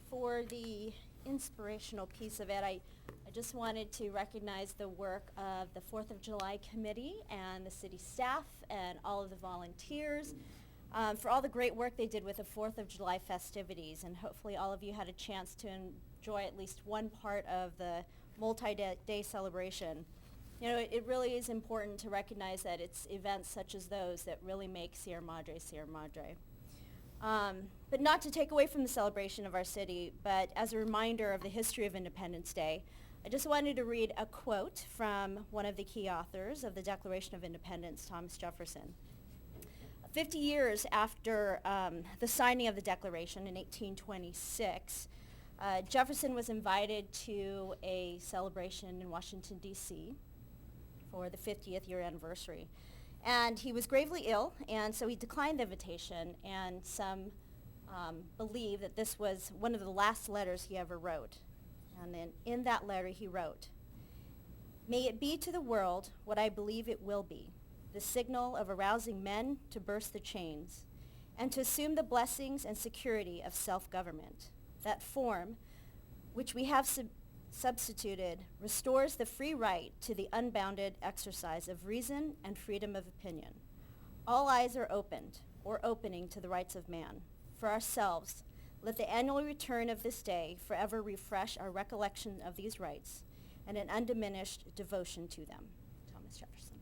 For the inspirational piece of it, I just wanted to recognize the work of the 4th of July committee and the city staff and all of the volunteers for all the great work they did with the 4th of July festivities. And hopefully all of you had a chance to enjoy at least one part of the multi-day celebration. You know, it really is important to recognize that it's events such as those that really make Sierra Madre Sierra Madre. But not to take away from the celebration of our city, but as a reminder of the history of Independence Day, I just wanted to read a quote from one of the key authors of the Declaration of Independence, Thomas Jefferson. 50 years after the signing of the Declaration in 1826, Jefferson was invited to a celebration in Washington, D.C. for the 50th year anniversary. And he was gravely ill, and so he declined the invitation, and some believe that this was one of the last letters he ever wrote. And then in that letter he wrote, "May it be to the world what I believe it will be, the signal of arousing men to burst the chains, and to assume the blessings and security of self-government. That form, which we have substituted, restores the free right to the unbounded exercise of reason and freedom of opinion. All eyes are opened, or opening to the rights of man. For ourselves, let the annual return of this day forever refresh our recollection of these rights and an undiminished devotion to them." Thomas Jefferson.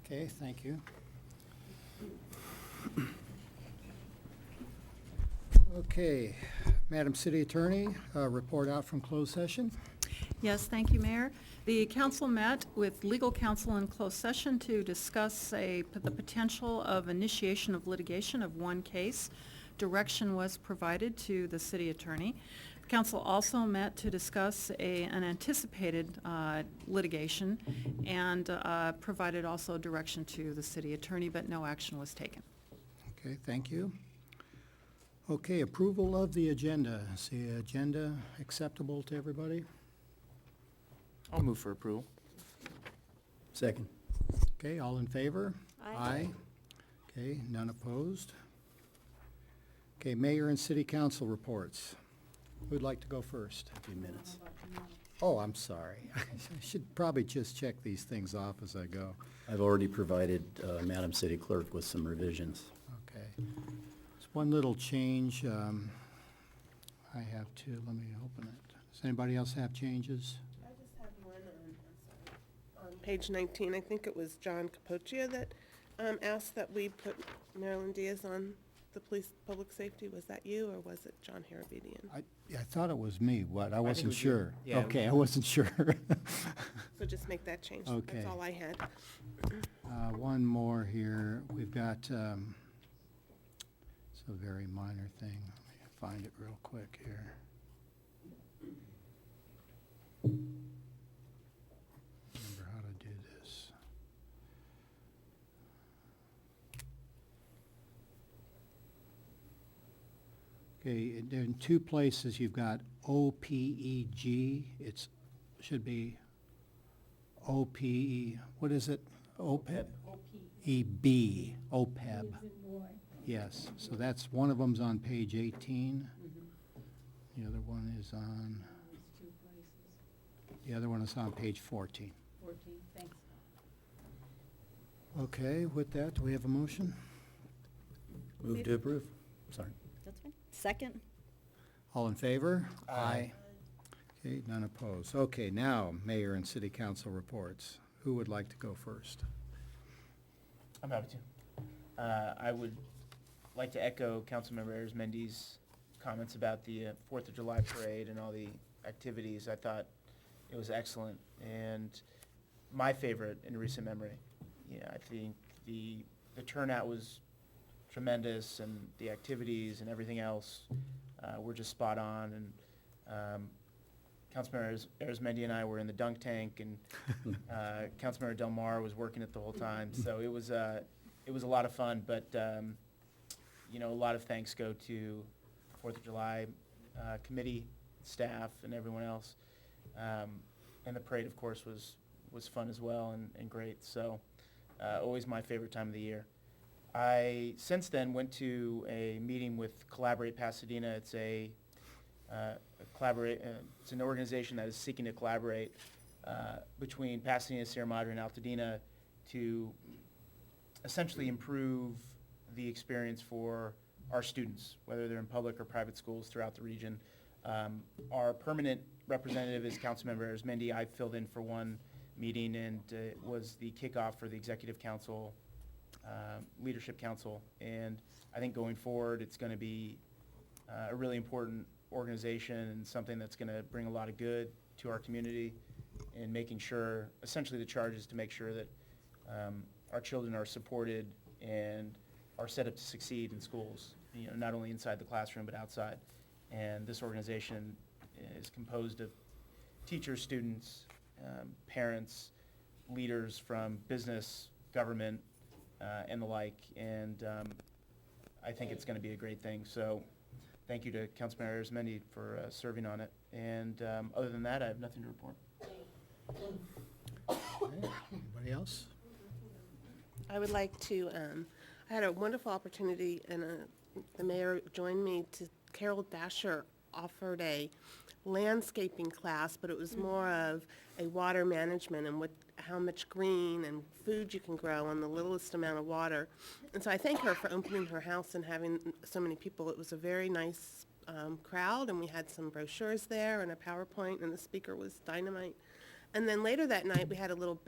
Okay, thank you. Okay, Madam City Attorney, report out from closed session. Yes, thank you, Mayor. The council met with legal counsel in closed session to discuss the potential of initiation of litigation of one case. Direction was provided to the city attorney. Council also met to discuss an anticipated litigation and provided also direction to the city attorney, but no action was taken. Okay, thank you. Okay, approval of the agenda. Is the agenda acceptable to everybody? I'll move for approval. Second. Okay, all in favor? Aye. Okay, none opposed. Okay, mayor and city council reports. Who'd like to go first? A few minutes. Oh, I'm sorry. I should probably just check these things off as I go. I've already provided Madam City Clerk with some revisions. Okay. There's one little change. I have to, let me open it. Does anybody else have changes? I just have one on page 19. I think it was John Capoccia that asked that we put Marilyn Diaz on the police public safety. Was that you, or was it John Harabedian? I thought it was me, but I it wasn't was you. sure. Yeah, it Okay, was I wasn't sure. So just make that change. Okay. That's all I had. One more here. We've got, it's a very minor thing. Let me find it real quick here. Remember how to do this. Okay, in two places you've got OPEG. Should be OPE, what is it? OPEB? EB, OPEB. Yes, so that's, one of them's on page 18. The other one is on, the other one is on page 14. 14, thanks. Okay, with that, do we have a motion? Move to approve. Sorry. That's fine. Second. All in favor? Aye. Okay, none opposed. Okay, now, mayor and city council reports. Who would like to go first? I'm happy to. I would like to echo Councilmember Arizmendi's comments about the 4th of July parade and all the activities. I thought it was excellent and my favorite in recent memory. Yeah, I think the turnout was tremendous, and the activities and everything else were just spot on. And Councilmember Arizmendi and I were in the dunk tank, and Councilmember Del Mar was working it the whole time. So it was a lot of fun. But a lot of thanks go to 4th of July committee staff and everyone else. And the parade, of course, was fun as well and great. So always my favorite time of the year. I since then went to a meeting with Collaborate Pasadena. It's it's an organization that is seeking to collaborate between Pasadena, Sierra Madre, and Altadena to essentially improve the experience for our students, whether they're in public or private schools throughout the region. Our permanent representative is Councilmember Arizmendi. I filled in for one meeting, and it was the kickoff for the Executive Council, Leadership Council. And I think going forward, it's going to be a really important organization and something that's going to bring a lot of good to our community, and making sure, essentially the charge is to make sure that our children are supported and are set up to succeed in schools, not only inside the classroom but outside. And this organization is composed of teachers, students, parents, leaders from business, government, and the like. And I think it's going to be a great thing. So thank you to Councilmember Arizmendi for serving on it. And other than that, I have nothing to report. Okay. Anybody else? I would like to, I had a wonderful opportunity, and the mayor joined me, Carol Dasher offered a landscaping class, but it was more of a water management and how much green and food you can grow on the littlest amount of water. And so I thank her for opening her house and having so many people. It was a very nice crowd, and we had some brochures there and a PowerPoint, and the speaker was dynamite. And then later that night, we had a little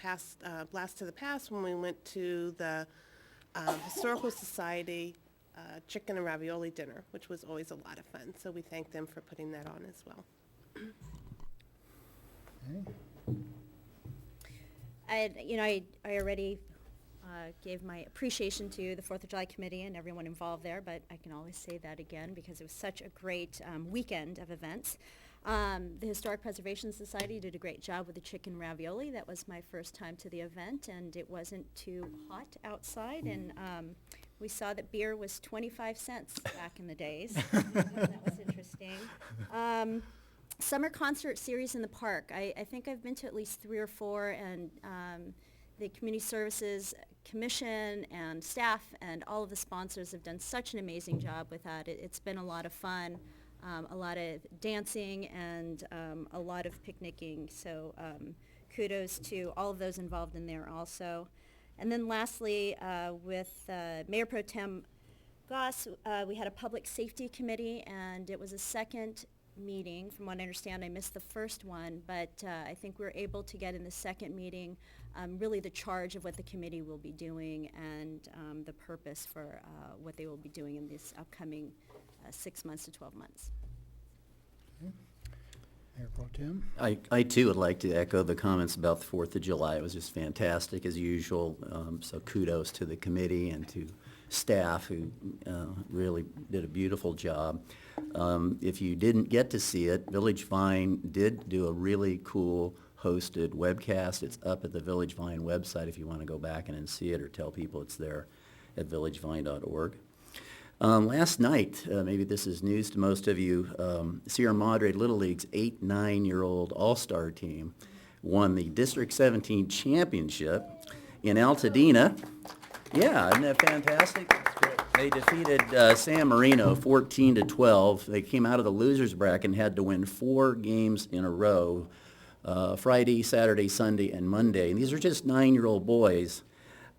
blast to the past when we went to the Historical Society chicken and ravioli dinner, which was always a lot of fun. So we thank them for putting that on as well. Okay. I already gave my appreciation to the 4th of July Committee and everyone involved there, but I can always say that again because it was such a great weekend of events. The Historic Preservation Society did a great job with the chicken ravioli. That was my first time to the event, and it wasn't too hot outside, and we saw that beer was 25 cents back in the days. That was interesting. Summer concert series in the park. I think I've been to at least 3 or 4, and the Community Services Commission and staff and all of the sponsors have done such an amazing job with that. It's been a lot of fun. A lot of dancing and a lot of picnicking. So kudos to all of those involved in there also. And then lastly, with Mayor Pro Tem Goss, we had a public safety committee, and it was a second meeting. From what I understand, I missed the first one, but I think we were able to get in the second meeting really the charge of what the committee will be doing and the purpose for what they will be doing in this upcoming 6 months to 12 months. Okay. Mayor Pro Tem? I too would like to echo the comments about the 4th of July. It was just fantastic as usual. So kudos to the committee and to staff who really did a beautiful job. If you didn't get to see it, Village Vine did do a really cool hosted webcast. It's up at the Village Vine website if you want to go back and see it or tell people it's there at villagevine.org. Last night, maybe this is news to most of you, Sierra Madre Little League's 8-9-year-old all-star team won the District 17 championship in Altadena. Yeah, isn't that fantastic? That's great. They defeated San Marino 14-12. They came out of the losers bracket and had to win 4 games in a row, Friday, Saturday, Sunday, and Monday. And these are just 9-year-old boys.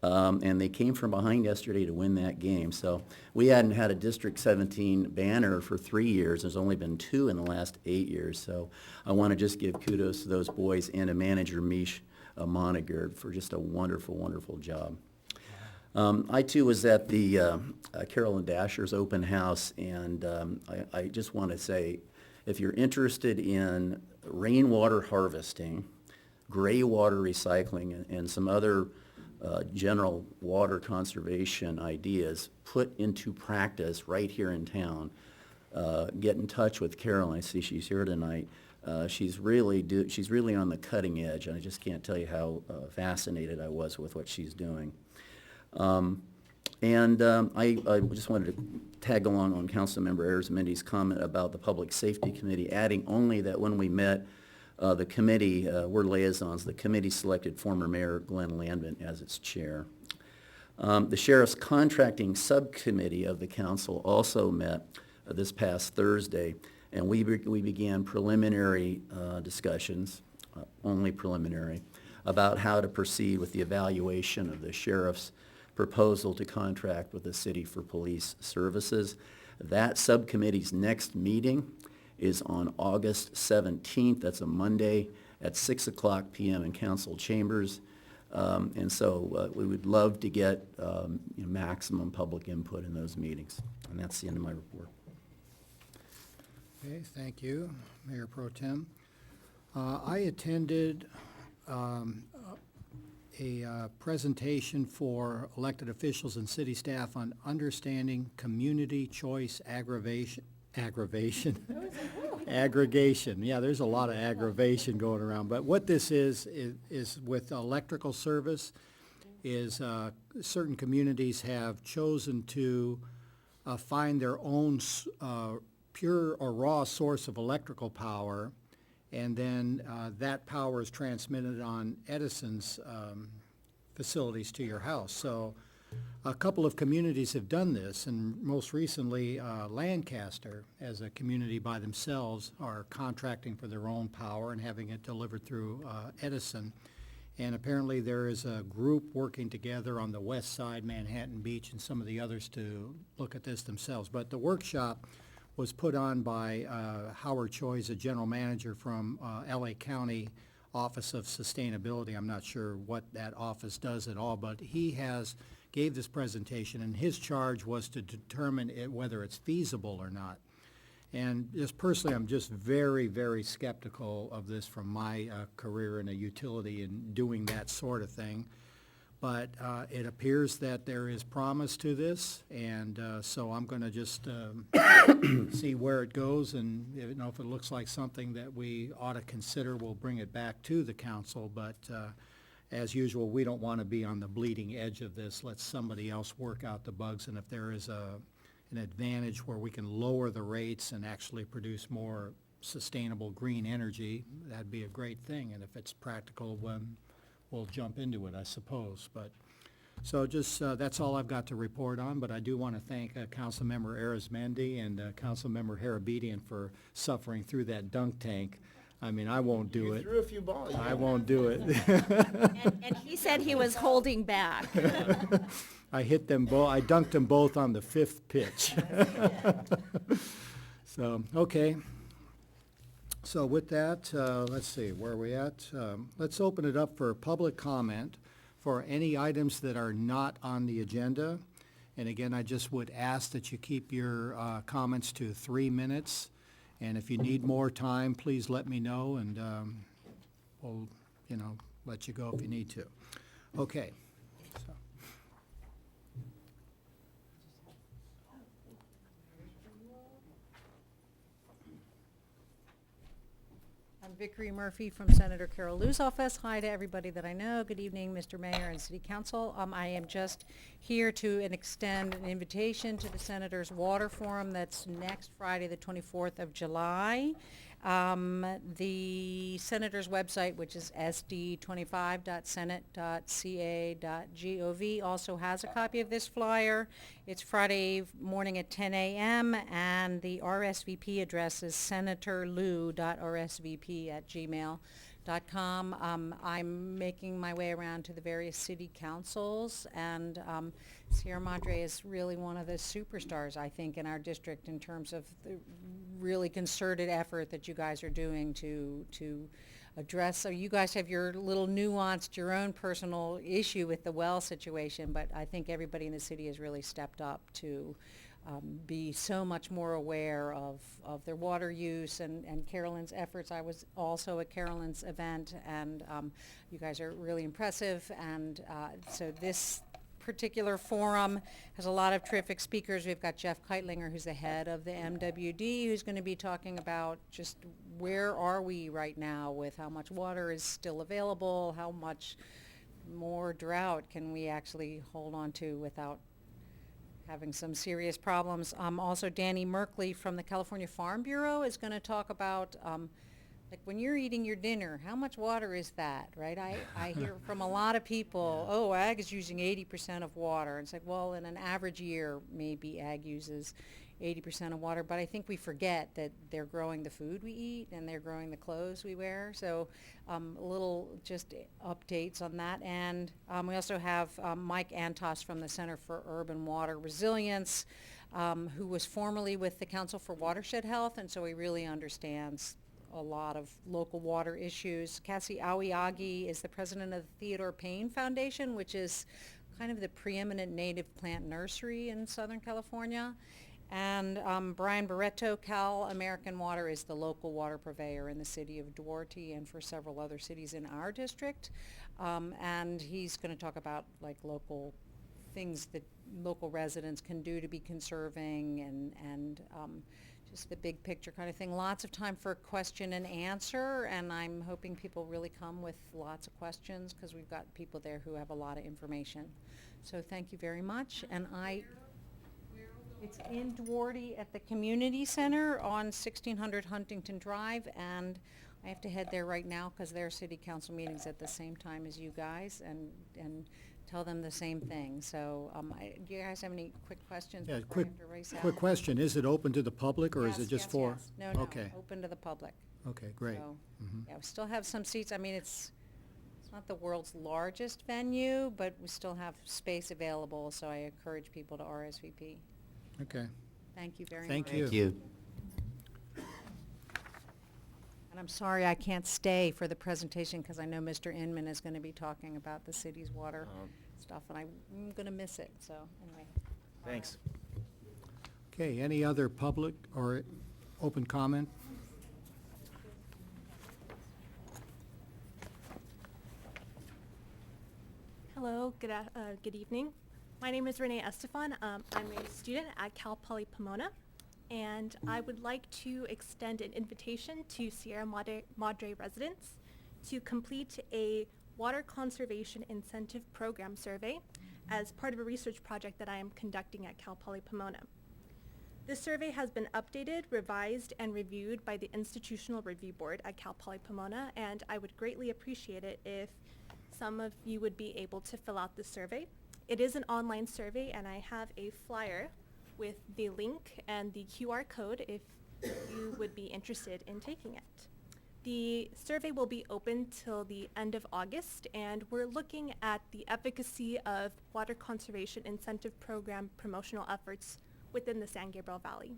And they came from behind yesterday to win that game. So we hadn't had a District 17 banner for 3 years. There's only been 2 in the last 8 years. So I want to just give kudos to those boys and to manager Mish Monagerd for just a wonderful, wonderful job. I too was at the Carolyn Dasher's open house, and I just want to say, if you're interested in rainwater harvesting, gray water recycling, and some other general water conservation ideas put into practice right here in town, get in touch with Carolyn. I see she's here tonight. She's really on the cutting edge, and I just can't tell you how fascinated I was with what she's doing. I just wanted to tag along on Councilmember Arizmendi's comment about the Public Safety Committee, adding only that when we met, the committee, we're liaisons, the committee selected former Mayor Glenn Landman as its chair. The Sheriff's Contracting Subcommittee of the council also met this past Thursday, and we began preliminary discussions, only preliminary, about how to proceed with the evaluation of the sheriff's proposal to contract with the city for police services. That subcommittee's next meeting is on August 17th. That's a Monday at 6 o'clock p.m. in council chambers. And so we would love to get maximum public input in those meetings. And that's the end of my report. Okay, thank you, Mayor Pro Tem. I attended a presentation for elected officials and city staff on understanding community choice aggregation. Aggregation, yeah, there's a lot of aggravation going around, but what this is with electrical service, is certain communities have chosen to find their own pure or raw source of electrical power, and then that power is transmitted on Edison's facilities to your house. So a couple of communities have done this, and most recently Lancaster, as a community by themselves, are contracting for their own power and having it delivered through Edison. And apparently there is a group working together on the west side, Manhattan Beach, and some of the others to look at this themselves. But the workshop was put on by Howard Choi's a general manager from LA County Office of Sustainability. I'm not sure what that office does at all, but he gave this presentation, and his charge was to determine whether it's feasible or not. And just personally, I'm just very, very skeptical of this from my career in a utility and doing that sort of thing. But it appears that there is promise to this, and so I'm going to just see where it goes, and if it looks like something that we ought to consider, we'll bring it back to the council. But as usual, we don't want to be on the bleeding edge of this. Let somebody else work out the bugs, and if there is an advantage where we can lower the rates and actually produce more sustainable green energy, that'd be a great thing. And if it's practical, we'll jump into it, I suppose. But so just that's all I've got to report on. But I do want to thank Councilmember Arizmendi and Councilmember Harabedian for suffering through that dunk tank. I mean, I won't do You it. threw a few balls. I won't do it. And he said he was holding back. I hit them both. I dunked them both on the 5th pitch. So, okay. So with that, let's see, where are we at? Let's open it up for public comment for any items that are not on the agenda. And again, I just would ask that you keep your comments to 3 minutes. And if you need more time, please let me know, and we'll, let you go if you need to. Okay. So. I'm Vickery Murphy from Senator Carol Liu's office. Hi to everybody that I know. Good evening, Mr. Mayor and City Council. I am just here to extend an invitation to the Senators' Water Forum that's next Friday, the 24th of July. The Senators' website, which is sd25.senate.ca.gov, also has a copy of this flyer. It's Friday morning at 10 a.m. and the RSVP address is senatorlou.rsvp@gmail.com. I'm making my way around to the various city councils, and Sierra Madre is really one of the superstars, I think, in our district in terms of the really concerted effort that you guys are doing to address. So you guys have your little nuanced, your own personal issue with the well situation, but I think everybody in the city has really stepped up to be so much more aware of their water use and Carolyn's efforts. I was also at Carolyn's event, and you guys are really impressive. And so this particular forum has a lot of terrific speakers. We've got Jeff Keitlinger, who's the head of the MWD, who's going to be talking about just where are we right now with how much water is still available, how much more drought can we actually hold on to without having some serious problems. Also, Danny Merkley from the California Farm Bureau is going to talk about Like when you're eating your dinner, how much water is that, right? I hear from a lot of people, oh, ag is using 80% of water. It's like, well, in an average year, maybe ag uses 80% of water, but I think we forget that they're growing the food we eat and they're growing the clothes we wear. So a little just updates on that. And we also have Mike Antos from the Center for Urban Water Resilience, who was formerly with the Council for Watershed Health, and so he really understands a lot of local water issues. Cassie Aoyagi is the president of the Theodore Payne Foundation, which is kind of the preeminent native plant nursery in Southern California. And Brian Barreto, Cal American Water, is the local water purveyor in the city of Duarte and for several other cities in our district. And he's going to talk about like local things that local residents can do to be conserving and just the big picture kind of thing. Lots of time for question and answer, and I'm hoping people really come with lots of questions because we've got people there who have a lot of information. So thank you very much. And it's in Duarte at the Community Center on 1600 Huntington Drive, and I have to head there right now because their city council meeting's at the same time as you guys, and tell them the same thing. So do you guys have any quick questions? Yeah, before I have to race out? quick question, is it open to the public, or is Yes, it just yes, for? yes. No, Okay, open to the public. okay, great. So, Mhm. yeah, we still have some seats. I mean, it's not the world's largest venue, but we still have space available, so I encourage people to RSVP. Okay, Thank you very much. Thank you. Thank you. And I'm sorry I can't stay for the presentation because I know Mr. Inman is going to be talking about the city's water stuff, and I'm going to miss it, so anyway. Thanks. okay, any other public or open comment? Hello, good evening. My name is Renee Estefan. I'm a student at Cal Poly Pomona, and I would like to extend an invitation to Sierra Madre residents to complete a water conservation incentive program survey as part of a research project that I am conducting at Cal Poly Pomona. This survey has been updated, revised, and reviewed by the Institutional Review Board at Cal Poly Pomona, and I would greatly appreciate it if some of you would be able to fill out the survey. It is an online survey, and I have a flyer with the link and the QR code if you would be interested in taking it. The survey will be open till the end of August, and we're looking at the efficacy of water conservation incentive program promotional efforts within the San Gabriel Valley.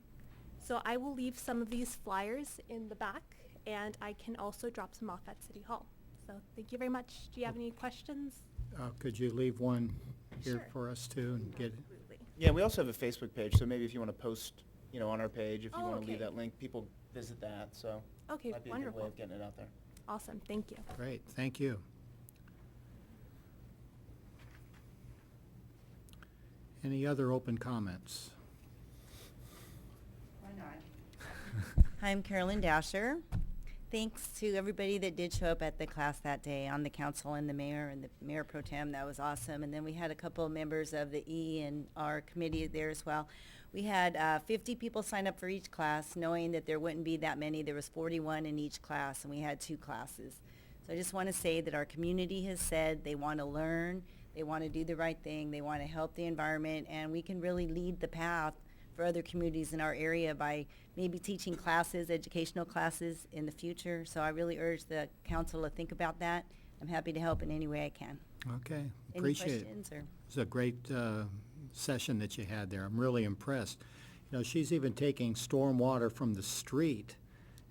So I will leave some of these flyers in the back, and I can also drop some off at City Hall. So thank you very much. Do you have any questions? Could you leave one here Sure. for us too and get it? Absolutely. Yeah, we also have a Facebook page, so maybe if you want to post, on our page, if you Oh, want to leave okay. that link, people visit that, so. Okay, Might be a good way wonderful. of getting it out there. Awesome, thank you. Great, thank you. Any other open comments? Hi, I'm Carolyn Dasher. Thanks to everybody that did show up at the class that day, on the council and the mayor pro tem. That was awesome. And then we had a couple of members of the E and R committee there as well. We had 50 people sign up for each class, knowing that there wouldn't be that many. There was 41 in each class, and we had 2 classes. So I just want to say that our community has said they want to learn, they want to do the right thing, they want to help the environment, and we can really lead the path for other communities in our area by maybe teaching classes, educational classes in the future. So I really urge the council to think about that. I'm happy to help in any way I can. Okay, Any appreciate it. questions or? It's a great session that you had there. I'm really impressed. She's even taking storm water from the street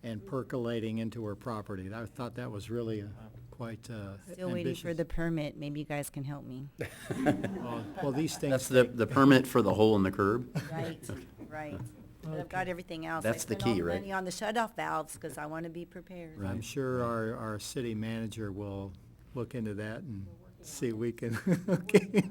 and percolating into her property. I thought that was really quite Still waiting for ambitious. the permit. Maybe you guys can help me. Well, these things. That's the permit for the hole in the curb? Right, right. But I've got everything else. That's the I spent all key, right? money on the shut-off valves because I want to be prepared. I'm sure our city manager will look into that and see we can, okay.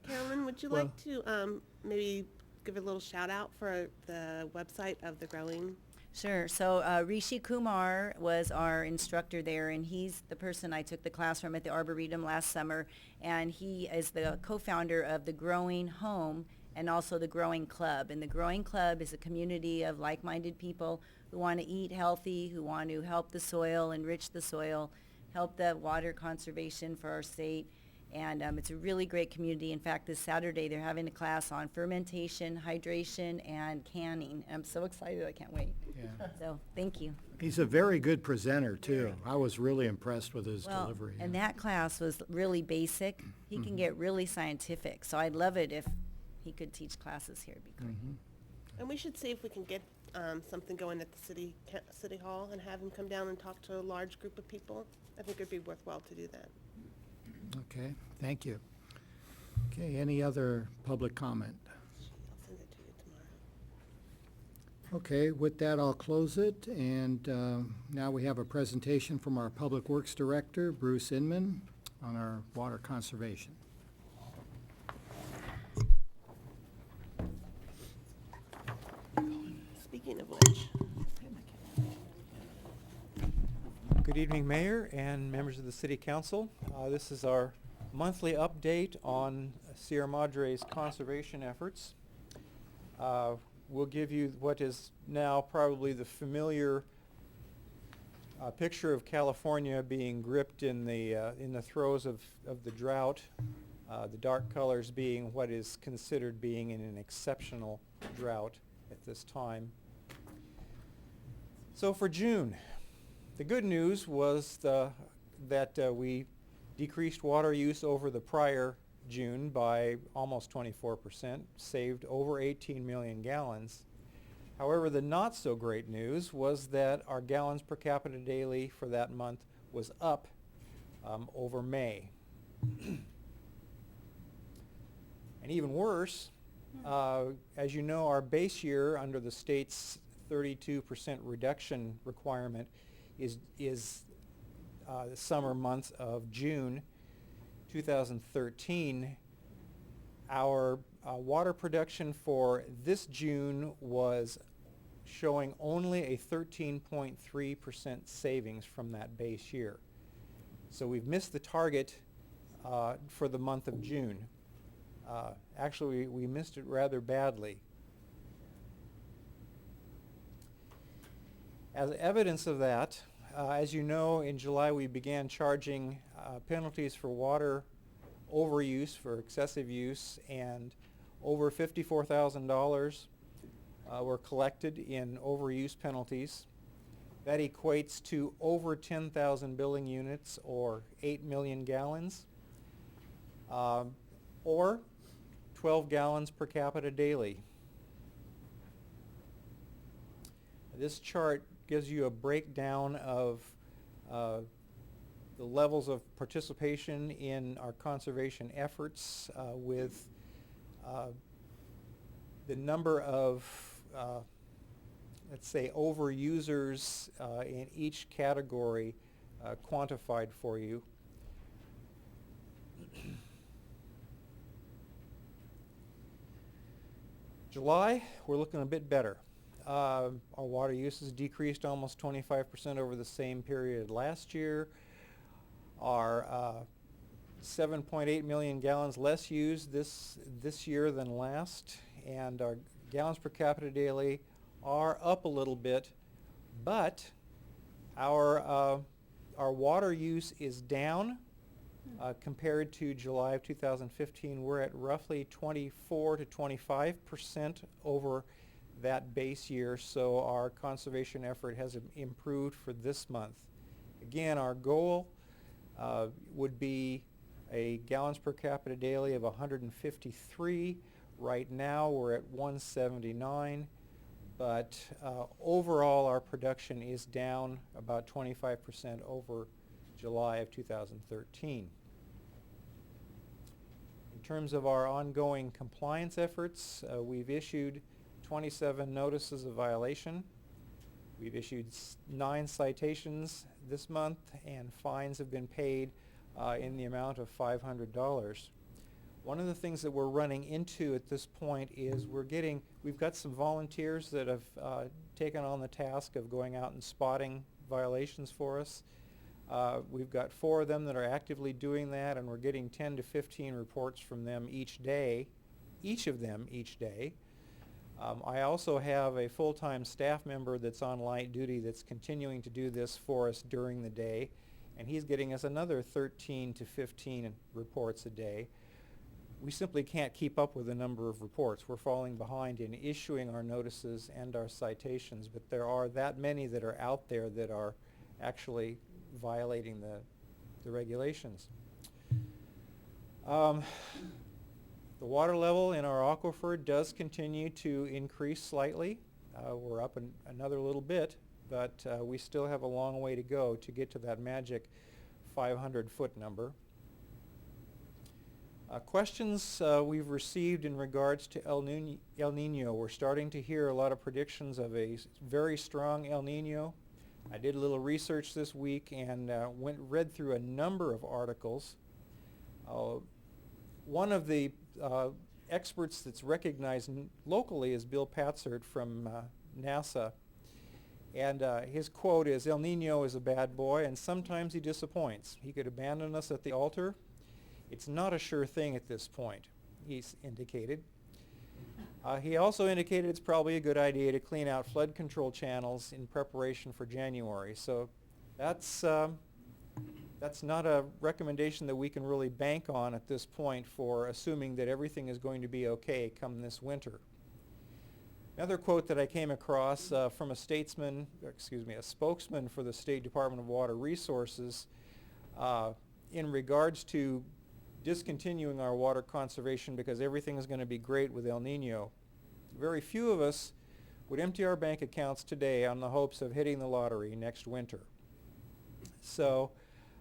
Carolyn, would you Well- like to maybe give a little shout out for the website of the Growing? Sure. So Rishi Kumar was our instructor there, and he's the person I took the class from at the Arboretum last summer, and he is the co-founder of the Growing Home and also the Growing Club. And the Growing Club is a community of like-minded people who want to eat healthy, who want to help the soil, enrich the soil, help the water conservation for our state. And it's a really great community. In fact, this Saturday they're having a class on fermentation, hydration, and canning. I'm so excited, I can't wait. Yeah. So, thank you. He's a very good presenter, too. I was really impressed with his Well, delivery. and yeah. that class was really basic. He can get really scientific, so I'd love it if he could teach classes here. It'd be great. And we should see if we can get something going at the city hall and have him come down and talk to a large group of people. I think it'd be worthwhile to do that. Okay, thank you. Okay, any other public comment? I'll send it to you tomorrow. Okay, with that, I'll close it, and now we have a presentation from our Public Works Director, Bruce Inman, on our water conservation. Speaking of which, Good evening, Mayor and members of the City Council. This is our monthly update on Sierra Madre's conservation efforts. We'll give you what is now probably the familiar picture of California being gripped in the throes of the drought. The dark colors being what is considered being in an exceptional drought at this time. So for June, the good news was that we decreased water use over the prior June by almost 24%, saved over 18 million gallons. However, the not so great news was that our gallons per capita daily for that month was up over May. And even worse, as you know, our base year under the state's 32% reduction requirement is the summer month of June 2013. Our water production for this June was showing only a 13.3% savings from that base year. So we've missed the target for the month of June. Actually, we missed it rather badly. As evidence of that, as you know, in July we began charging penalties for water overuse, for excessive use, and over $54,000 were collected in overuse penalties. That equates to over 10,000 billing units, or 8 million gallons, or 12 gallons per capita daily. This chart gives you a breakdown of the levels of participation in our conservation efforts with the number of, let's say, overusers in each category quantified for you. July, we're looking a bit better. Our water use has decreased almost 25% over the same period last year. Our 7.8 million gallons less used this year than last, and our gallons per capita daily are up a little bit, but our water use is down compared to July of 2015. We're at roughly 24 to 25% over that base year, so our conservation effort has improved for this month. Again, our goal would be a gallons per capita daily of 153. Right now we're at 179, but overall our production is down about 25% over July of 2013. In terms of our ongoing compliance efforts, we've issued 27 notices of violation. We've issued 9 citations this month, and fines have been paid in the amount of $500. One of the things that we're running into at this point is we've got some volunteers that have taken on the task of going out and spotting violations for us. We've got 4 of them that are actively doing that, and we're getting 10 to 15 reports from them each day. each of them each day. I also have a full-time staff member that's on light duty that's continuing to do this for us during the day, and he's getting us another 13 to 15 reports a day. We simply can't keep up with the number of reports. We're falling behind in issuing our notices and our citations, but there are that many that are out there that are actually violating the regulations. The water level in our aquifer does continue to increase slightly. We're up another little bit, but we still have a long way to go to get to that magic 500-foot number. Questions we've received in regards to El Nino. We're starting to hear a lot of predictions of a very strong El Nino. I did a little research this week and read through a number of articles. One of the experts that's recognized locally is Bill Patzert from NASA. And his quote is, "El Nino is a bad boy, and sometimes he disappoints. He could abandon us at the altar. It's not a sure thing at this point," he's indicated. He also indicated it's probably a good idea to clean out flood control channels in preparation for January. So that's not a recommendation that we can really bank on at this point for assuming that everything is going to be okay come this winter. Another quote that I came across from a spokesman for the State Department of Water Resources in regards to discontinuing our water conservation because everything is going to be great with El Nino. Very few of us would empty our bank accounts today on the hopes of hitting the lottery next winter. So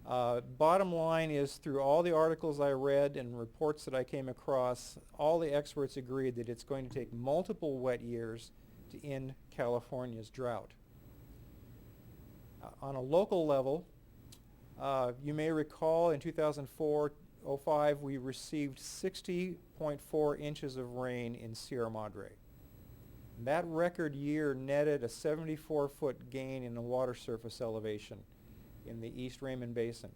bottom line is, through all the articles I read and reports that I came across, all the experts agreed that it's going to take multiple wet years to end California's drought. On a local level, you may recall in 2004-05 we received 60.4 inches of rain in Sierra Madre. That record year netted a 74-foot gain in the water surface elevation in the East Raymond Basin.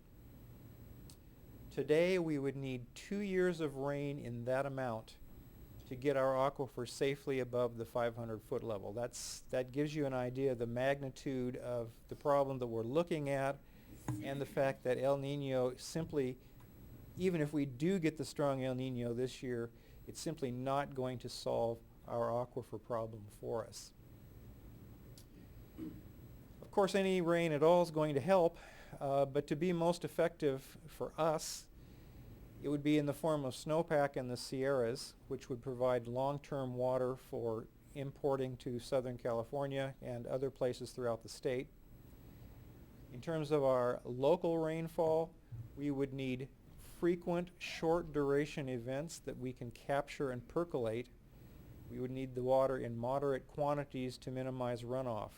Today we would need 2 years of rain in that amount to get our aquifer safely above the 500-foot level. That gives you an idea of the magnitude of the problem that we're looking at, and the fact that El Nino simply, even if we do get the strong El Nino this year, it's simply not going to solve our aquifer problem for us. Of course, any rain at all is going to help, but to be most effective for us, it would be in the form of snowpack in the Sierras, which would provide long-term water for importing to Southern California and other places throughout the state. In terms of our local rainfall, we would need frequent short-duration events that we can capture and percolate. We would need the water in moderate quantities to minimize runoff.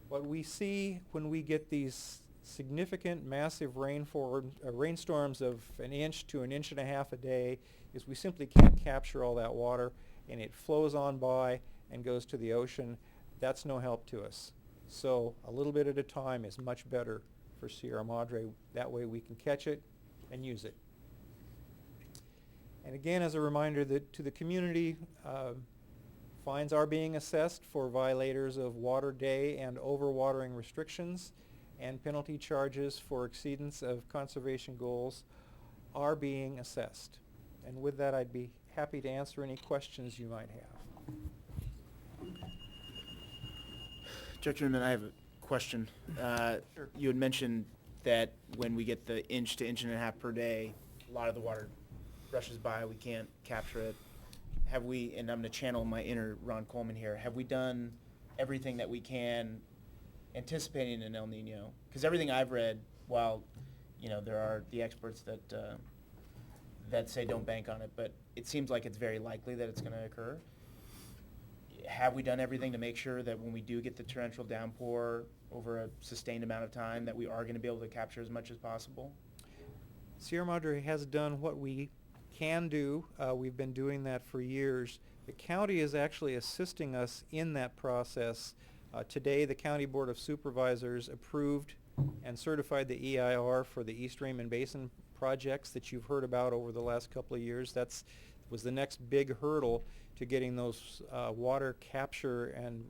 What we see when we get these significant, massive rainstorms of 1 inch to 1.5 inches a day is we simply can't capture all that water, and it flows on by and goes to the ocean. That's no help to us. So a little bit at a time is much better for Sierra Madre. That way we can catch it and use it. And again, as a reminder that to the community, fines are being assessed for violators of water day and overwatering restrictions, and penalty charges for exceedance of conservation goals are being assessed. And with that, I'd be happy to answer any questions you might have. Judge Newman, I have a question. Sure. You had mentioned that when we get the 1 to 1.5 inches per day, a lot of the water rushes by, we can't capture it. Have we, and I'm going to channel my inner Ron Coleman here, have we done everything that we can anticipating an El Nino? Because everything I've read, while there are the experts that say don't bank on it, but it seems like it's very likely that it's going to occur. Have we done everything to make sure that when we do get the torrential downpour over a sustained amount of time that we are going to be able to capture as much as possible? Sierra Madre has done what we can do. We've been doing that for years. The county is actually assisting us in that process. Today, the County Board of Supervisors approved and certified the EIR for the East Raymond Basin projects that you've heard about over the last couple of years. That's was the next big hurdle to getting those water capture and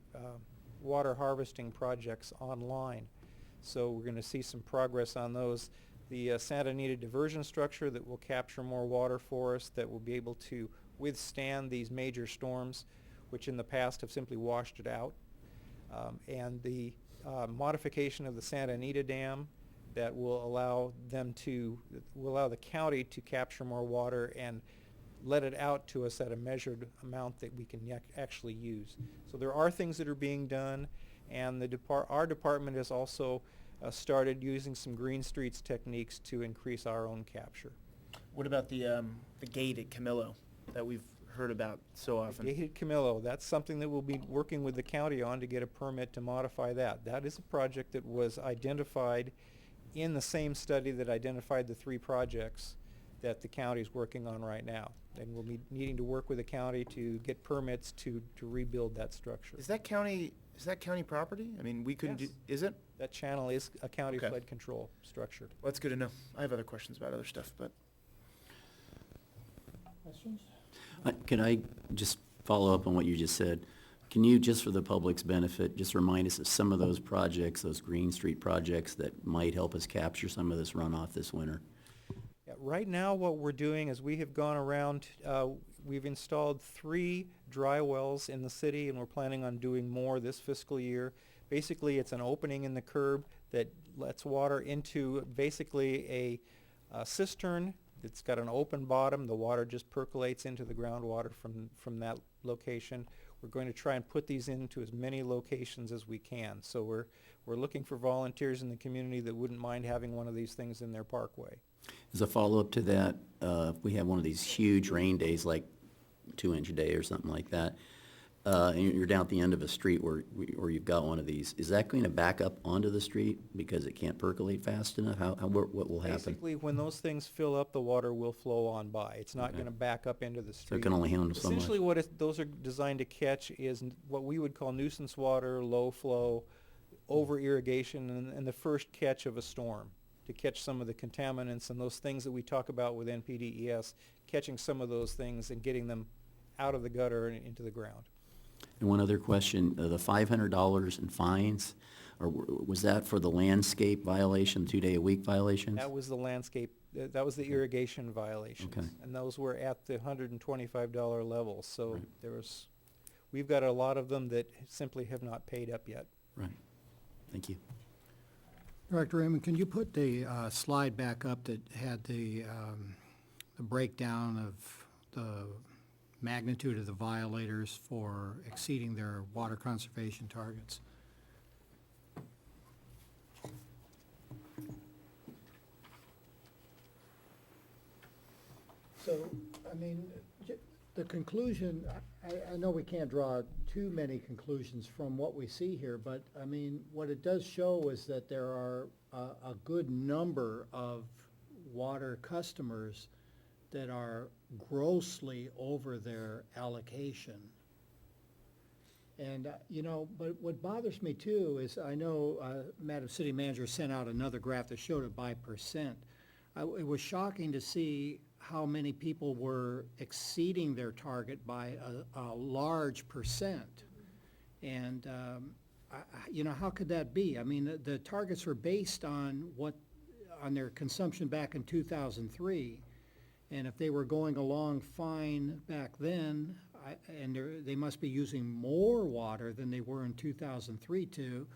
water harvesting projects online. So we're going to see some progress on those. The Santa Anita diversion structure that will capture more water for us, that will be able to withstand these major storms, which in the past have simply washed it out. And the modification of the Santa Anita Dam that will allow the county to capture more water and let it out to us at a measured amount that we can actually use. So there are things that are being done, and our department has also started using some green streets techniques to increase our own capture. What about the gate at Camillo that we've heard about so often? The gate at Camillo, that's something that we'll be working with the county on to get a permit to modify that. That is a project that was identified in the same study that identified the 3 projects that the county is working on right now. And we'll be needing to work with the county to get permits to rebuild that structure. Is that county property? I mean, we couldn't Yes. is it? That channel is a county Okay. flood control structure. Well, that's good to know. I have other questions about other stuff, but. Questions? Can I just follow up on what you just said? Can you, just for the public's benefit, just remind us of some of those projects, those Green Street projects that might help us capture some of this runoff this winter? Yeah, right now, what we're doing is we have gone around, we've installed 3 dry wells in the city, and we're planning on doing more this fiscal year. Basically, it's an opening in the curb that lets water into basically a cistern. It's got an open bottom. The water just percolates into the groundwater from that location. We're going to try and put these into as many locations as we can. So we're looking for volunteers in the community that wouldn't mind having one of these things in their parkway. As a follow-up to that, if we have one of these huge rain days, like 2-inch a day or something like that, and you're down at the end of a street where you've got one of these, is that going to back up onto the street because it can't percolate fast enough? What will happen? Basically, when those things fill up, the water will flow on by. It's not Okay. going to back up into the So street. it can only handle so much? Essentially, what those are designed to catch is what we would call nuisance water, low flow, over irrigation, and the first catch of a storm, to catch some of the contaminants and those things that we talk about with NPDES, catching some of those things and getting them out of the gutter and into the ground. And one other question, the $500 in fines, or was that for the landscape violation, 2-day-a-week violation? That was the landscape, that was the irrigation violations. Okay. And those were at the $125 level. So Right. we've got a lot of them that simply have not paid up yet. Right. Thank you. Director Raymond, can you put the slide back up that had the breakdown of the magnitude of the violators for exceeding their water conservation targets? So, I mean, the conclusion, I know we can't draw too many conclusions from what we see here, but, I mean, what it does show is that there are a good number of water customers that are grossly over their allocation. And, but what bothers me too is, I know Madam City Manager sent out another graph that showed it by percent. It was shocking to see how many people were exceeding their target by a large percent. And, how could that be? I mean, the targets were based on on their consumption back in 2003. And if they were going along fine back then, they must be using more water than they were in 2003 to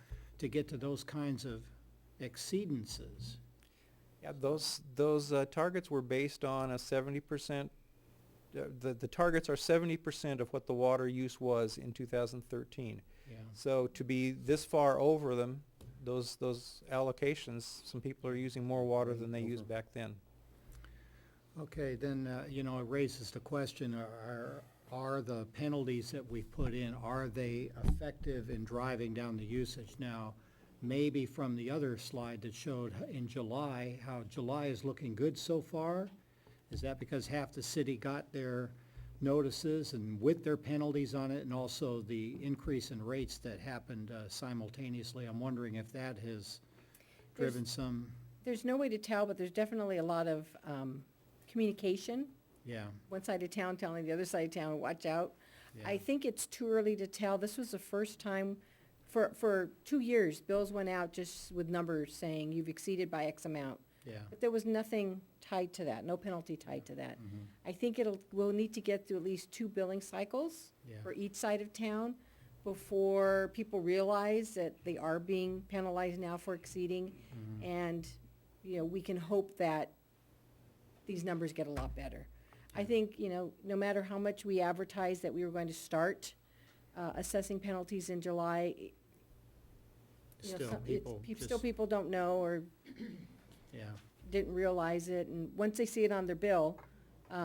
get to those kinds of exceedances. Yeah, those targets were based on a 70%, the targets are 70% of what the water use was in 2013. Yeah. So to be this far over them, those allocations, some people are using more water than they used back then. Okay, then, it raises the question, are the penalties that we've put in, are they effective in driving down the usage? Now, maybe from the other slide that showed in July, how July is looking good so far? Is that because half the city got their notices and with their penalties on it, and also the increase in rates that happened simultaneously? I'm wondering if that has driven some... There's no way to tell, but there's definitely a lot of communication Yeah, one side of town telling the other side of town, watch out. I yeah, think it's too early to tell. This was the first time, for 2 years, bills went out just with numbers saying you've exceeded by X amount. yeah. But there was nothing tied to that, no penalty tied to that. Mhm. I think we'll need to get through at least 2 billing cycles Yeah. for each side of town before people realize that they are being penalized now for exceeding. Mhm. And, we can hope that these numbers get a lot better. I think, no matter how much we advertise that we were going to start assessing penalties in July, Still, people still just, people don't know or yeah. didn't realize it, and once they see it on their bill, they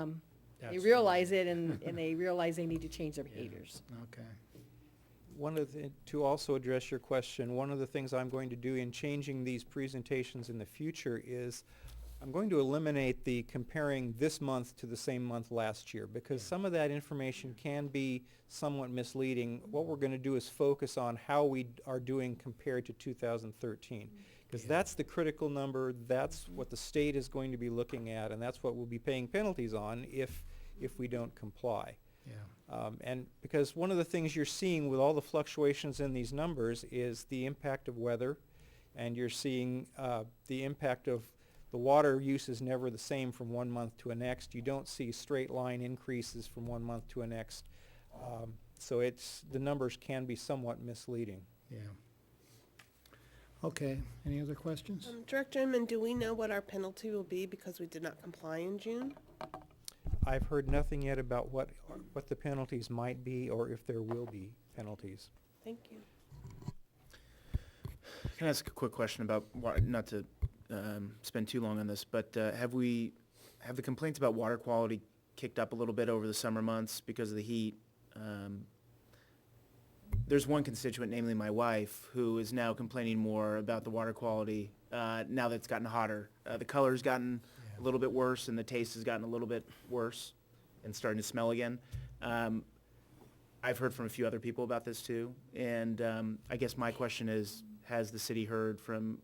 That's- realize it, and they realize they need to change their Yeah. behaviors. Okay. To also address your question, one of the things I'm going to do in changing these presentations in the future is I'm going to eliminate the comparing this month to the same month last year, because Yeah. some of that information can be somewhat misleading. What we're going to do is focus on how we are doing compared to 2013. Because Yeah. that's the critical number, that's what the state is going to be looking at, and that's what we'll be paying penalties on if we don't comply. Yeah. And because one of the things you're seeing with all the fluctuations in these numbers is the impact of weather, and you're seeing the impact of the water use is never the same from one month to the next. You don't see straight line increases from one month to the next. So the numbers can be somewhat misleading. Yeah. Okay, any other questions? Director Inman, do we know what our penalty will be because we did not comply in June? I've heard nothing yet about what the penalties might be or if there will be penalties. Thank you. Can I ask a quick question about, not to spend too long on this, but have the complaints about water quality kicked up a little bit over the summer months because of the heat? There's one constituent, namely my wife, who is now complaining more about the water quality now that it's gotten hotter. The color's gotten a little bit worse, and the taste has gotten a little bit worse and starting to smell again. I've heard from a few other people about this too, and I guess my question is, has the city heard from,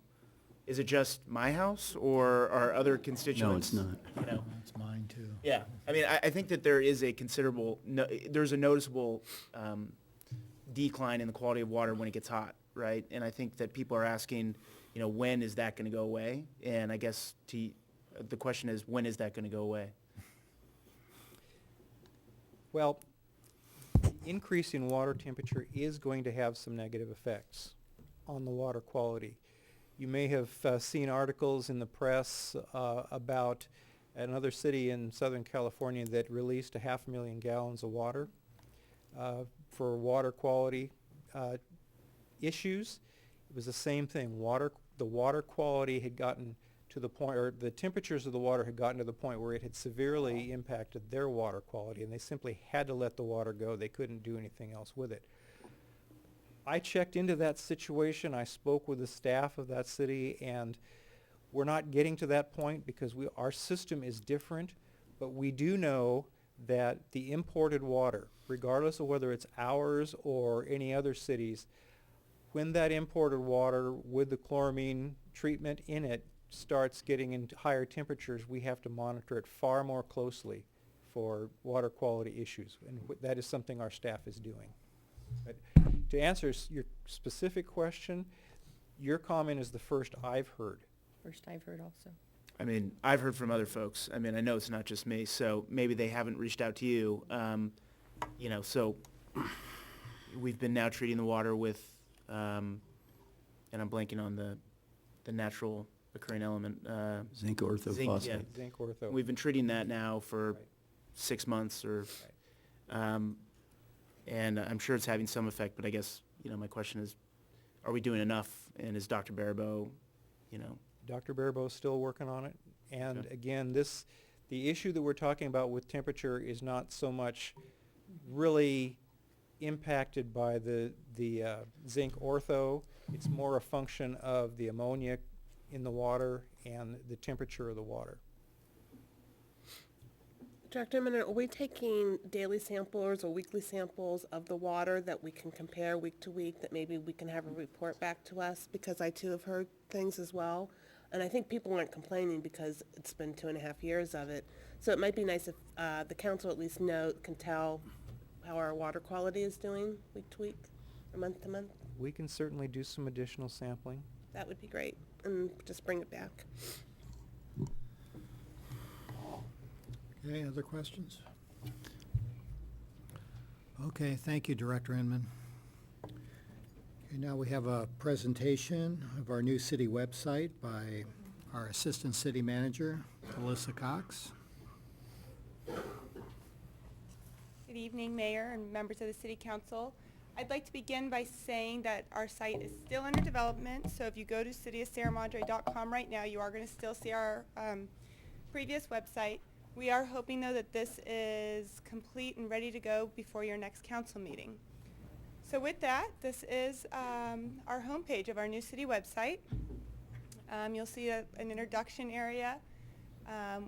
is it just my house, or are other constituents? No, it's not. You know? That's mine too. Yeah, I mean, I think that there is a considerable, there's a noticeable decline in the quality of water when it gets hot, right? And I think that people are asking, when is that going to go away? And I guess the question is, when is that going to go away? Well, increasing water temperature is going to have some negative effects on the water quality. You may have seen articles in the press about another city in Southern California that released 500,000 gallons of water for water quality issues. It was the same thing. The water quality had gotten to the point, or the temperatures of the water had gotten to the point where it had severely impacted their water quality, and they simply had to let the water go. They couldn't do anything else with it. I checked into that situation. I spoke with the staff of that city, and we're not getting to that point because our system is different, but we do know that the imported water, regardless of whether it's ours or any other cities, when that imported water with the chloramine treatment in it starts getting into higher temperatures, we have to monitor it far more closely for water quality issues, and that is something our staff is doing. But to answer your specific question, your comment is the first I've heard. First I've heard also. I mean, I've heard from other folks. I mean, I know it's not just me, so maybe they haven't reached out to you. So we've been now treating the water with, and I'm blanking on the natural occurring element. Zinc orthophosphate. yeah. Zinc ortho. We've been treating that now for Right. 6 months, and I'm sure it's having some effect. But I guess my question is, are we doing enough? And is Dr. Baribeau, Dr. Baribeau is still working on it. And Okay. again, the issue that we're talking about with temperature is not so much really impacted by the zinc ortho. It's more a function of the ammonia in the water and the temperature of the water. Director Inman, are we taking daily samples or weekly samples of the water that we can compare week to week, that maybe we can have a report back to us? Because I too have heard things as well. And I think people aren't complaining because it's been 2.5 years of it. So it might be nice if the council at least can tell how our water quality is doing week to week or month to month. We can certainly do some additional sampling. That would be great, and just bring it back. Okay, other questions? Okay, thank you, Director Inman. Okay, now we have a presentation of our new city website by our Assistant City Manager, Melissa Cox. Good evening, Mayor and members of the City Council. I'd like to begin by saying that our site is still under development, so if you go to cityofsierramadre.com right now, you are going to still see our previous website. We are hoping, though, that this is complete and ready to go before your next council meeting. So with that, this is our homepage of our new city website. You'll see an introduction area.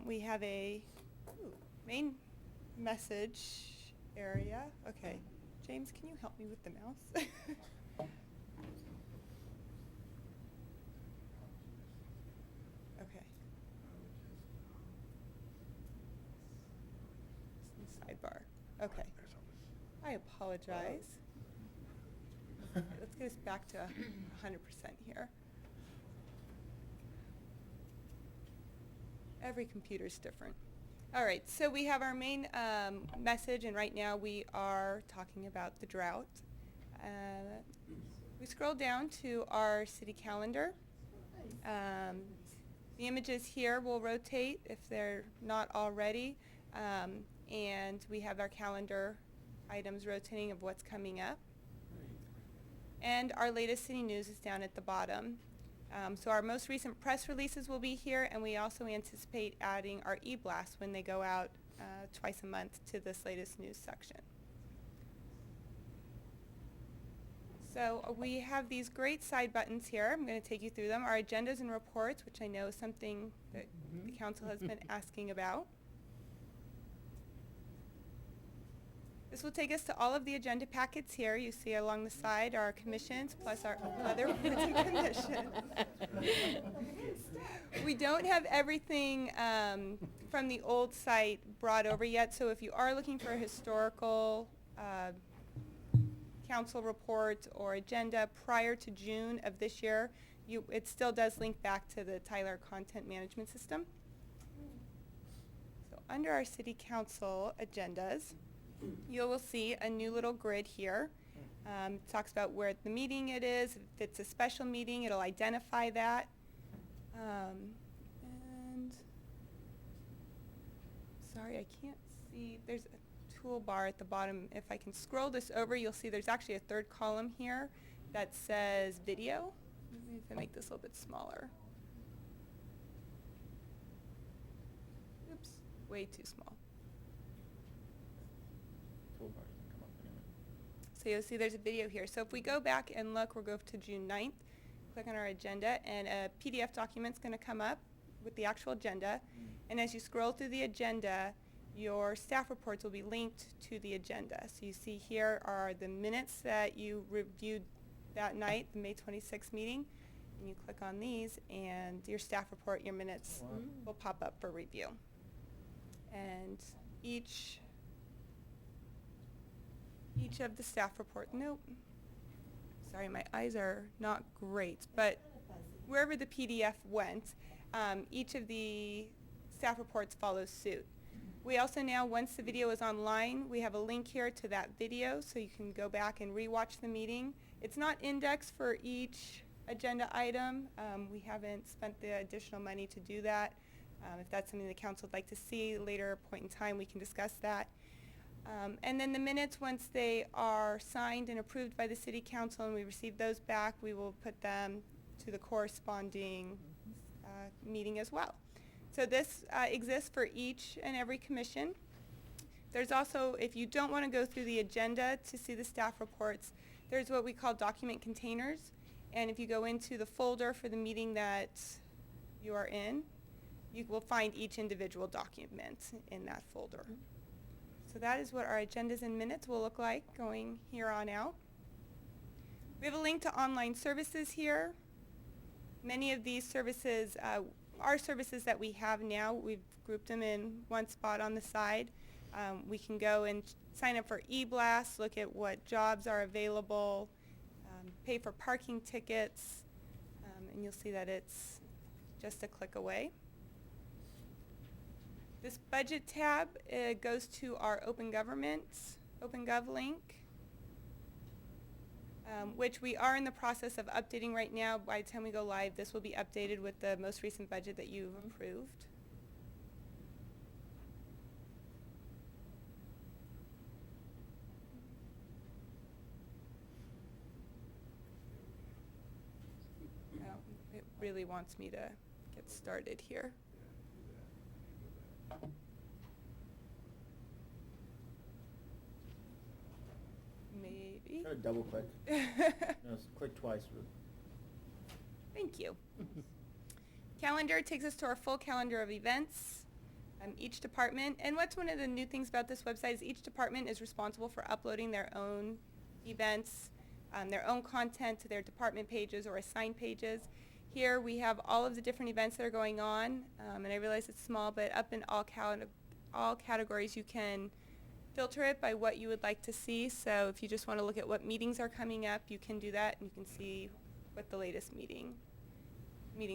We have a main message area. Okay. James, can you help me with the mouse? Okay. Sidebar. Okay. I apologize. Let's get us back to 100% here. Every computer's different. All right, so we have our main message, and right now we are talking about the drought. We scroll down to our city calendar. The images here will rotate if they're not already, and we have our calendar items rotating of what's coming up. And our latest city news is down at the bottom. So our most recent press releases will be here, and we also anticipate adding our e-blasts when they go out twice a month to this latest news section. So we have these great side buttons here. I'm going to take you through them. Our agendas and reports, which I know is something that the council has been asking about. This will take us to all of the agenda packets here. You see along the side our commissions plus our other boards and commissions. We don't have everything from the old site brought over yet, so if you are looking for a historical council report or agenda prior to June of this year, it still does link back to the Tyler Content Management System. So under our city council agendas, you will see a new little grid here. It talks about where the meeting it is. If it's a special meeting, it'll identify that. And sorry, I can't see. There's a toolbar at the bottom. If I can scroll this over, you'll see there's actually a third column here that says video. Maybe if I make this a little bit smaller. Oops, way too small. So you'll see there's a video here. So if we go back and look, we'll go to June 9th, click on our agenda, and a PDF document's going to come up with the actual agenda. And as you scroll through the agenda, your staff reports will be linked to the agenda. So you see here are the minutes that you reviewed that night, the May 26th meeting. And you click on these, and your staff report, your minutes will pop up for review. And each of the staff report, sorry, my eyes are not great, but wherever the PDF went, each of the staff reports follows suit. We also now, once the video is online, we have a link here to that video, so you can go back and rewatch the meeting. It's not indexed for each agenda item. We haven't spent the additional money to do that. If that's something the council would like to see later point in time, we can discuss that. And then the minutes, once they are signed and approved by the city council and we receive those back, we will put them to the corresponding meeting as well. So this exists for each and every commission. There's also, if you don't want to go through the agenda to see the staff reports, there's what we call document containers. And if you go into the folder for the meeting that you are in, you will find each individual document in that folder. So that is what our agendas and minutes will look like going here on out. We have a link to online services here. Many of these services our services that we have now, we've grouped them in one spot on the side. We can go and sign up for e-blasts, look at what jobs are available, pay for parking tickets, and you'll see that it's just a click away. This budget tab goes to our OpenGov link, which we are in the process of updating right now. By the time we go live, this will be updated with the most recent budget that you've approved. It really wants me to get started here. Maybe. Try to double click. No, click twice. Thank you. Calendar takes us to our full calendar of events. Each department, and what's one of the new things about this website is each department is responsible for uploading their own events, their own content to their department pages or assigned pages. Here we have all of the different events that are going on, and I realize it's small, but up in all categories you can filter it by what you would like to see. So if you just want to look at what meetings are coming up, you can do that, and you can see what the latest meeting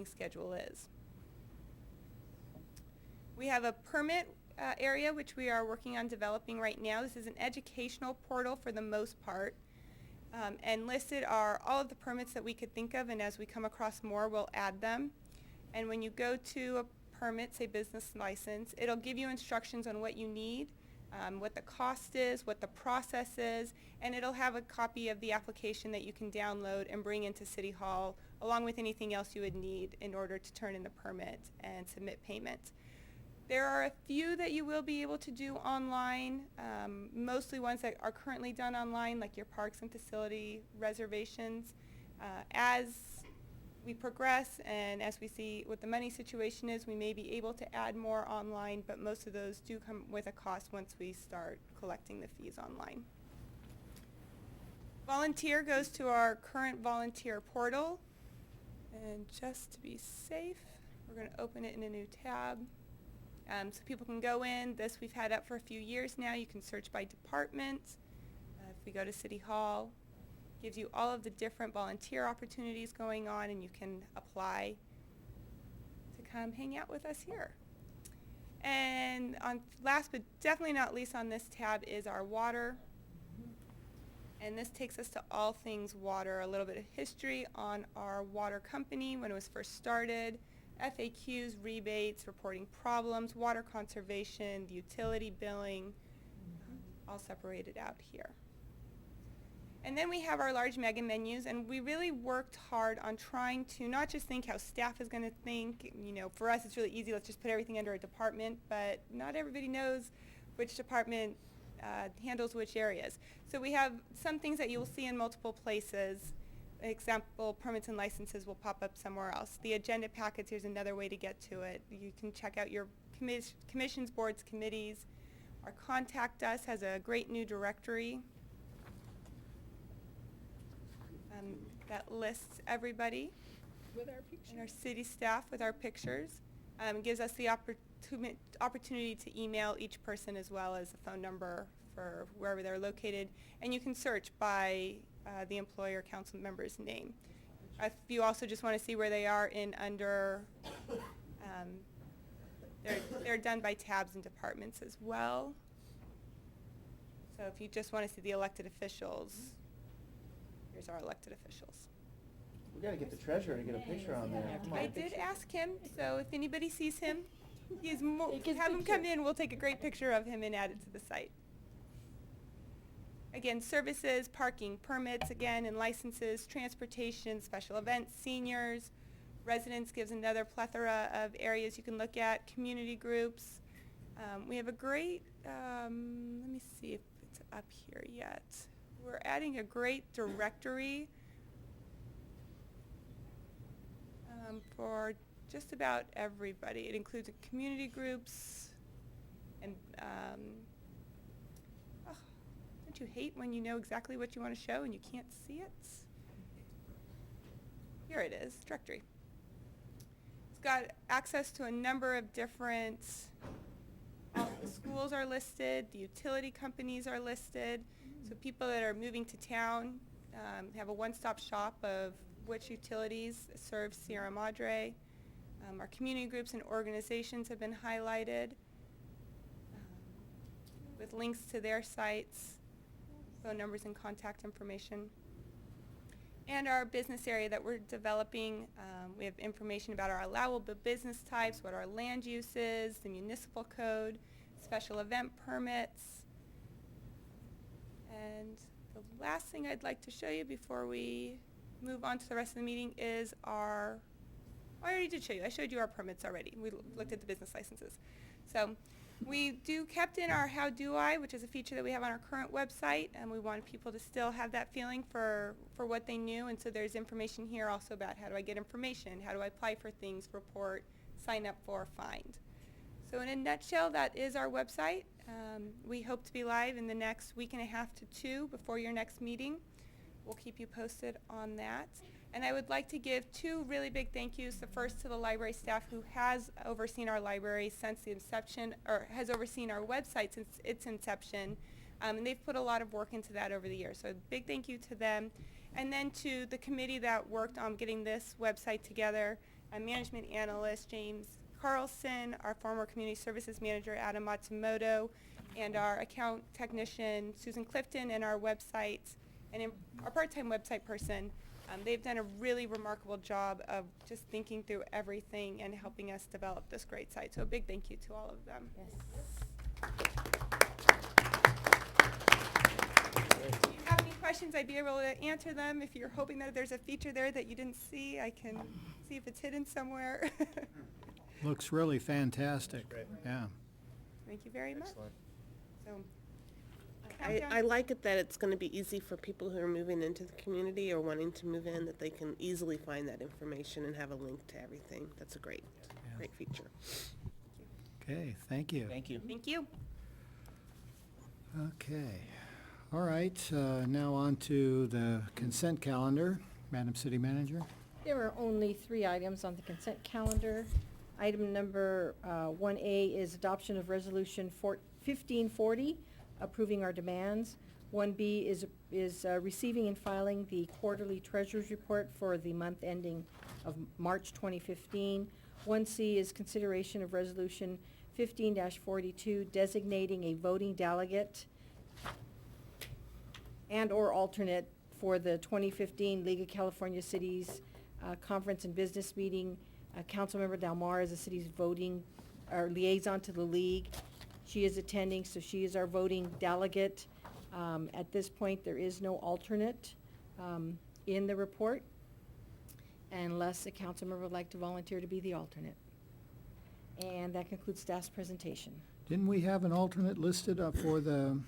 schedule is. We have a permit area which we are working on developing right now. This is an educational portal for the most part, and listed are all of the permits that we could think of, and as we come across more, we'll add them. And when you go to a permit, say business license, it'll give you instructions on what you need, what the cost is, what the process is, and it'll have a copy of the application that you can download and bring into City Hall, along with anything else you would need in order to turn in the permit and submit payment. There are a few that you will be able to do online, mostly ones that are currently done online, like your parks and facility reservations. As we progress and as we see what the money situation is, we may be able to add more online, but most of those do come with a cost once we start collecting the fees online. Volunteer goes to our current volunteer portal, and just to be safe, we're going to open it in a new tab. So people can go in. This we've had up for a few years now. You can search by department. If we go to City Hall, gives you all of the different volunteer opportunities going on, and you can apply to come hang out with us here. And last but definitely not least on this tab is our water. And this takes us to all things water, a little bit of history on our water company when it was first started, FAQs, rebates, reporting problems, water conservation, the utility billing, all separated out here. And then we have our large mega menus, and we really worked hard on trying to not just think how staff is going to think. You know, for us it's really easy, let's just put everything under a department, but not everybody knows which department handles which areas. So we have some things that you will see in multiple places. Example, permits and licenses will pop up somewhere else. The agenda packets, here's another way to get to it. You can check out your commissions, boards, committees. Our Contact Us has a great new directory that lists everybody. With our pictures. And our city staff with our pictures. Gives us the opportunity to email each person as well as a phone number for wherever they're located. And you can search by the employee or council member's name. If you also just want to see where they are in under, they're done by tabs and departments as well. So if you just want to see the elected officials, here's our elected officials. We gotta get the treasurer to get a picture on there. Come on. I did ask him, so if anybody sees him, Take his have him picture. come in, we'll take a great picture of him and add it to the site. Again, services, parking, permits, again, and licenses, transportation, special events, seniors, residents gives another plethora of areas you can look at, community groups. We have a great, let me see if it's up here yet. We're adding a great directory for just about everybody. It includes community groups and don't you hate when you know exactly what you want to show and you can't see it? Here it is, directory. It's got access to a number of different, the schools are listed, the utility companies are listed, so people that are moving to town have a one-stop shop of which utilities serve Sierra Madre. Our community groups and organizations have been highlighted with links to their sites, phone numbers and contact information. And our business area that we're developing, we have information about our allowable business types, what our land use is, the municipal code, special event permits. And the last thing I'd like to show you before we move on to the rest of the meeting is our, I already did show you, I showed you our permits already. We looked at the business licenses. So we kept in our How Do I, which is a feature that we have on our current website, and we wanted people to still have that feeling for what they knew, and so there's information here also about how do I get information, how do I apply for things, report, sign up for, find. So in a nutshell, that is our website. We hope to be live in the next week and a half to 2 before your next meeting. We'll keep you posted on that. And I would like to give 2 really big thank yous. The first to the library staff who has overseen our library since the inception, or has overseen our website since its inception. And they've put a lot of work into that over the years. So a big thank you to them. And then to the committee that worked on getting this website together, management analyst James Carlson, our former community services manager Adam Matsumoto, and our account technician Susan Clifton, and our website, and our part-time website person. They've done a really remarkable job of just thinking through everything and helping us develop this great site. So a big thank you to all of them. If you have any questions, I'd be able to answer them. If you're hoping that there's a feature there that you didn't see, I can see if it's hidden somewhere. Looks really fantastic. Great. Yeah. Thank you very much. Excellent. So, I like it that it's going to be easy for people who are moving into the community or wanting to move in, that they can easily find that information and have a link to everything. That's a great feature. Okay, thank you. Thank you. Thank you. Okay. All right, now on to the consent calendar. Madam City Manager? There are only 3 items on the consent calendar. Item number 1A is adoption of resolution 1540, approving our demands. 1B is receiving and filing the quarterly treasurer's report for the month ending of March 2015. 1C is consideration of resolution 15-42, designating a voting delegate and/or alternate for the 2015 League of California Cities Conference and Business Meeting. Councilmember Dalmar is the city's voting, or liaison to the league. She is attending, so she is our voting delegate. At this point, there is no alternate in the report, unless a council member would like to volunteer to be the alternate. And that concludes staff's presentation. Didn't we have an alternate listed for the,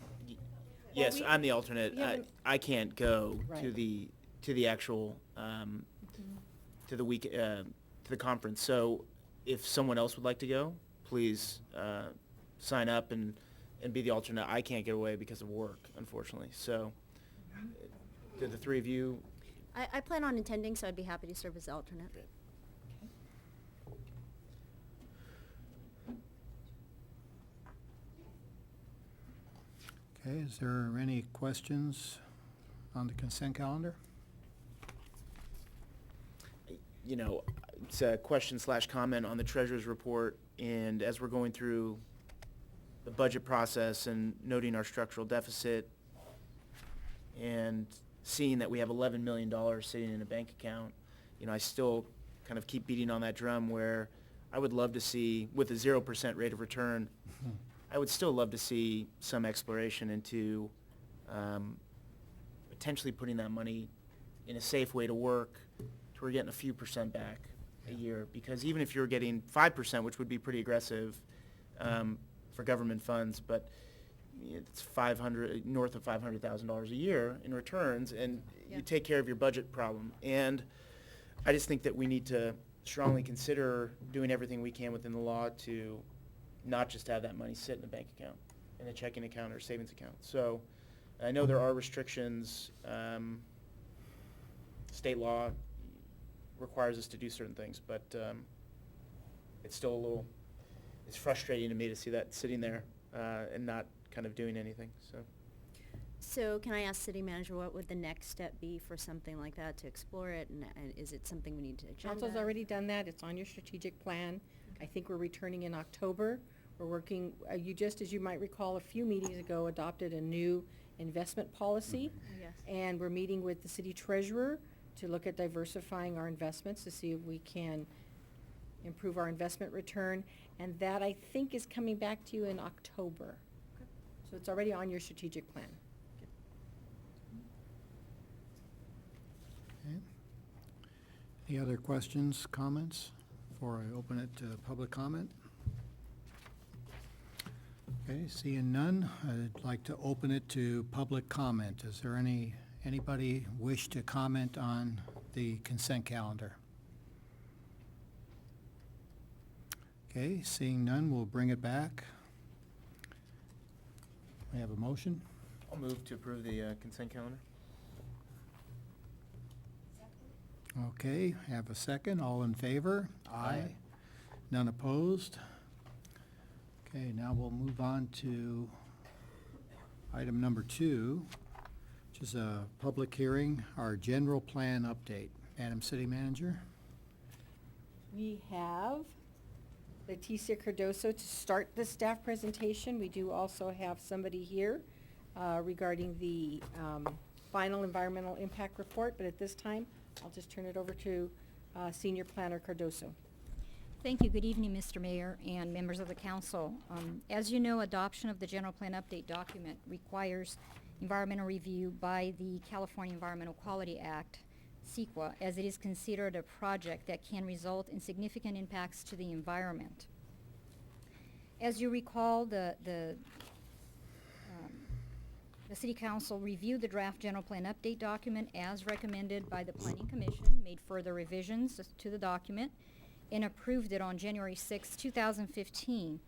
Yes, we- I'm the alternate. we haven't- I can't go to Right. the actual to the week to the conference. So if someone else would like to go, please sign up and be the alternate. I can't get away because of work, unfortunately. So did the 3 of you? I plan on attending, so I'd be happy to serve as the alternate. Great. okay, is there any questions on the consent calendar? You know, it's a question/comment on the treasurer's report, and as we're going through the budget process and noting our structural deficit and seeing that we have $11 million sitting in a bank account, you know, I still kind of keep beating on that drum where I would love to see, with a 0% rate of return, I would still love to see some exploration into potentially putting that money in a safe way to work to where we're getting a few percent back a year. Because even if you're getting 5%, which would be pretty aggressive for government funds, but it's north of $500,000 a year in returns, and Yeah. you take care of your budget problem. And I just think that we need to strongly consider doing everything we can within the law to not just have that money sit in a bank account, in a checking account or savings account. So I know there are restrictions. State law requires us to do certain things, but it's still a little, it's frustrating to me to see that sitting there and not kind of doing anything, so. So can I ask city manager, what would the next step be for something like that, to explore it, and is it something we need to agenda? Council's already done that, it's on your strategic plan. I think we're returning in October. We're working, you just, as you might recall, a few meetings ago, adopted a new investment policy. Yes. And we're meeting with the city treasurer to look at diversifying our investments to see if we can improve our investment return. And that, I think, is coming back to you in October. So it's already on your strategic plan. Okay. Any other questions, comments, before I open it to public comment? Okay, seeing none, I'd like to open it to public comment. Is there anybody wish to comment on the consent calendar? Okay, seeing none, we'll bring it back. We have a motion? I'll move to approve the consent calendar. Okay, have a second. All in favor? Aye. None opposed? Okay, now we'll move on to item number 2, which is a public hearing, our general plan update. Madam City Manager? We have Leticia Cardoso to start the staff presentation. We do also have somebody here regarding the final environmental impact report, but at this time, I'll just turn it over to Senior Planner Cardoso. Thank you. Good evening, Mr. Mayor and members of the council. As you know, adoption of the general plan update document requires environmental review by the California Environmental Quality Act, CEQA, as it is considered a project that can result in significant impacts to the environment. As you recall, the City Council reviewed the draft general plan update document as recommended by the Planning Commission, made further revisions to the document, and approved it on January 6, 2015.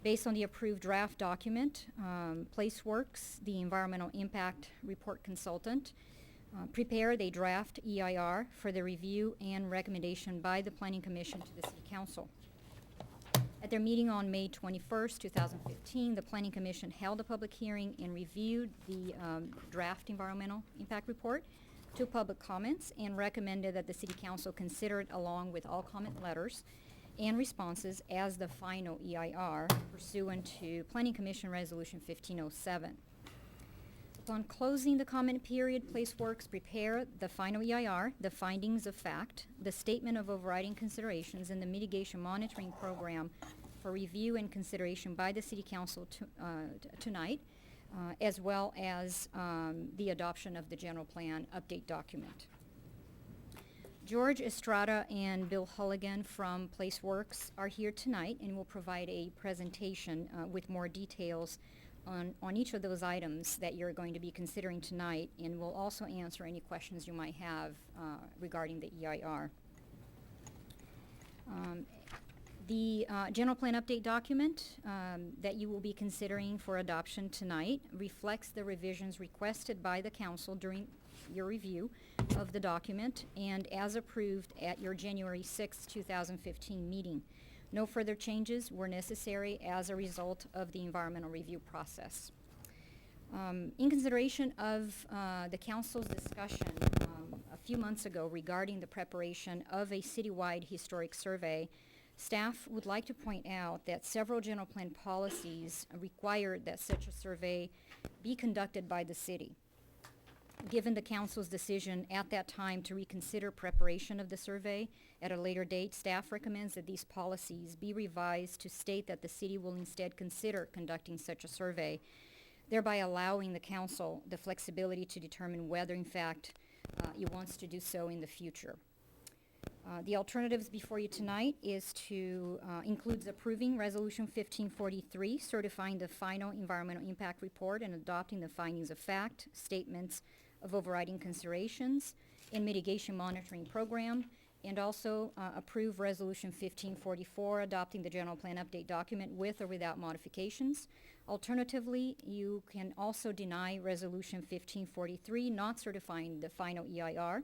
Based on the approved draft document, PlaceWorks, the environmental impact report consultant, prepared a draft EIR for the review and recommendation by the Planning Commission to the City Council. At their meeting on May 21st, 2015, the Planning Commission held a public hearing and reviewed the draft environmental impact report, took public comments, and recommended that the City Council consider it along with all comment letters and responses as the final EIR pursuant to Planning Commission Resolution 1507. Upon closing the comment period, PlaceWorks prepared the final EIR, the findings of fact, the statement of overriding considerations, and the mitigation monitoring program for review and consideration by the City Council tonight, as well as the adoption of the general plan update document. George Estrada and Bill Hulligan from PlaceWorks are here tonight and will provide a presentation with more details on each of those items that you're going to be considering tonight, and will also answer any questions you might have regarding the EIR. The general plan update document that you will be considering for adoption tonight reflects the revisions requested by the council during your review of the document and as approved at your January 6, 2015 meeting. No further changes were necessary as a result of the environmental review process. In consideration of the council's discussion a few months ago regarding the preparation of a citywide historic survey, staff would like to point out that several general plan policies require that such a survey be conducted by the city. Given the council's decision at that time to reconsider preparation of the survey at a later date, staff recommends that these policies be revised to state that the city will instead consider conducting such a survey, thereby allowing the council the flexibility to determine whether, in fact, it wants to do so in the future. The alternatives before you tonight includes approving Resolution 1543, certifying the final environmental impact report and adopting the findings of fact, statements of overriding considerations, and mitigation monitoring program, and also approve Resolution 1544, adopting the general plan update document with or without modifications. Alternatively, you can also deny Resolution 1543, not certifying the final EIR,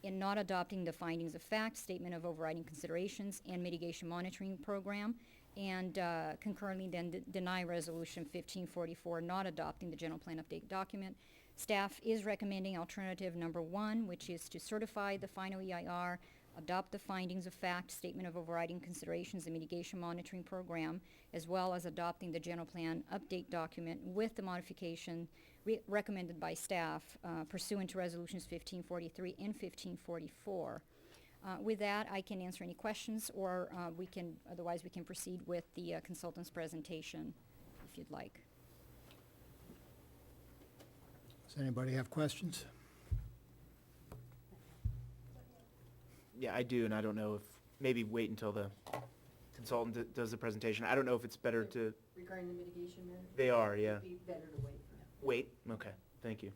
in not adopting the findings of fact, statement of overriding considerations, and mitigation monitoring program, and concurrently then deny resolution 1544, not adopting the general plan update document. Staff is recommending alternative number 1, which is to certify the final EIR, adopt the findings of fact, statement of overriding considerations, and mitigation monitoring program, as well as adopting the general plan update document with the modification recommended by staff pursuant to resolutions 1543 and 1544. With that, I can answer any questions, or otherwise we can proceed with the consultant's presentation, if you'd like. Does anybody have questions? Yeah, I do, and I don't know if, maybe wait until the consultant does the presentation. I don't know if it's better to, Regarding the mitigation measure? they are, yeah. It'd be better to wait for that. Wait, okay, thank you.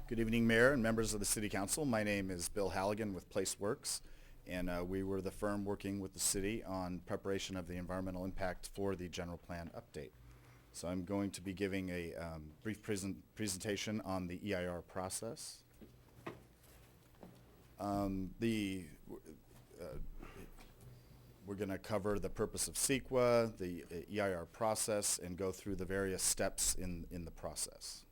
Good evening, Mayor and members of the City Council. My name is Bill Halligan with PlaceWorks, and we were the firm working with the city on preparation of the environmental impact for the general plan update. So I'm going to be giving a brief presentation on the EIR process. We're going to cover the purpose of CEQA, the EIR process, and go through the various steps in the process.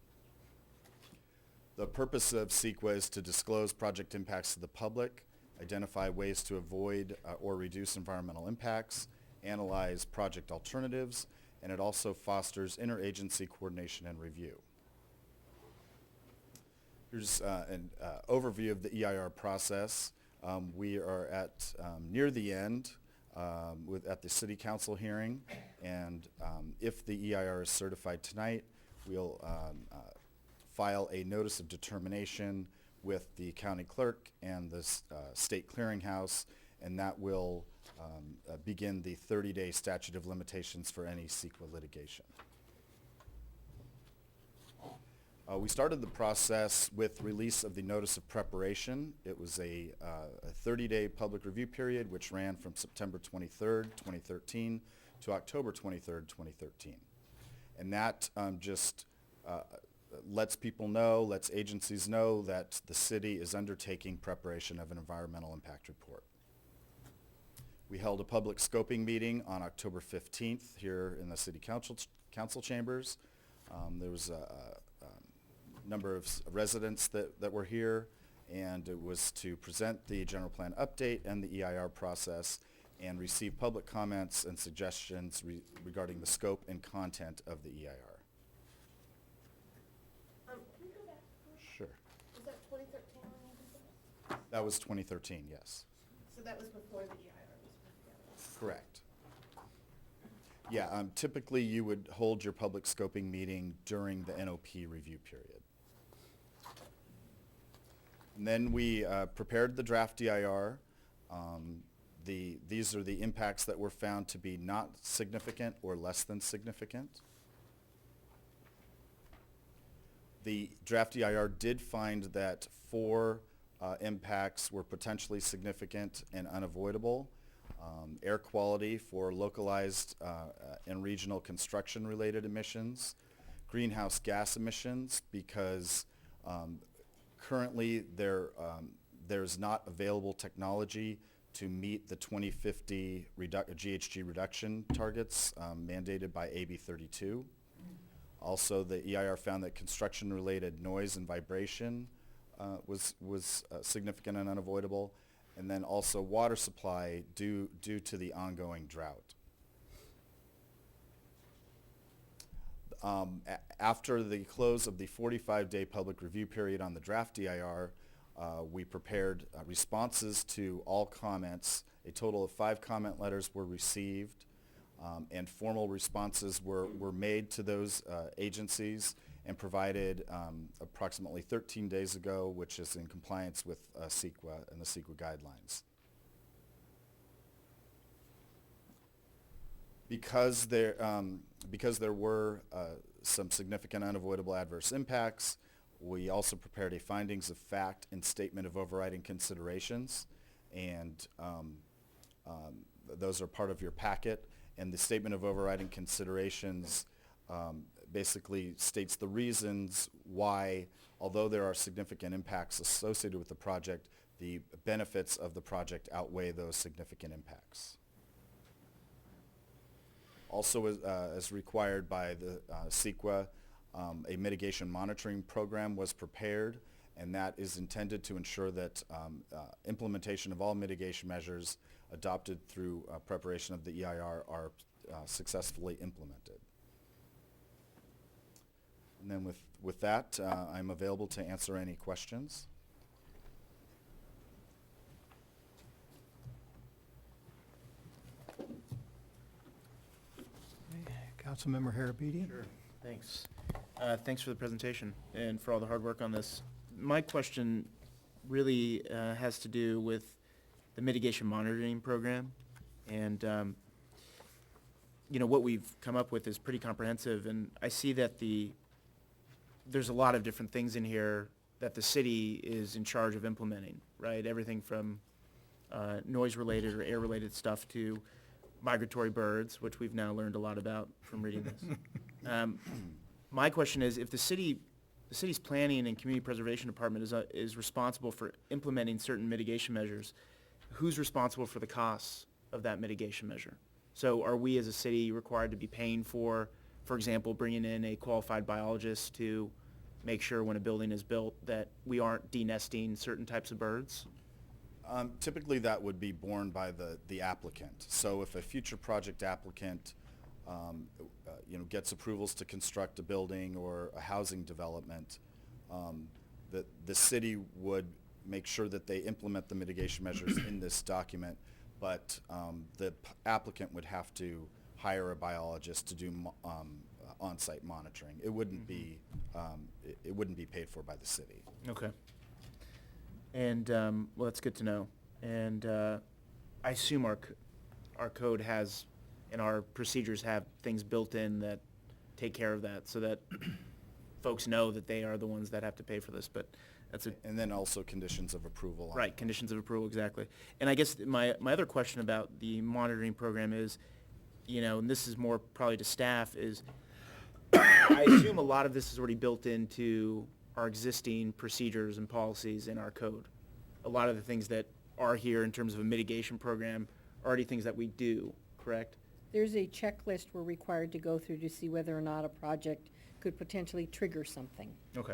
The purpose of CEQA is to disclose project impacts to the public, identify ways to avoid or reduce environmental impacts, analyze project alternatives, and it also fosters interagency coordination and review. Here's an overview of the EIR process. We are at near the end at the City Council hearing, and if the EIR is certified tonight, we'll file a notice of determination with the county clerk and the state clearinghouse, and that will begin the 30-day statute of limitations for any CEQA litigation. We started the process with release of the notice of preparation. It was a 30-day public review period which ran from September 23rd, 2013 to October 23rd, 2013. And that just lets people know, lets agencies know that the city is undertaking preparation of an environmental impact report. We held a public scoping meeting on October 15th here in the City Council chambers. There was a number of residents that were here, and it was to present the general plan update and the EIR process and receive public comments and suggestions regarding the scope and content of the EIR. Can we go back? Sure. Was that 2013 when you did that? That was 2013, yes. So that was before the EIR was put together? Correct. Yeah, typically you would hold your public scoping meeting during the NOP review period. And then we prepared the draft EIR. These are the impacts that were found to be not significant or less than significant. The draft EIR did find that 4 impacts were potentially significant and unavoidable. Air quality for localized and regional construction-related emissions, greenhouse gas emissions, because currently there's not available technology to meet the 2050 GHG reduction targets mandated by AB 32. Also, the EIR found that construction-related noise and vibration was significant and unavoidable, and then also water supply due to the ongoing drought. After the close of the 45-day public review period on the draft EIR, we prepared responses to all comments. A total of 5 comment letters were received, and formal responses were made to those agencies and provided approximately 13 days ago, which is in compliance with CEQA and the CEQA guidelines. Because there were some significant unavoidable adverse impacts, we also prepared a findings of fact and statement of overriding considerations, and Those are part of your packet, and the statement of overriding considerations basically states the reasons why, although there are significant impacts associated with the project, the benefits of the project outweigh those significant impacts. Also, as required by the CEQA, a mitigation monitoring program was prepared, and that is intended to ensure that implementation of all mitigation measures adopted through preparation of the EIR are successfully implemented. And then with that, I'm available to answer any questions. Councilmember Harabedian? Sure, thanks. Thanks for the presentation and for all the hard work on this. My question really has to do with the mitigation monitoring program. And, what we've come up with is pretty comprehensive. And I see that there's a lot of different things in here that the city is in charge of implementing, right? Everything from noise-related or air-related stuff to migratory birds, which we've now learned a lot about from reading this. My question is, if the city's planning and community preservation department is responsible for implementing certain mitigation measures, who's responsible for the costs of that mitigation measure? So are we as a city required to be paying for example, bringing in a qualified biologist to make sure when a building is built that we aren't denesting certain types of birds? Typically, that would be borne by the applicant. So if a future project applicant gets approvals to construct a building or a housing development, the city would make sure that they implement the mitigation measures in this document, but the applicant would have to hire a biologist to do on-site monitoring. It wouldn't be it wouldn't be paid for by the city. Okay. And well, that's good to know. And I assume our code has and our procedures have things built in that take care of that, so that folks know that they are the ones that have to pay for this. But that's it. And then also conditions of approval. Right, conditions of approval, exactly. And I guess my other question about the monitoring program is, and this is more probably to staff, is I assume a lot of this is already built into our existing procedures and policies in our code. A lot of the things that are here in terms of a mitigation program are already things that we do, correct? There's a checklist we're required to go through to see whether or not a project could potentially trigger something. Okay.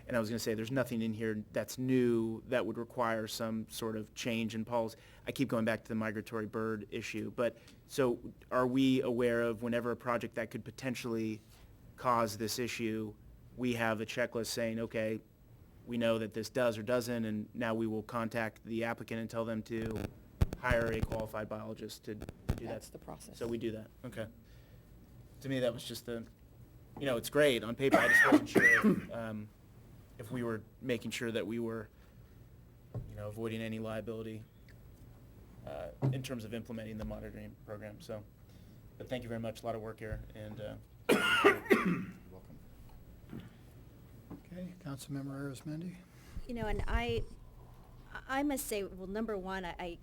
And I was going to say, there's nothing in here that's new that would require some sort of change in policy. I keep going back to the migratory bird issue, but so are we aware of whenever a project that could potentially cause this issue, we have a checklist saying, okay, we know that this does or doesn't, and now we will contact the applicant and tell them to hire a qualified biologist to do that? That's the process. So we do that, okay. To me, that was just it's great on paper. I just wasn't sure if we were making sure that we were, avoiding any liability in terms of implementing the monitoring program. So, but thank you very much. A lot of work here, and You're welcome. Okay, Councilmember Arizmendi? And I must say, well, number one, I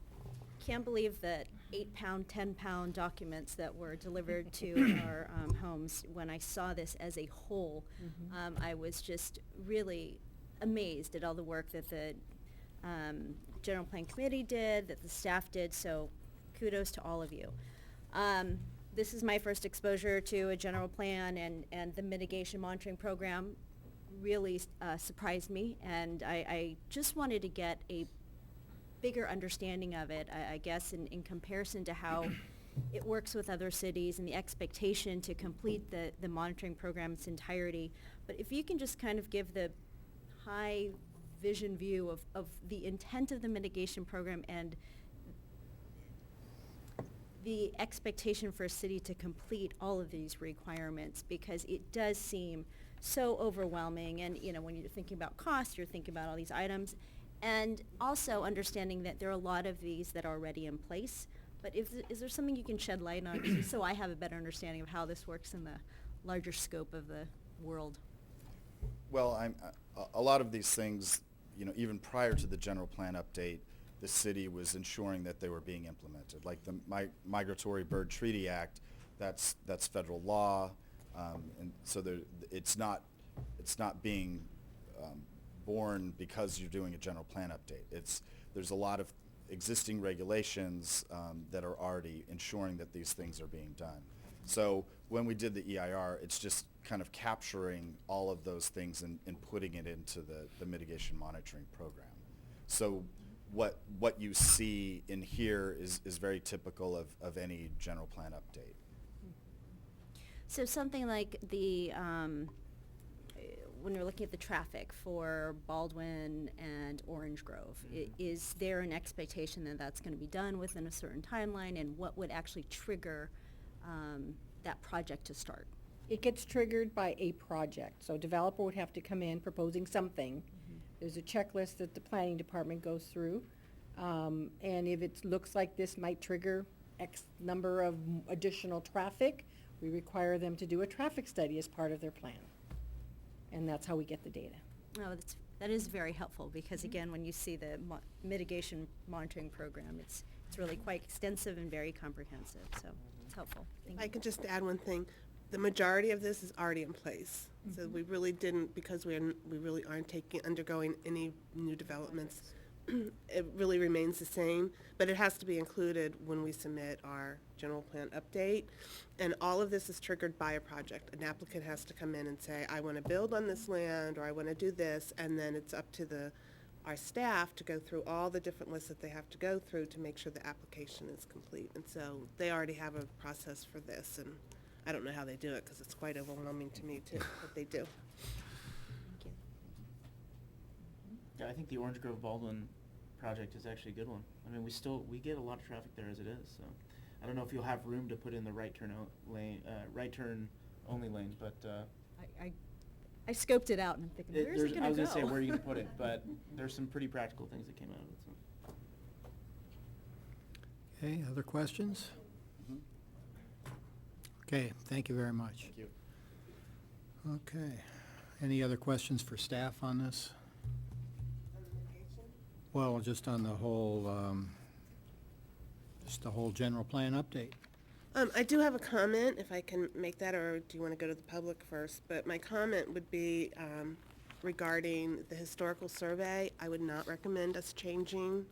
can't believe the 8-pound, 10-pound documents that were delivered to our homes. When I saw this as a whole, I was just really amazed at all the work that the General Plan Committee did, that the staff did, so kudos to all of you. This is my first exposure to a general plan, and the mitigation monitoring program really surprised me, and I just wanted to get a bigger understanding of it, I guess, in comparison to how it works with other cities and the expectation to complete the monitoring program in its entirety. But if you can just kind of give the high vision view of the intent of the mitigation program and the expectation for a city to complete all of these requirements, because it does seem so overwhelming. And when you're thinking about cost, you're thinking about all these items, and also understanding that there are a lot of these that are already in place. But is there something you can shed light on, so I have a better understanding of how this works in the larger scope of the world? Well, a lot of these things, even prior to the general plan update, the city was ensuring that they were being implemented. Like the Migratory Bird Treaty Act, that's federal law, and so it's not being born because you're doing a general plan update. There's a lot of existing regulations that are already ensuring that these things are being done. So when we did the EIR, it's just kind of capturing all of those things and putting it into the mitigation monitoring program. So what you see in here is very typical of any general plan update. So something like the, when we're looking at the traffic for Baldwin and Orange Grove, is there an expectation that that's going to be done within a certain timeline, and what would actually trigger that project to start? It gets triggered by a project, so a developer would have to come in proposing something. There's a checklist that the planning department goes through, and if it looks like this might trigger X number of additional traffic, we require them to do a traffic study as part of their plan. And that's how we get the data. Oh, that is very helpful, because again, when you see the mitigation monitoring program, it's really quite extensive and very comprehensive, so it's helpful. Thank you. I could just add one thing. The majority of this is already in place. So we really didn't, because we really aren't undergoing any new developments. It really remains the same, but it has to be included when we submit our general plan update. And all of this is triggered by a project. An applicant has to come in and say, I want to build on this land, or I want to do this, and then it's up to our staff to go through all the different lists that they have to go through to make sure the application is complete. And so they already have a process for this, and I don't know how they do it, because it's quite overwhelming to me too, what they do. Thank you. Yeah, I think the Orange Grove Baldwin project is actually a good one. I mean, we get a lot of traffic there as it is, so I don't know if you'll have room to put in the right turn only lanes, but I scoped it out and I'm thinking, where's it going to go? I was gonna say where you can put it, but there's some pretty practical things that came out of it. So. Okay, other questions? Okay, thank you very much. Thank you. Okay, any other questions for staff on this? Well, just on the whole, just the whole general plan update. I do have a comment, if I can make that, or do you want to go to the public first? But my comment would be regarding the historical survey. I would not recommend us changing.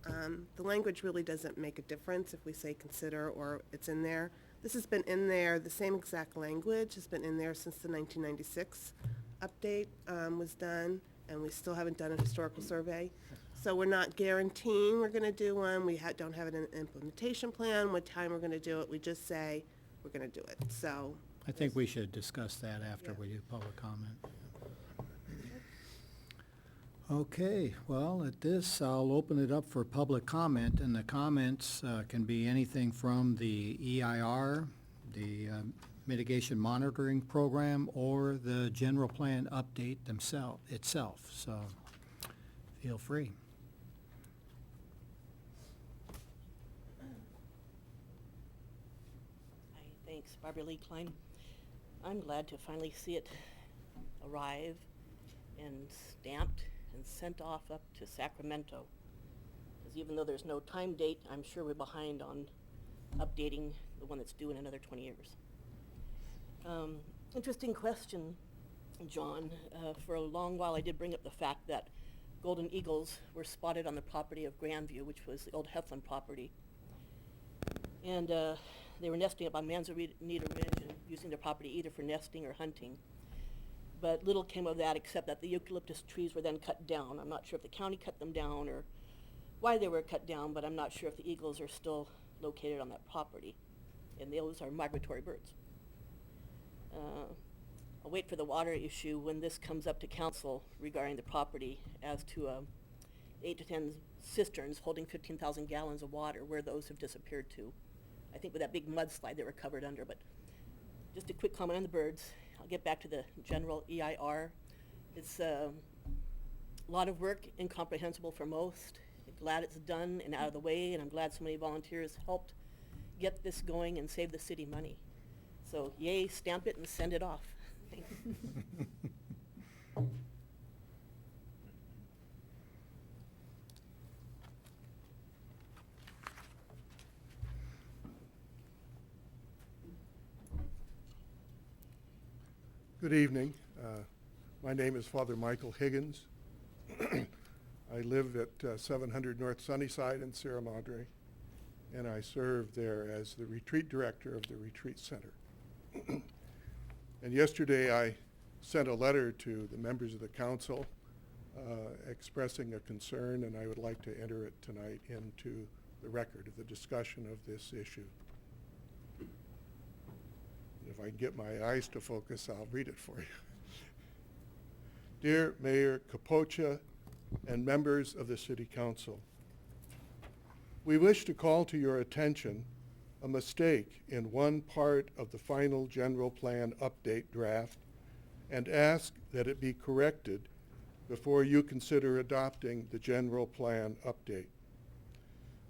The language really doesn't make a difference if we say consider or it's in there. This has been in there, the same exact language has been in there since the 1996 update was done, and we still haven't done a historical survey. So we're not guaranteeing we're going to do one. We don't have an implementation plan, what time we're going to do it. We just say we're going to do it. So I think we should discuss that after Yeah. we do public comment. Okay, well, at this, I'll open it up for public comment, and the comments can be anything from the EIR, the mitigation monitoring program, or the general plan update itself, so feel free. Hi, thanks, Barbara Lee Klein. I'm glad to finally see it arrive and stamped and sent off up to Sacramento. Because even though there's no time date, I'm sure we're behind on updating the one that's due in another 20 years. Interesting question, John. For a long while I did bring up the fact that golden eagles were spotted on the property of Grandview, which was the old Heflin property. And they were nesting up on Manzanita Ridge and using their property either for nesting or hunting. But little came of that except that the eucalyptus trees were then cut down. I'm not sure if the county cut them down or why they were cut down, but I'm not sure if the eagles are still located on that property. And those are migratory birds. I'll wait for the water issue when this comes up to council regarding the property as to 8 to 10 cisterns holding 15,000 gallons of water, where those have disappeared to. I think with that big mudslide they were covered under, but just a quick comment on the birds. I'll get back to the general EIR. It's a lot of work, incomprehensible for most. I'm glad it's done and out of the way, and I'm glad so many volunteers helped get this going and save the city money. So yay, stamp it and send it off. Thanks. Good evening. My name is Father Michael Higgins. I live at 700 North Sunnyside in Sierra Madre, and I serve there as the retreat director of the retreat center. And yesterday I sent a letter to the members of the council expressing a concern, and I would like to enter it tonight into the record of the discussion of this issue. If I can get my eyes to focus, I'll read it for you. Dear Mayor Capocia and members of the City Council, we wish to call to your attention a mistake in one part of the final general plan update draft and ask that it be corrected before you consider adopting the general plan update.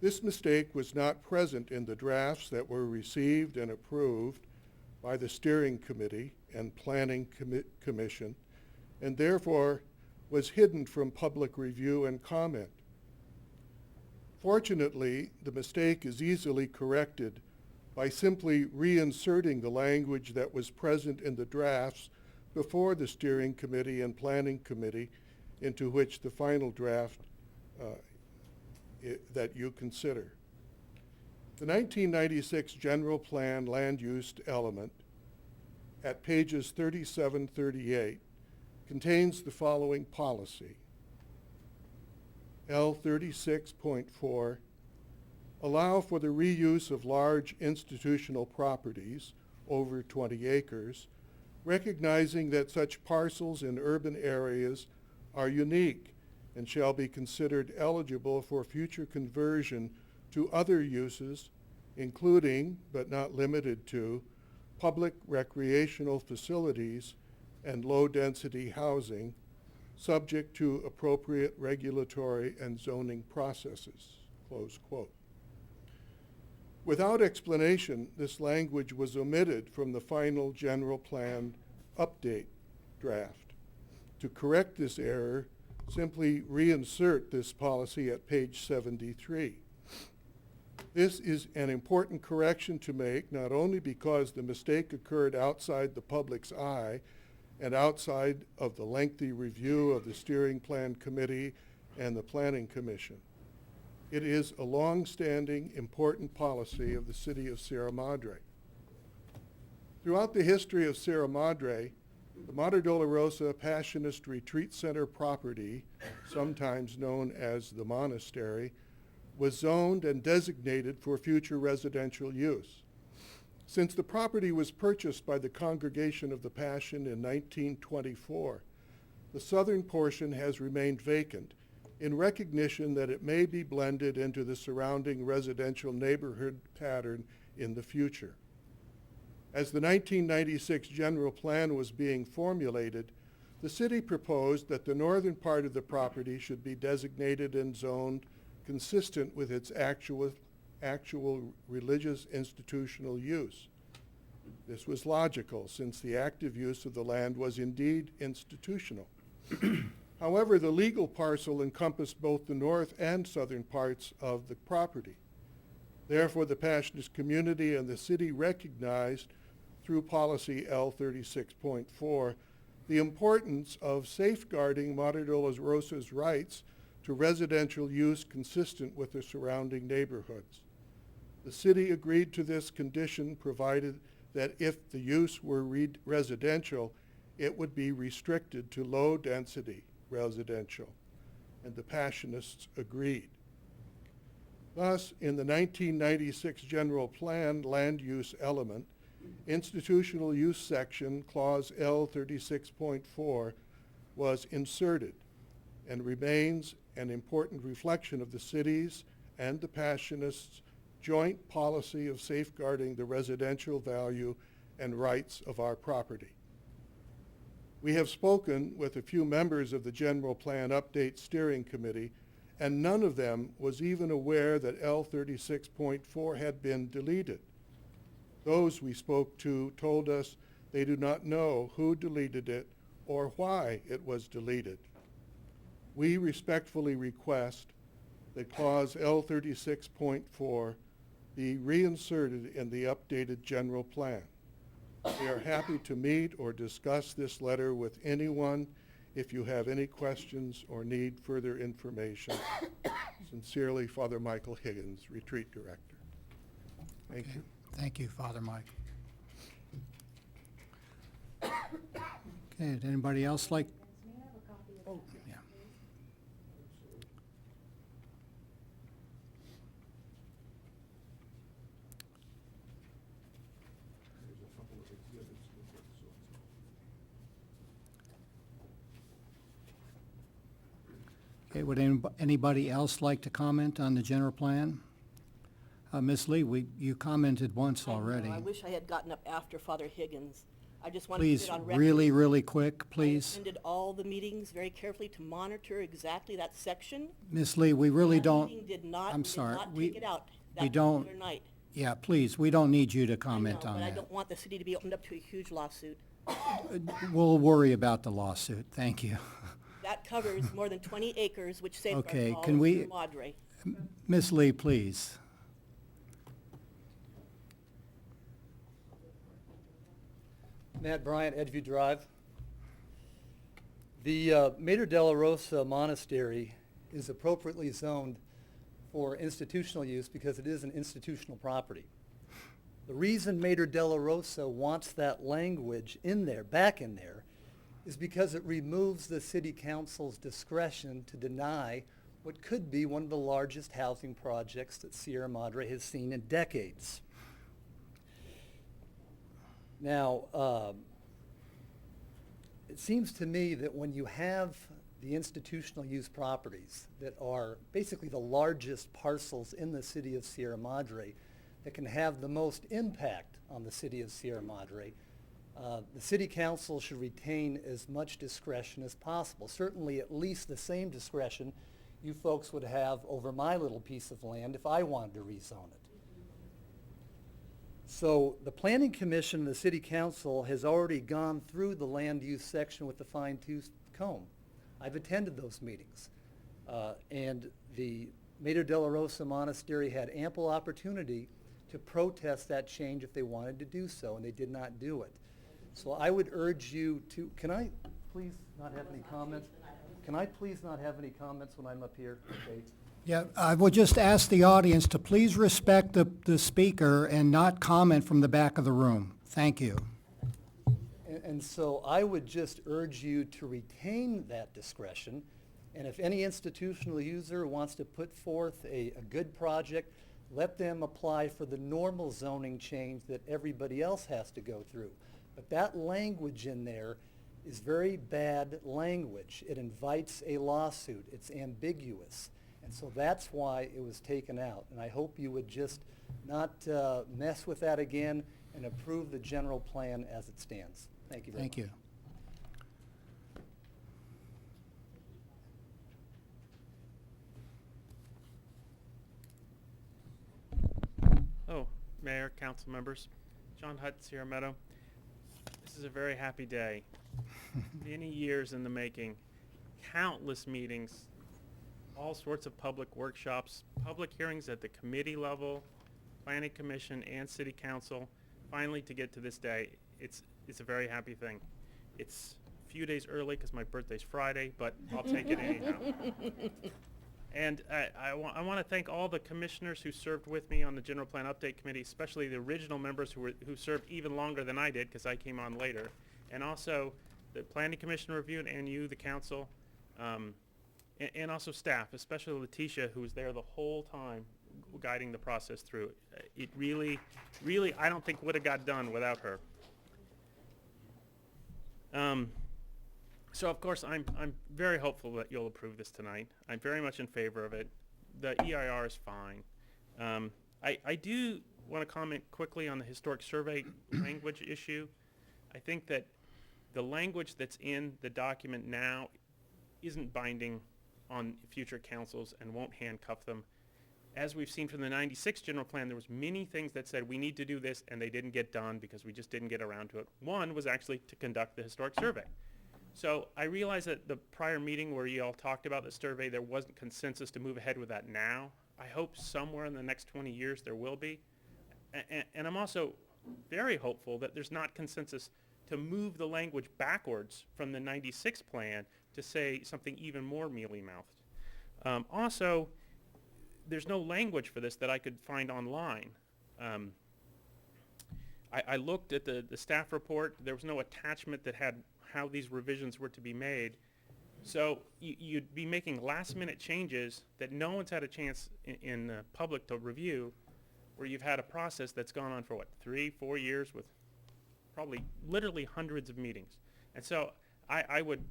This mistake was not present in the drafts that were received and approved by the Steering Committee and Planning Commission, and therefore was hidden from public review and comment. Fortunately, the mistake is easily corrected by simply reinserting the language that was present in the drafts before the Steering Committee and Planning Committee into which the final draft that you consider. The 1996 General Plan land use element at pages 37-38 contains the following policy. L36.4, allow for the reuse of large institutional properties over 20 acres, recognizing that such parcels in urban areas are unique and shall be considered eligible for future conversion to other uses, including, but not limited to, public recreational facilities and low-density housing, subject to appropriate regulatory and zoning processes, close quote. Without explanation, this language was omitted from the final general plan update draft. To correct this error, simply reinsert this policy at page 73. This is an important correction to make, not only because the mistake occurred outside the public's eye and outside of the lengthy review of the Steering Plan Committee and the Planning Commission. It is a long-standing, important policy of the city of Sierra Madre. Throughout the history of Sierra Madre, the Madre Dolorosa Passionist Retreat Center property, sometimes known as the monastery, was zoned and designated for future residential use. Since the property was purchased by the Congregation of the Passion in 1924, the southern portion has remained vacant in recognition that it may be blended into the surrounding residential neighborhood pattern in the future. As the 1996 general plan was being formulated, the city proposed that the northern part of the property should be designated and zoned consistent with its actual religious institutional use. This was logical, since the active use of the land was indeed institutional. However, the legal parcel encompassed both the north and southern parts of the property. Therefore, the Passionist community and the city recognized, through policy L36.4, the importance of safeguarding Madre Dolorosa's rights to residential use consistent with the surrounding neighborhoods. The city agreed to this condition, provided that if the use were residential, it would be restricted to low-density residential, and the Passionists agreed. Thus, in the 1996 General Plan land use element, institutional use section, clause L36.4, was inserted and remains an important reflection of the city's and the Passionists' joint policy of safeguarding the residential value and rights of our property. We have spoken with a few members of the General Plan Update Steering Committee, and none of them was even aware that L36.4 had been deleted. Those we spoke to told us they do not know who deleted it or why it was deleted. We respectfully request that clause L36.4 be reinserted in the updated general plan. We are happy to meet or discuss this letter with anyone if you have any questions or need further information. Sincerely, Father Michael Higgins, Retreat Director. Thank you. Thank you, Father Mike. Okay, did anybody else like? Oh, yeah. Okay, would anybody else like to comment on the general plan? Ms. Lee, you commented once I know, already. I wish I had gotten up after Father Higgins. I just wanted to Please, get on record. really, really quick, please. I attended all the meetings very carefully to monitor exactly that section. Ms. Lee, we really That don't, meeting did not, I'm we did sorry, not we- take it out we that don't- particular night. yeah, please, we don't need you to I comment know, on but I that. don't want the city to be opened up to a huge lawsuit. We'll worry about the lawsuit, thank you. That covers more than 20 acres, which safeguards Okay, all can of we- Sierra Madre. Ms. Lee, please. Matt Bryant, Edgeview Drive. The Madre de la Rosa Monastery is appropriately zoned for institutional use because it is an institutional property. The reason Madre de la Rosa wants that language in there, back in there, is because it removes the city council's discretion to deny what could be one of the largest housing projects that Sierra Madre has seen in decades. Now, it seems to me that when you have the institutional use properties that are basically the largest parcels in the city of Sierra Madre that can have the most impact on the city of Sierra Madre, the city council should retain as much discretion as possible. Certainly at least the same discretion you folks would have over my little piece of land if I wanted to rezone it. So the Planning Commission and the City Council has already gone through the land use section with the fine-tooth comb. I've attended those meetings. And the Madre de la Rosa Monastery had ample opportunity to protest that change if they wanted to do so, and they did not do it. So I would urge you to, can I please not have any comments? Can I please not have any comments when I'm up here? Okay. Yeah, I would just ask the audience to please respect the speaker and not comment from the back of the room. Thank you. And so I would just urge you to retain that discretion, and if any institutional user wants to put forth a good project, let them apply for the normal zoning change that everybody else has to go through. But that language in there is very bad language. It invites a lawsuit. It's ambiguous. And so that's why it was taken out. And I hope you would just not mess with that again and approve the general plan as it stands. Thank you very much. Thank you. Oh, Mayor, council members, John Hutt, Sierra Meadow. This is a very happy day. Many years in the making, countless meetings, all sorts of public workshops, public hearings at the committee level, planning commission and city council. Finally, to get to this day, it's a very happy thing. It's a few days early because my birthday's Friday, but I'll take it anyhow. And I want to thank all the commissioners who served with me on the General Plan Update Committee, especially the original members who served even longer than I did because I came on later, and also the Planning Commission review and you, the council, and also staff, especially Letitia, who was there the whole time guiding the process through. It really, I don't think would have got done without her. So of course I'm very hopeful that you'll approve this tonight. I'm very much in favor of it. The EIR is fine. I do want to comment quickly on the historic survey language issue. I think that the language that's in the document now isn't binding on future councils and won't handcuff them. As we've seen from the 96 general plan, there was many things that said we need to do this and they didn't get done because we just didn't get around to it. One was actually to conduct the historic survey. So I realize that the prior meeting where you all talked about the survey, there wasn't consensus to move ahead with that now. I hope somewhere in the next 20 years there will be. And I'm also very hopeful that there's not consensus to move the language backwards from the 96 plan to say something even more mealy-mouthed. Also, there's no language for this that I could find online. I looked at the staff report. There was no attachment that had how these revisions were to be made. So you'd be making last-minute changes that no one's had a chance in the public to review, where you've had a process that's gone on for, what, 3-4 years with probably literally hundreds of meetings. And so I would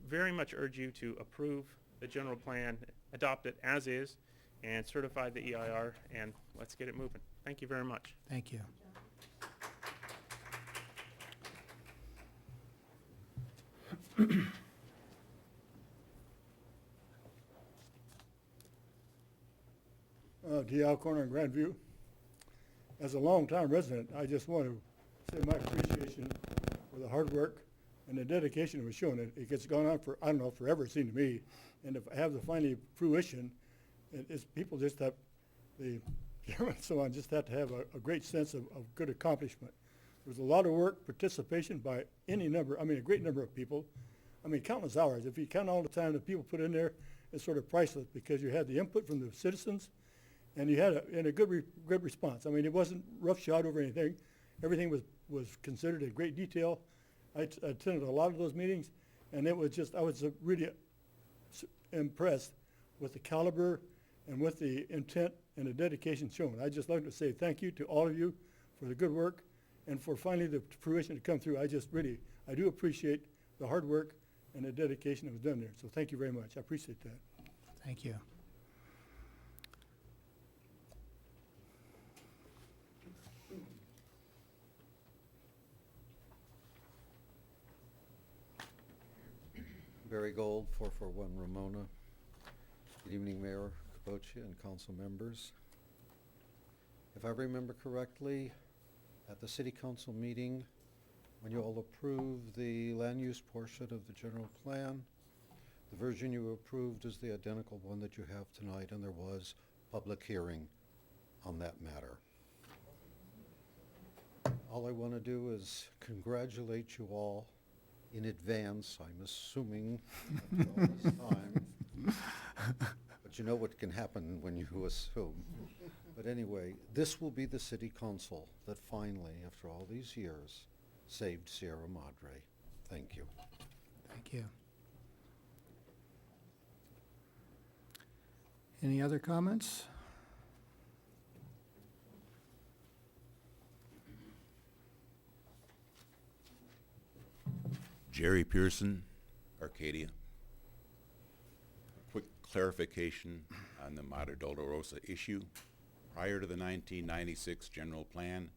very much urge you to approve the general plan, adopt it as is, and certify the EIR, and let's get it moving. Thank you very much. Thank you. D. Alcorn in Grandview. As a longtime resident, I just want to say my appreciation for the hard work and the dedication it was shown. It gets gone on for, I don't know, forever, it seemed to me. And to have the finally fruition, it's people just have, the chairman and so on, just have to have a great sense of good accomplishment. There was a lot of work, participation by any number, I mean, a great number of people. I mean, countless hours. If you count all the time that people put in there, it's sort of priceless because you had the input from the citizens and you had a good response. I mean, it wasn't roughshod over anything. Everything was considered in great detail. I attended a lot of those meetings, and it was just, I was really impressed with the caliber and with the intent and the dedication shown. I'd just like to say thank you to all of you for the good work and for finally the fruition to come through. I do appreciate the hard work and the dedication that was done there. So thank you very much. I appreciate that. Thank you. Barry Gold, 441 Ramona. Good evening, Mayor Capoccia and council members. If I remember correctly, at the city council meeting, when you all approved the land use portion of the general plan, the version you approved is the identical one that you have tonight, and there was public hearing on that matter. All I want to do is congratulate you all in advance, I'm assuming, after all this time. But you know what can happen when you assume. But anyway, this will be the city council that finally, after all these years, saved Sierra Madre. Thank you. Thank you. Any other comments? Jerry Pearson, Arcadia. Quick clarification on the Madre Dolorosa issue. Prior to the 1996 general plan,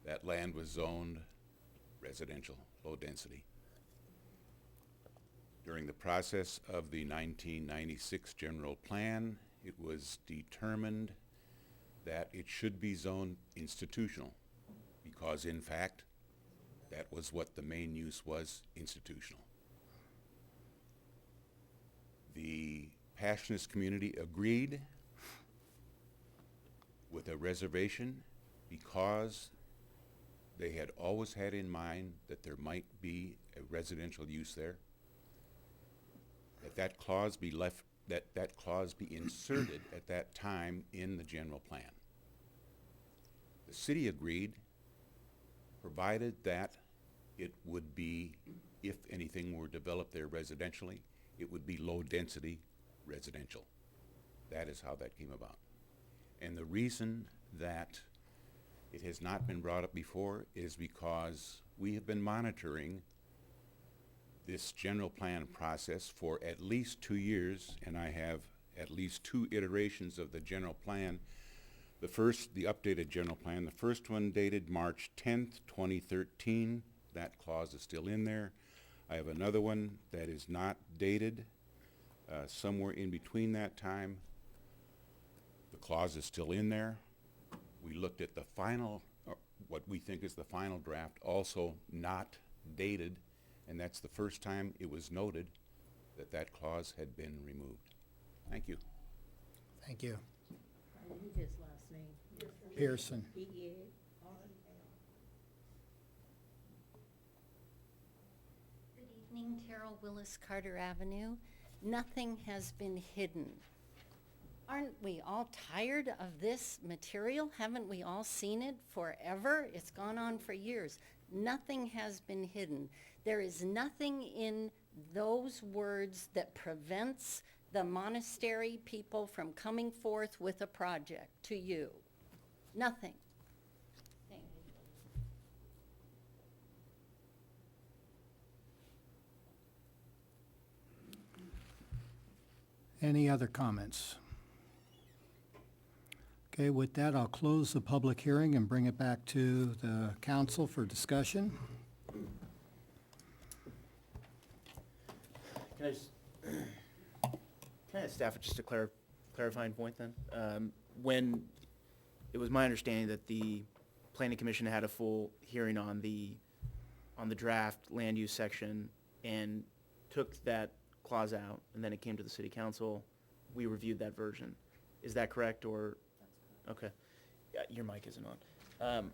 that land was zoned residential, low density. During the process of the 1996 general plan, it was determined that it should be zoned institutional because, in fact, that was what the main use was, institutional. The Passionist community agreed with a reservation because they had always had in mind that there might be a residential use there, that clause be left, that clause be inserted at that time in the general plan. The city agreed, provided that it would be, if anything were developed there residentially, it would be low density residential. That is how that came about. And the reason that it has not been brought up before is because we have been monitoring this general plan process for at least 2 years, and I have at least 2 iterations of the general plan. The first, the updated general plan, the first one dated March 10th, 2013. That clause is still in there. I have another one that is not dated, somewhere in between that time. The clause is still in there. We looked at the final, what we think is the final draft, also not dated, and that's the first time it was noted that that clause had been removed. Thank you. Thank you. His last name. Pearson. P-E-A-R. evening, Carol Willis, Carter Avenue. Nothing has been hidden. Aren't we all tired of this material? Haven't we all seen it forever? It's gone on for years. Nothing has been hidden. There is nothing in those words that prevents the monastery people from coming forth with a project to you. Nothing. Thank you. Any other comments? Okay, with that, I'll close the public hearing and bring it back to the council for discussion. Can I ask staff just a clarifying point then? When, it was my understanding that the planning commission had a full hearing on the draft land use section and took that clause out, and then it came to the city council, we reviewed that version. Is that correct, or? Okay. Yeah, your mic isn't on.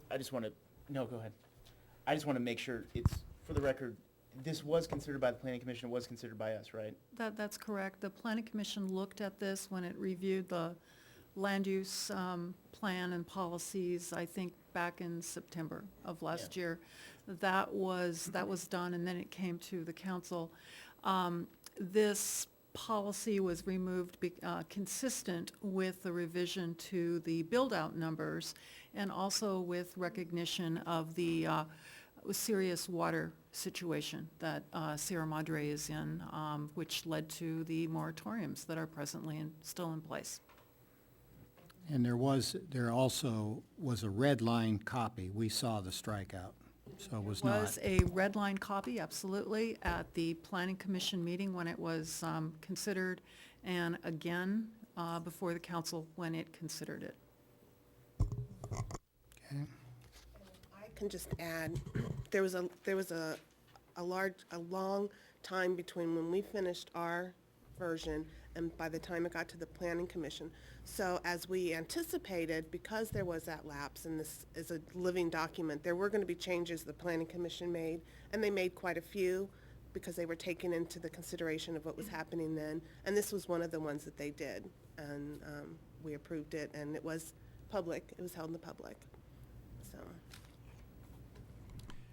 I just want to, no, go ahead. I just want to make sure it's, for the record, this was considered by the planning commission, it was considered by us, right? That's correct. The planning commission looked at this when it reviewed the land use plan and policies, I think back in September of last year. That was done, and then it came to the council. This policy was removed consistent with the revision to the build-out numbers and also with recognition of the serious water situation that Sierra Madre is in, which led to the moratoriums that are presently still in place. And there also was a red line copy. We saw the strikeout, so it was not. Was a red line copy, absolutely, at the planning commission meeting when it was considered, and again before the council when it considered it. Okay. I can just add, there was a long time between when we finished our version and by the time it got to the planning commission. So as we anticipated, because there was that lapse and this is a living document, there were going to be changes the planning commission made, and they made quite a few because they were taken into the consideration of what was happening then. And this was one of the ones that they did, and we approved it, and it was public. It was held in the public. So.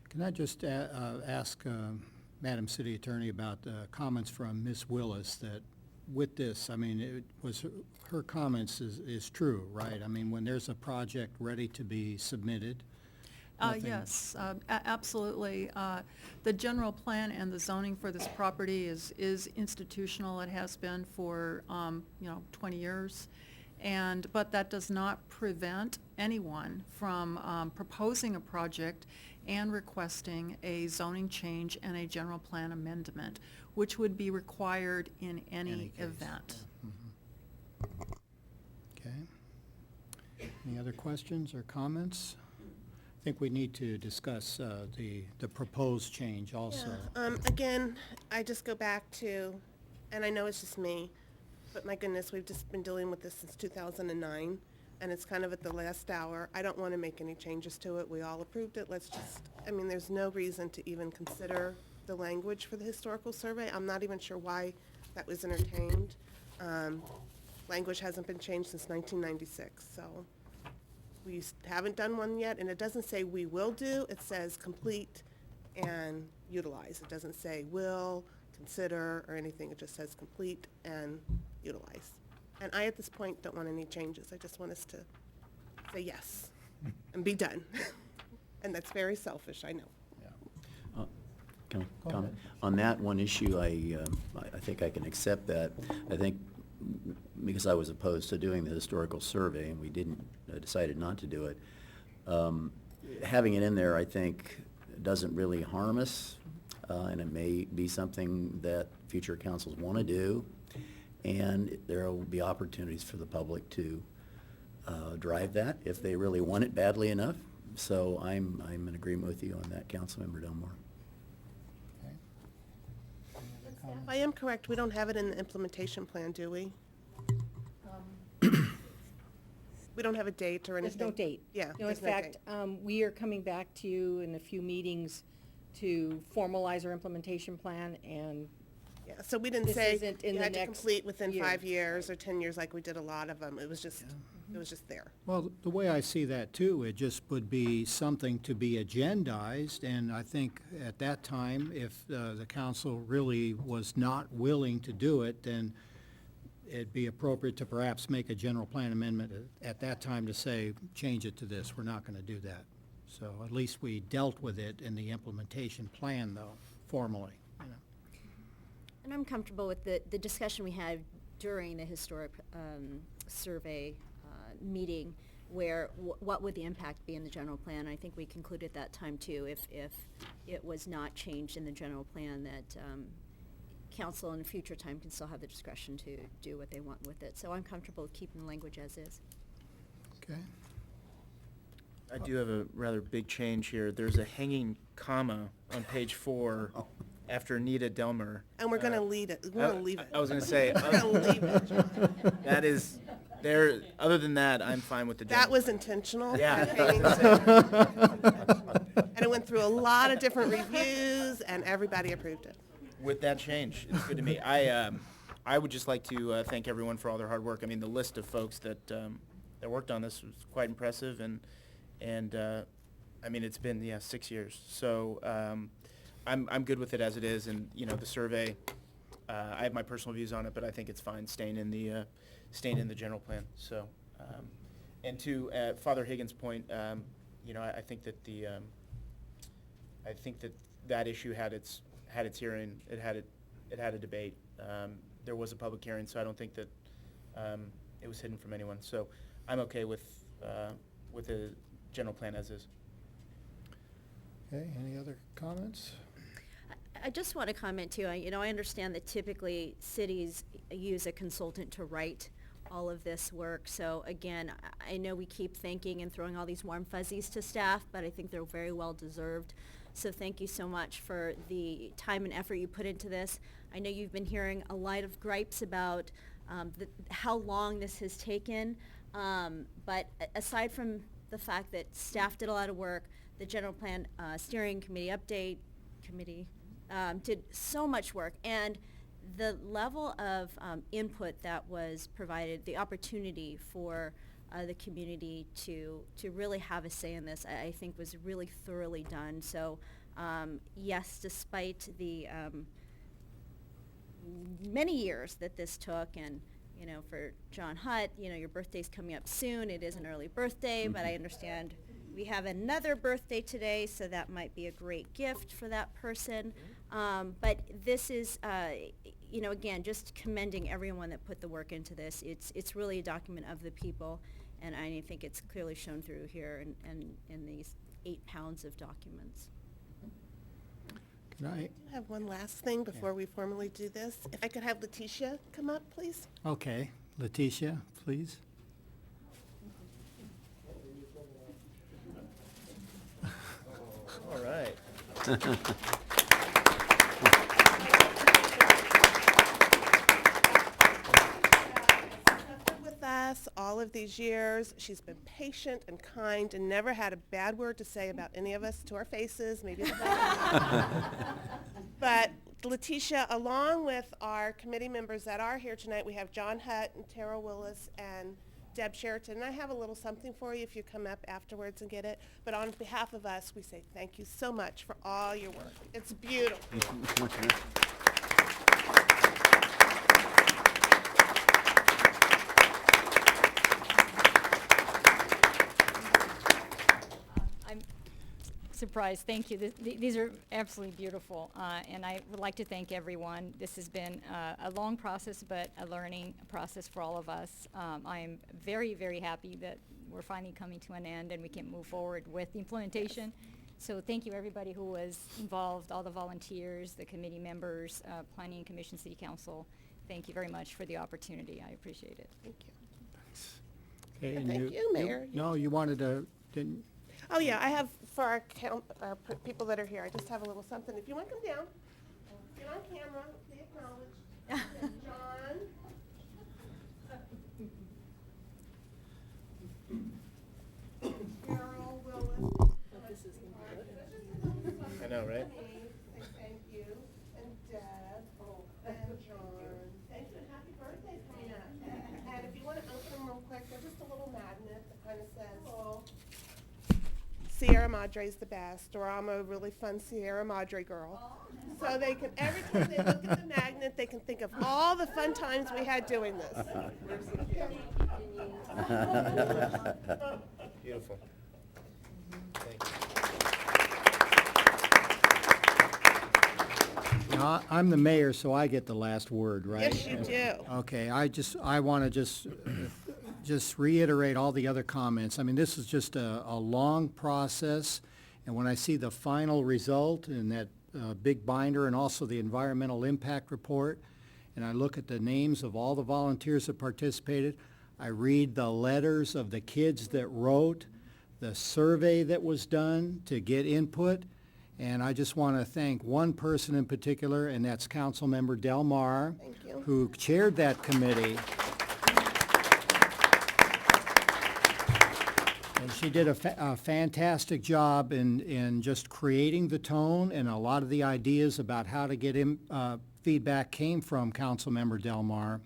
Can I just ask Madam City Attorney about comments from Ms. Willis that with this, I mean, it was her comments is true, right? I mean, when there's a project ready to be submitted. Yes, absolutely. The general plan and the zoning for this property is institutional. It has been for 20 years. But that does not prevent anyone from proposing a project and requesting a zoning change and a general plan amendment, which would be required in any event. Yeah. Okay. Any other questions or comments? I think we need to discuss the proposed change also. Yeah. Again, I just go back to, and I know it's just me, but my goodness, we've just been dealing with this since 2009, and it's kind of at the last hour. I don't want to make any changes to it. We all approved it. Let's just, I mean, there's no reason to even consider the language for the historical survey. I'm not even sure why that was entertained. Language hasn't been changed since 1996, so we haven't done one yet, and it doesn't say we will do. It says complete and utilize. It doesn't say will, consider, or anything. It just says complete and utilize. And I, at this point, don't want any changes. I just want us to say yes and be done. And that's very selfish, I know. Can I comment? On that one issue, I think I can accept that. I think because I was opposed to doing the historical survey and we decided not to do it, having it in there, I think, doesn't really harm us, and it may be something that future councils want to do, and there will be opportunities for the public to drive that if they really want it badly enough. So I'm in agreement with you on that, Councilmember Delmore. If I am correct, we don't have it in the implementation plan, do we? We don't have a date or anything? There's no date. Yeah. No, in there's no fact, date. we are coming back to you in a few meetings to formalize our implementation plan, and Yeah, so we didn't This say isn't in you the had to next complete within year. 5 years or 10 years like we did a lot of them. It was just, there. Well, the way I see that too, it just would be something to be agendized, and I think at that time, if the council really was not willing to do it, then it'd be appropriate to perhaps make a general plan amendment at that time to say, change it to this, we're not gonna do that. So at least we dealt with it in the implementation plan though, formally, you know. And I'm comfortable with the discussion we had during the historic survey meeting, where what would the impact be in the general plan. I think we concluded at that time too, if it was not changed in the general plan, that council in a future time can still have the discretion to do what they want with it. So I'm comfortable with keeping the language as is. Okay. I do have a rather big change here. There's a hanging comma on page 4 after Anita Delmer. And we're gonna leave it, we're gonna leave it. I was gonna say, We're gonna leave it, John. that is, there, other than that, I'm fine with the general. That was intentional. Yeah. that hanging thing. And it went through a lot of different reviews, and everybody approved it. With that change, it's good to me. I would just like to thank everyone for all their hard work. I mean, the list of folks that worked on this was quite impressive, and I mean, it's been 6 years. So I'm good with it as it is, and you know, the survey. I have my personal views on it, but I think it's fine staying in the general plan. So, and to Father Higgins' point, you know, I think that that issue had its hearing. It had a debate. There was a public hearing, so I don't think that it was hidden from anyone. So I'm okay with the general plan as is. Okay, any other comments? I just want to comment too, you know, I understand that typically cities use a consultant to write all of this work. So again, I know we keep thanking and throwing all these warm fuzzies to staff, but I think they're very well deserved. So thank you so much for the time and effort you put into this. I know you've been hearing a lot of gripes about how long this has taken, but aside from the fact that staff did a lot of work, the general plan steering committee did so much work, and the level of input that was provided, the opportunity for the community to really have a say in this, I think was really thoroughly done. So yes, despite the many years that this took, and you know, for John Hutt, you know, your birthday's coming up soon. It is an early birthday, but I understand we have another birthday today, so that might be a great gift for that person. But this is, you know, again, just commending everyone that put the work into this. It's really a document of the people, and I think it's clearly shown through here in these 8 pounds of documents. Can I? I have one last thing before we formally do this. If I could have Letitia come up, please. Okay, Letitia, please. All right. With us all of these years. She's been patient and kind and never had a bad word to say about any of us to our faces, maybe. But Letitia, along with our committee members that are here tonight, we have John Hutt and Tara Willis and Deb Sheraton. And I have a little something for you if you come up afterwards and get it. But on behalf of us, we say thank you so much for all your work. It's beautiful. I'm surprised. Thank you. These are absolutely beautiful, and I would like to thank everyone. This has been a long process, but a learning process for all of us. I'm very, very happy that we're finally coming to an end and we can move forward with the implementation. So thank you, everybody who was involved, all the volunteers, the committee members, Planning Commission, City Council. Thank you very much for the opportunity. I appreciate it. Thank you. Okay, And thank you, Mayor. No, you wanted to, didn't, Oh, yeah, I have, for our people that are here, I just have a little something. If you want to come down, get on camera, be acknowledged. John. Carol Willis. I know, right? Sierra Madre's the best, or I'm a really fun Sierra Madre girl. So they can, every time they look at the magnet, they can think of all the fun times we had doing this. Beautiful. Thank you. Now, I'm the mayor, so I get the last word, right? Yes, you do. Okay, I want to just reiterate all the other comments. I mean, this is just a long process, and when I see the final result in that big binder and also the environmental impact report, and I look at the names of all the volunteers that participated, I read the letters of the kids that wrote, the survey that was done to get input, and I just want to thank one person in particular, and that's Councilmember Del Mar, Thank you. who chaired that committee. And she did a fantastic job in just creating the tone, and a lot of the ideas about how to get feedback came from Councilmember Del Mar.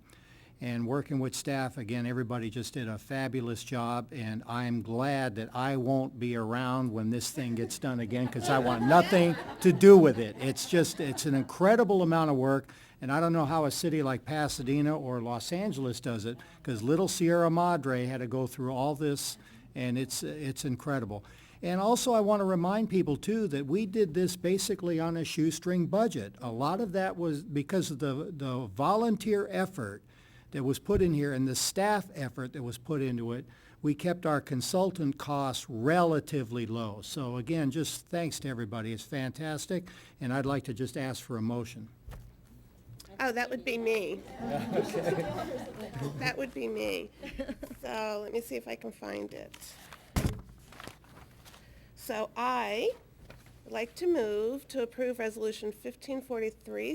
And working with staff, again, everybody just did a fabulous job, and I'm glad that I won't be around when this thing gets done again, because I want nothing to do with it. It's an incredible amount of work, and I don't know how a city like Pasadena or Los Angeles does it, because little Sierra Madre had to go through all this, and it's incredible. And also I want to remind people too that we did this basically on a shoestring budget. A lot of that was because of the volunteer effort that was put in here and the staff effort that was put into it. We kept our consultant costs relatively low. So again, just thanks to everybody. It's fantastic, and I'd like to just ask for a motion. Oh, that would be me. That would be me. So let me see if I can find it. So I would like to move to approve Resolution 1543,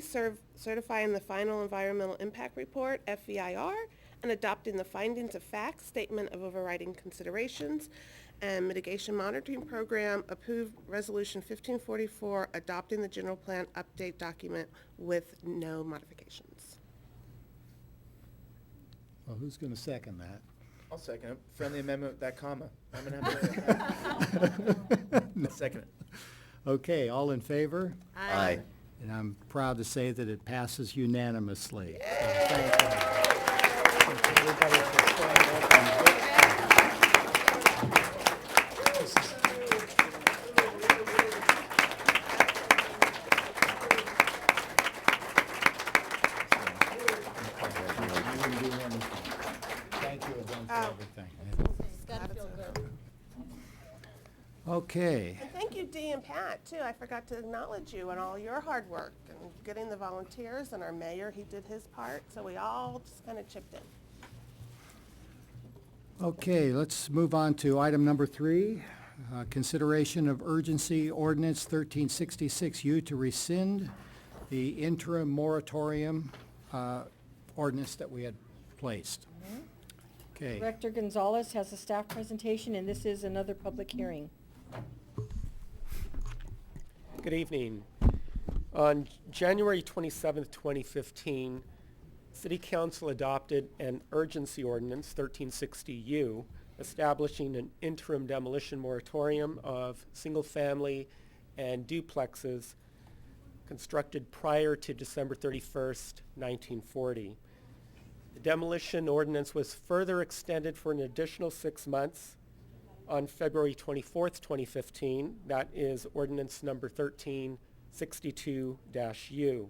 certifying the final environmental impact report, FEIR, and adopting the findings of fact, statement of overriding considerations, and mitigation monitoring program. Approve Resolution 1544, adopting the general plan update document with no modifications. Well, who's going to second that? I'll second it. Friendly amendment with that comma. I'm going to have to. I'll second it. Okay, all in favor? Aye. And I'm proud to say that it passes unanimously. So thank you. Thank everybody for staying up and Thank you again for everything. It's gotta feel good. Okay. And thank you, Dee and Pat, too. I forgot to acknowledge you and all your hard work and getting the volunteers, and our mayor, he did his part, so we all just kind of chipped in. Okay, let's move on to item number 3, consideration of urgency ordinance 1366U to rescind the interim moratorium ordinance that we had placed. Okay. Director Gonzalez has a staff presentation, and this is another public hearing. Good evening. On January 27th, 2015, City Council adopted an urgency ordinance, 1360U, establishing an interim demolition moratorium of single-family and duplexes constructed prior to December 31st, 1940. The demolition ordinance was further extended for an additional 6 months on February 24th, 2015. That is ordinance number 1362-U.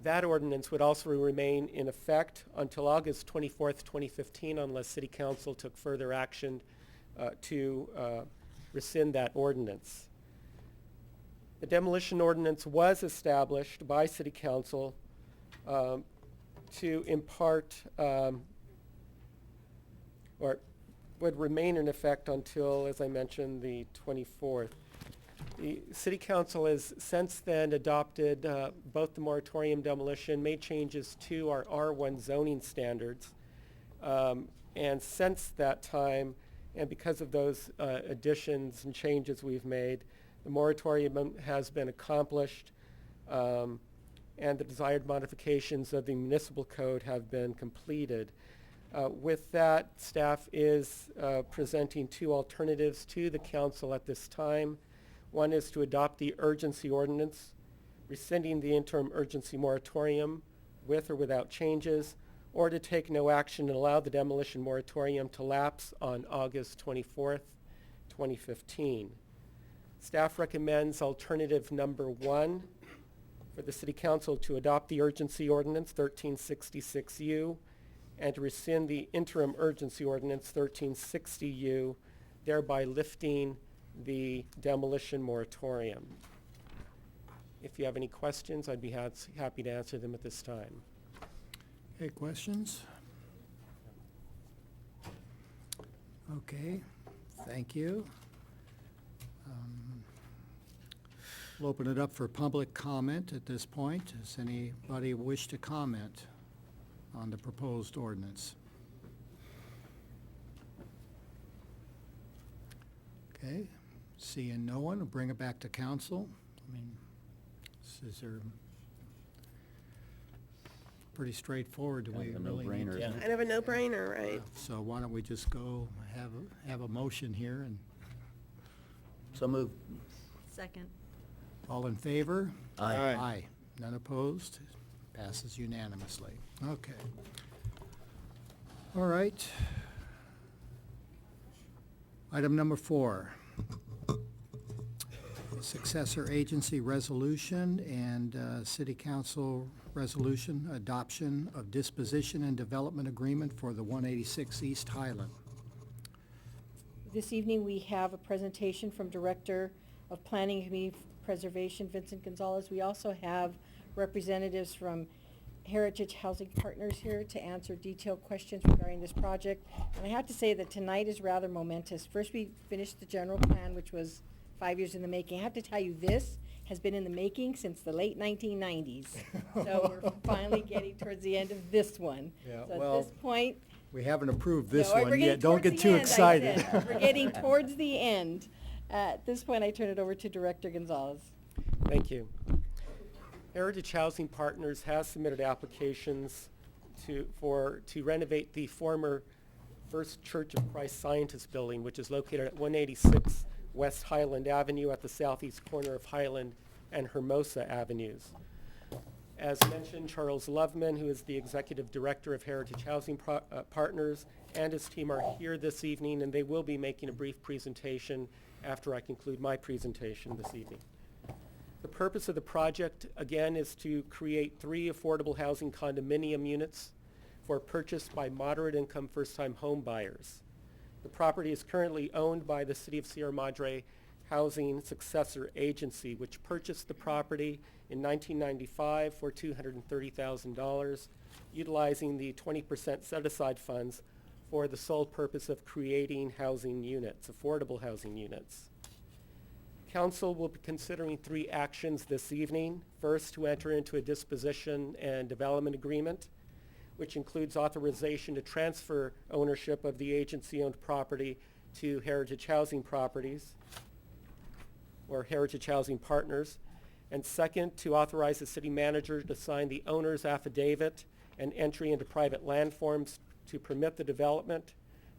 That ordinance would also remain in effect until August 24th, 2015, unless City Council took further action to rescind that ordinance. The demolition ordinance was established by City Council to impart, or would remain in effect until, as I mentioned, the 24th. The City Council has since then adopted both the moratorium demolition, made changes to our R1 zoning standards, and since that time, and because of those additions and changes we've made, the moratorium has been accomplished, and the desired modifications of the municipal code have been completed. With that, staff is presenting two alternatives to the council at this time. One is to adopt the urgency ordinance, rescinding the interim urgency moratorium with or without changes, or to take no action and allow the demolition moratorium to lapse on August 24th, 2015. Staff recommends alternative number 1 for the City Council to adopt the urgency ordinance 1366U and to rescind the interim urgency ordinance 1360U, thereby lifting the demolition moratorium. If you have any questions, I'd be happy to answer them at this time. Okay, questions? Okay, thank you. We'll open it up for public comment at this point. Does anybody wish to comment on the proposed ordinance? Okay, seeing no one, we'll bring it back to council. I mean, this is pretty straightforward. Do we Kind of a really need no-brainer, to- isn't it? Kind of a no-brainer, right? So why don't we just go have a motion here, and So moved. Second. all in favor? Aye. Aye. None opposed? Passes unanimously. Okay. All right. Item number 4. Successor agency resolution and city council resolution, adoption of disposition and development agreement for the 186 East Highland. This evening, we have a presentation from Director of Planning and Community Preservation, Vincent Gonzalez. We also have representatives from Heritage Housing Partners here to answer detailed questions regarding this project. And I have to say that tonight is rather momentous. First, we finished the general plan, which was 5 years in the making. I have to tell you, this has been in the making since the late 1990s. So we're finally getting towards the end of this one. Yeah, So well, at this point, We haven't approved this no, we're one getting yet. Don't towards get the too end, I excited. said. We're getting towards the end. At this point, I turn it over to Director Gonzalez. Thank you. Heritage Housing Partners has submitted applications to renovate the former First Church of Christ Scientist building, which is located at 186 West Highland Avenue at the southeast corner of Highland and Hermosa Avenues. As mentioned, Charles Loveman, who is the Executive Director of Heritage Housing Partners, and his team are here this evening, and they will be making a brief presentation after I conclude my presentation this evening. The purpose of the project, again, is to create 3 affordable housing condominium units for purchase by moderate-income first-time home buyers. The property is currently owned by the City of Sierra Madre Housing Successor Agency, which purchased the property in 1995 for $230,000, utilizing the 20% set-aside funds for the sole purpose of creating housing units, affordable housing units. Council will be considering 3 actions this evening. First, to enter into a disposition and development agreement, which includes authorization to transfer ownership of the agency-owned property to Heritage Housing Properties, or Heritage Housing Partners. And second, to authorize the city manager to sign the owner's affidavit and entry into private land forms to permit the development,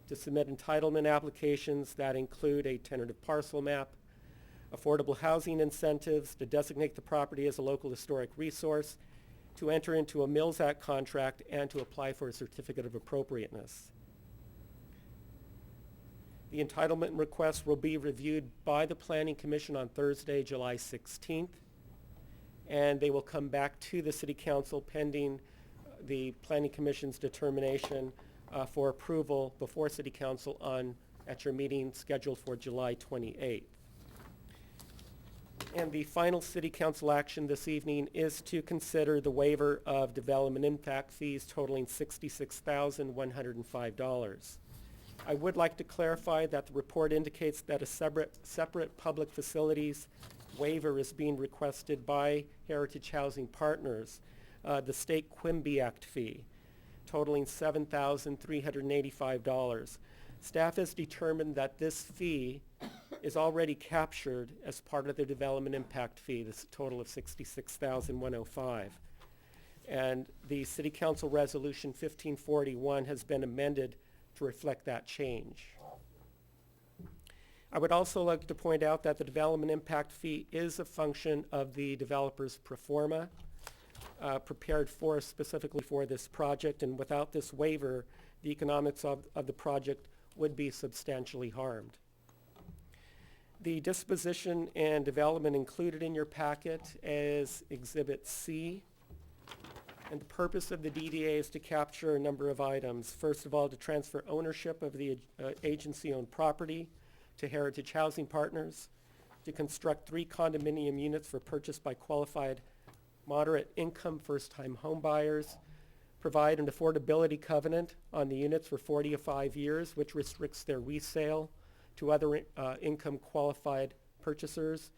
to submit entitlement applications that include a tentative parcel map, affordable housing incentives, to designate the property as a local historic resource, to enter into a Mills Act contract, and to apply for a certificate of appropriateness. The entitlement request will be reviewed by the Planning Commission on Thursday, July 16th, and they will come back to the City Council pending the Planning Commission's determination for approval before City Council at your meeting scheduled for July 28th. And the final City Council action this evening is to consider the waiver of development impact fees totaling $66,105. I would like to clarify that the report indicates that a separate public facilities waiver is being requested by Heritage Housing Partners, the State Quimby Act fee, totaling $7,385. Staff has determined that this fee is already captured as part of the development impact fee, this total of $66,105. And the City Council Resolution 1541 has been amended to reflect that change. I would also like to point out that the development impact fee is a function of the developer's pro forma, prepared specifically for this project, and without this waiver, the economics of the project would be substantially harmed. The disposition and development included in your packet is Exhibit C. And the purpose of the DDA is to capture a number of items. First of all, to transfer ownership of the agency-owned property to Heritage Housing Partners, to construct 3 condominium units for purchase by qualified moderate-income first-time home buyers, provide an affordability covenant on the units for 40 to 5 years, which restricts their resale to other income-qualified purchasers,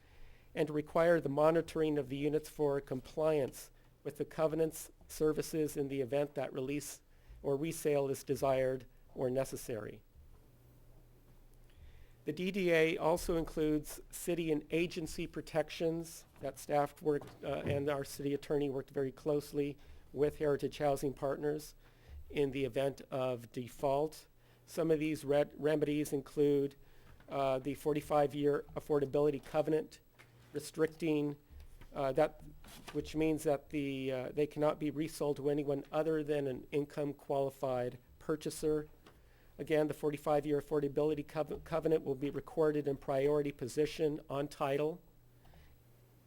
and to require the monitoring of the units for compliance with the covenants services in the event that release or resale is desired or necessary. The DDA also includes city and agency protections that staff worked and our city attorney worked very closely with Heritage Housing Partners in the event of default. Some of these remedies include the 45-year affordability covenant restricting that, which means that they cannot be resold to anyone other than an income qualified purchaser. Again, the 45-year affordability covenant will be recorded in priority position on title,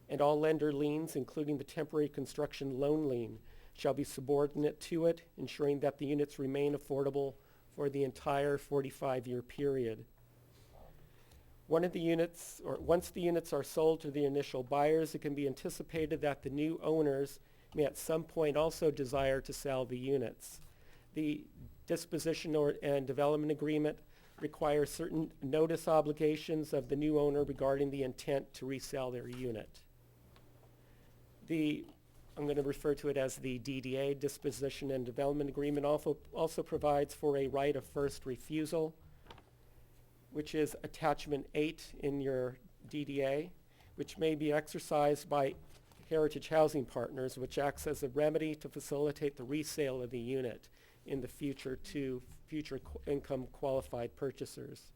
and all lender liens, including the temporary construction loan lien, shall be subordinate to it, ensuring that the units remain affordable for the entire 45-year period. Once the units are sold to the initial buyers, it can be anticipated that the new owners may at some point also desire to sell the units. The disposition and development agreement requires certain notice obligations of the new owner regarding the intent to resell their unit. I'm going to refer to it as the DDA, Disposition and Development Agreement, also provides for a right of first refusal, which is attachment 8 in your DDA, which may be exercised by Heritage Housing Partners, which acts as a remedy to facilitate the resale of the unit in the future to future income qualified purchasers.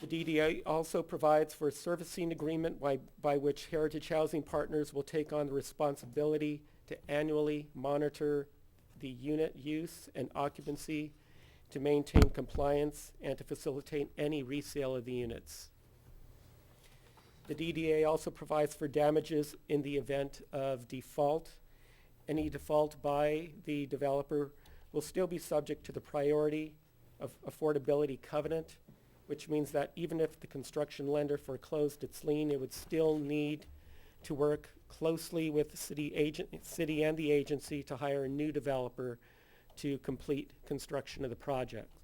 The DDA also provides for a servicing agreement by which Heritage Housing Partners will take on the responsibility to annually monitor the unit use and occupancy to maintain compliance and to facilitate any resale of the units. The DDA also provides for damages in the event of default. Any default by the developer will still be subject to the priority of affordability covenant, which means that even if the construction lender foreclosed its lien, it would still need to work closely with the city and the agency to hire a new developer to complete construction of the project.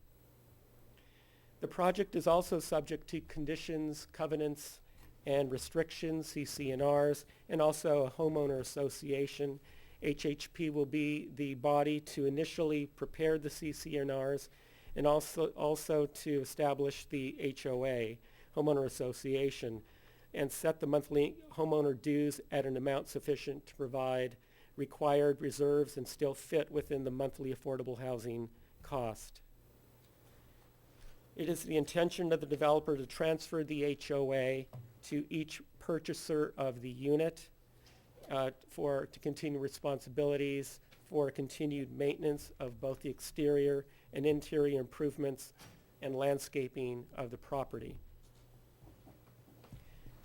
The project is also subject to conditions, covenants, and restrictions, CC&Rs, and also a homeowner association. HHP will be the body to initially prepare the CC&Rs and also to establish the HOA, homeowner association, and set the monthly homeowner dues at an amount sufficient to provide required reserves and still fit within the monthly affordable housing cost. It is the intention of the developer to transfer the HOA to each purchaser of the unit to continue responsibilities for continued maintenance of both the exterior and interior improvements and landscaping of the property.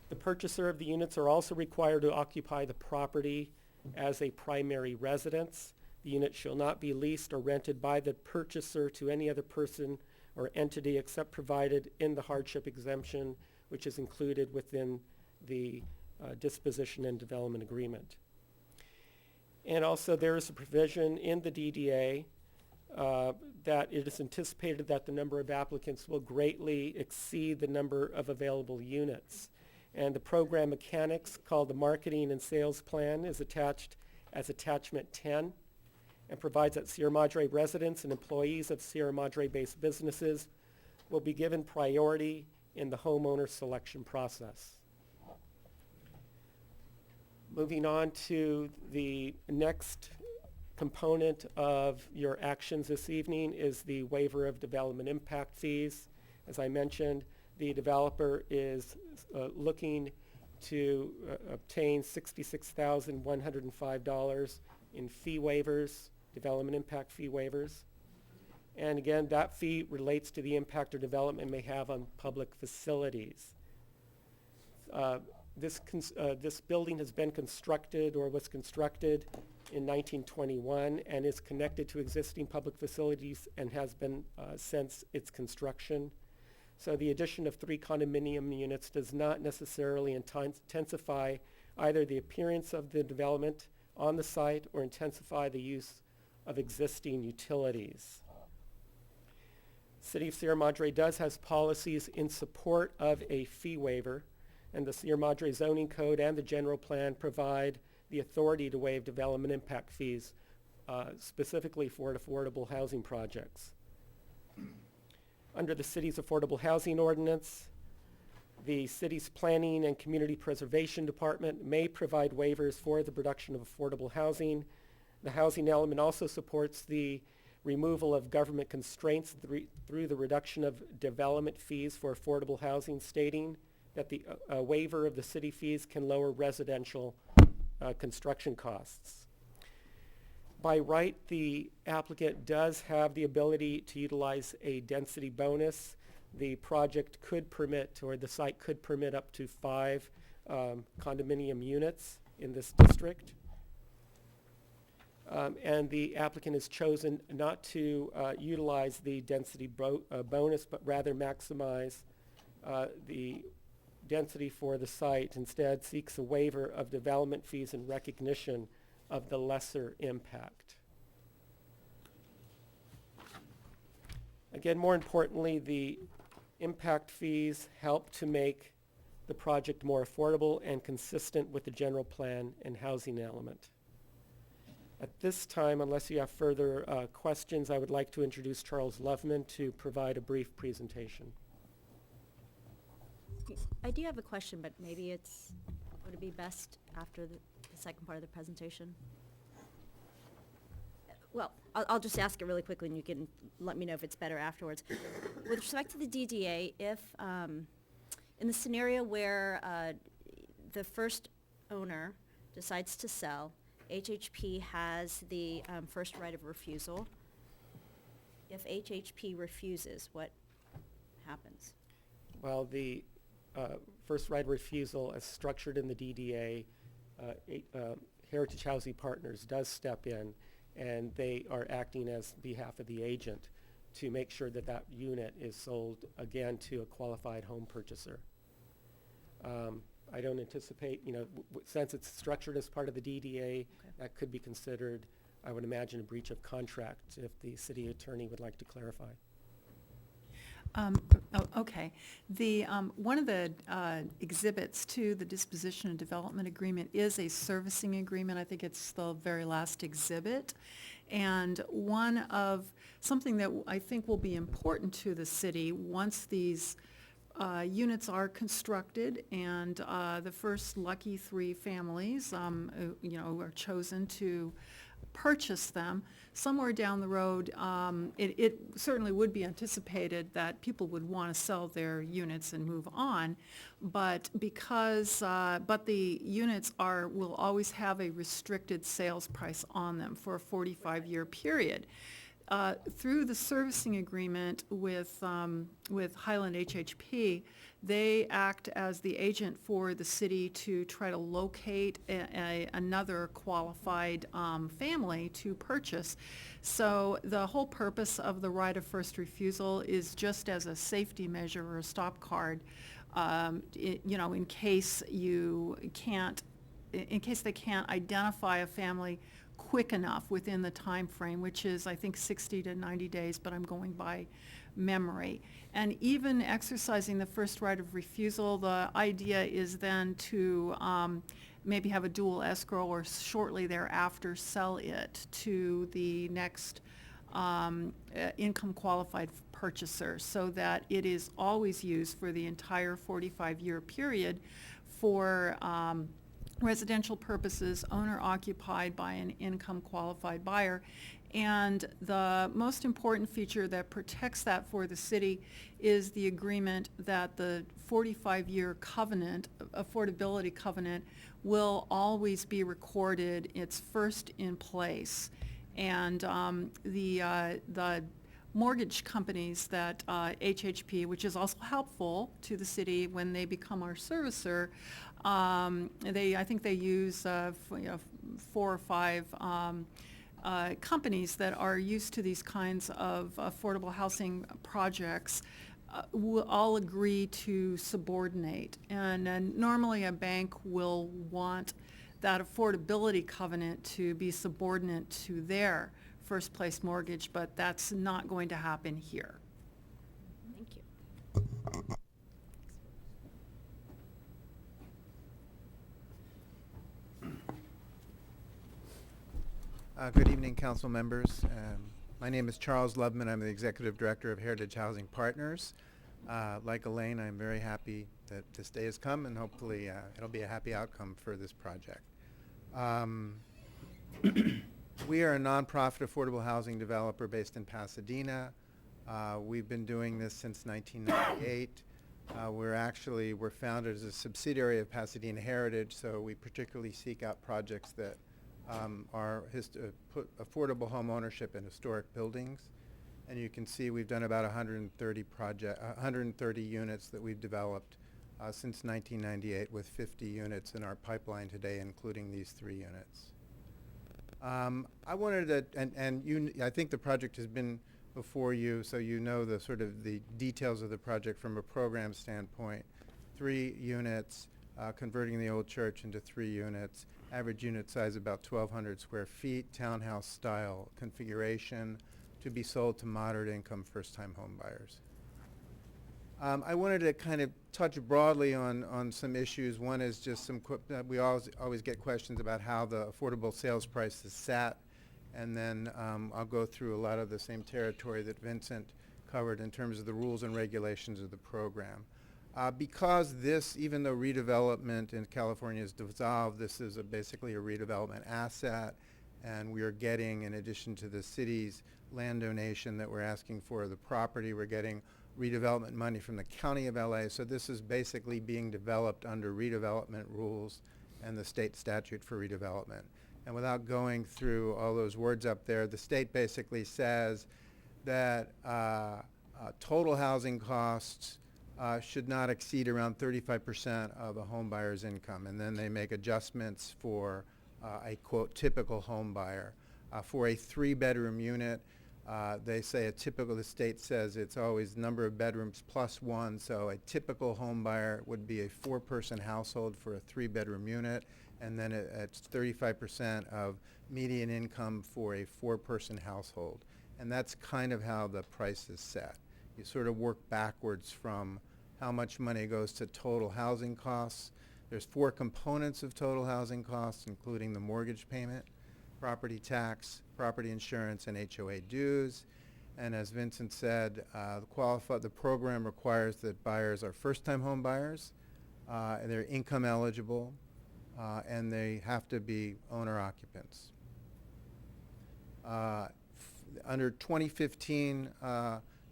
The purchaser of the units are also required to occupy the property as a primary residence. The unit shall not be leased or rented by the purchaser to any other person or entity except provided in the hardship exemption, which is included within the disposition and development agreement. And also there is a provision in the DDA that it is anticipated that the number of applicants will greatly exceed the number of available units. And the program mechanics called the Marketing and Sales Plan is attached as Attachment 10 and provides that Sierra Madre residents and employees of Sierra Madre-based businesses will be given priority in the homeowner selection process. Moving on to the next component of your actions this evening is the waiver of development impact fees. As I mentioned, the developer is looking to obtain $66,105 in fee waivers, development impact fee waivers. And again, that fee relates to the impact or development may have on public facilities. This building has been constructed or was constructed in 1921 and is connected to existing public facilities and has been since its construction. So the addition of 3 condominium units does not necessarily intensify either the appearance of the development on the site or intensify the use of existing utilities. City of Sierra Madre does have policies in support of a fee waiver, and the Sierra Madre zoning code and the general plan provide the authority to waive development impact fees, specifically for affordable housing projects. Under the city's affordable housing ordinance, the city's planning and community preservation department may provide waivers for the production of affordable housing. The housing element also supports the removal of government constraints through the reduction of development fees for affordable housing, stating that the waiver of the city fees can lower residential construction costs. By right, the applicant does have the ability to utilize a density bonus. The project could permit, or the site could permit, up to 5 condominium units in this district. And the applicant has chosen not to utilize the density bonus, but rather maximize the density for the site. Instead, seeks a waiver of development fees in recognition of the lesser impact. Again, more importantly, the impact fees help to make the project more affordable and consistent with the general plan and housing element. At this time, unless you have further questions, I would like to introduce Charles Loveman to provide a brief presentation. I do have a question, but maybe would it be best after the second part of the presentation? Well, I'll just ask it really quickly and you can let me know if it's better afterwards. With respect to the DDA, if in the scenario where the first owner decides to sell, HHP has the first right of refusal. If HHP refuses, what happens? Well, the first right of refusal as structured in the DDA, Heritage Housing Partners does step in, and they are acting as behalf of the agent to make sure that that unit is sold again to a qualified home purchaser. I don't anticipate, since it's structured as part of the DDA, that could be considered, I would imagine, a breach of contract if the city attorney would like to clarify. Okay. One of the exhibits to the disposition and development agreement is a servicing agreement. I think it's the very last exhibit. And something that I think will be important to the city once these units are constructed and the first lucky 3 families, are chosen to purchase them, somewhere down the road, it certainly would be anticipated that people would want to sell their units and move on, but the units will always have a restricted sales price on them for a 45-year period. Through the servicing agreement with Highland HHP, they act as the agent for the city to try to locate another qualified family to purchase. So the whole purpose of the right of first refusal is just as a safety measure or a stop card, in case they can't identify a family quick enough within the time frame, which is, I think, 60 to 90 days, but I'm going by memory. And even exercising the first right of refusal, the idea is then to maybe have a dual escrow or shortly thereafter sell it to the next income qualified purchaser, so that it is always used for the entire 45-year period for residential purposes, owner occupied by an income qualified buyer. And the most important feature that protects that for the city is the agreement that the 45-year covenant, affordability covenant, will always be recorded. It's first in place. And the mortgage companies that HHP, which is also helpful to the city when they become our servicer, I think they use 4 or 5 companies that are used to these kinds of affordable housing projects. Will all agree to subordinate, and normally a bank will want that affordability covenant to be subordinate to their first place mortgage, but that's not going to happen here. Thank you. Good evening, council members. My name is Charles Lubman. I'm the Executive Director of Heritage Housing Partners. Like Elaine, I'm very happy that this day has come, and hopefully it'll be a happy outcome for this project. We are a nonprofit affordable housing developer based in Pasadena. We've been doing this since 1998. We're founded as a subsidiary of Pasadena Heritage, so we particularly seek out projects that put affordable home ownership in historic buildings. And you can see we've done about 130 units that we've developed since 1998, with 50 units in our pipeline today, including these 3 units. I wanted to, I think the project has been before you, so you know the sort of the details of the project from a program standpoint. 3 units, converting the old church into 3 units. Average unit size about 1,200 square feet, townhouse style configuration, to be sold to moderate income first-time home buyers. I wanted to kind of touch broadly on some issues. One is just we always get questions about how the affordable sales price is set, and then I'll go through a lot of the same territory that Vincent covered in terms of the rules and regulations of the program. Because this, even though redevelopment in California is dissolved, this is basically a redevelopment asset, and we are getting, in addition to the city's land donation that we're asking for the property, we're getting redevelopment money from the County of LA. So this is basically being developed under redevelopment rules and the state statute for redevelopment. And without going through all those words up there, the state basically says that total housing costs should not exceed around 35% of a home buyer's income. And then they make adjustments for a, quote, typical home buyer. For a 3-bedroom unit, they say the state says it's always number of bedrooms plus 1, so a typical home buyer would be a 4-person household for a 3-bedroom unit, and then it's 35% of median income for a 4-person household. And that's kind of how the price is set. You sort of work backwards from how much money goes to total housing costs. There's 4 components of total housing costs, including the mortgage payment, property tax, property insurance, and HOA dues. And as Vincent said, the program requires that buyers are first-time home buyers, and they're income eligible, and they have to be owner occupants. Under 2015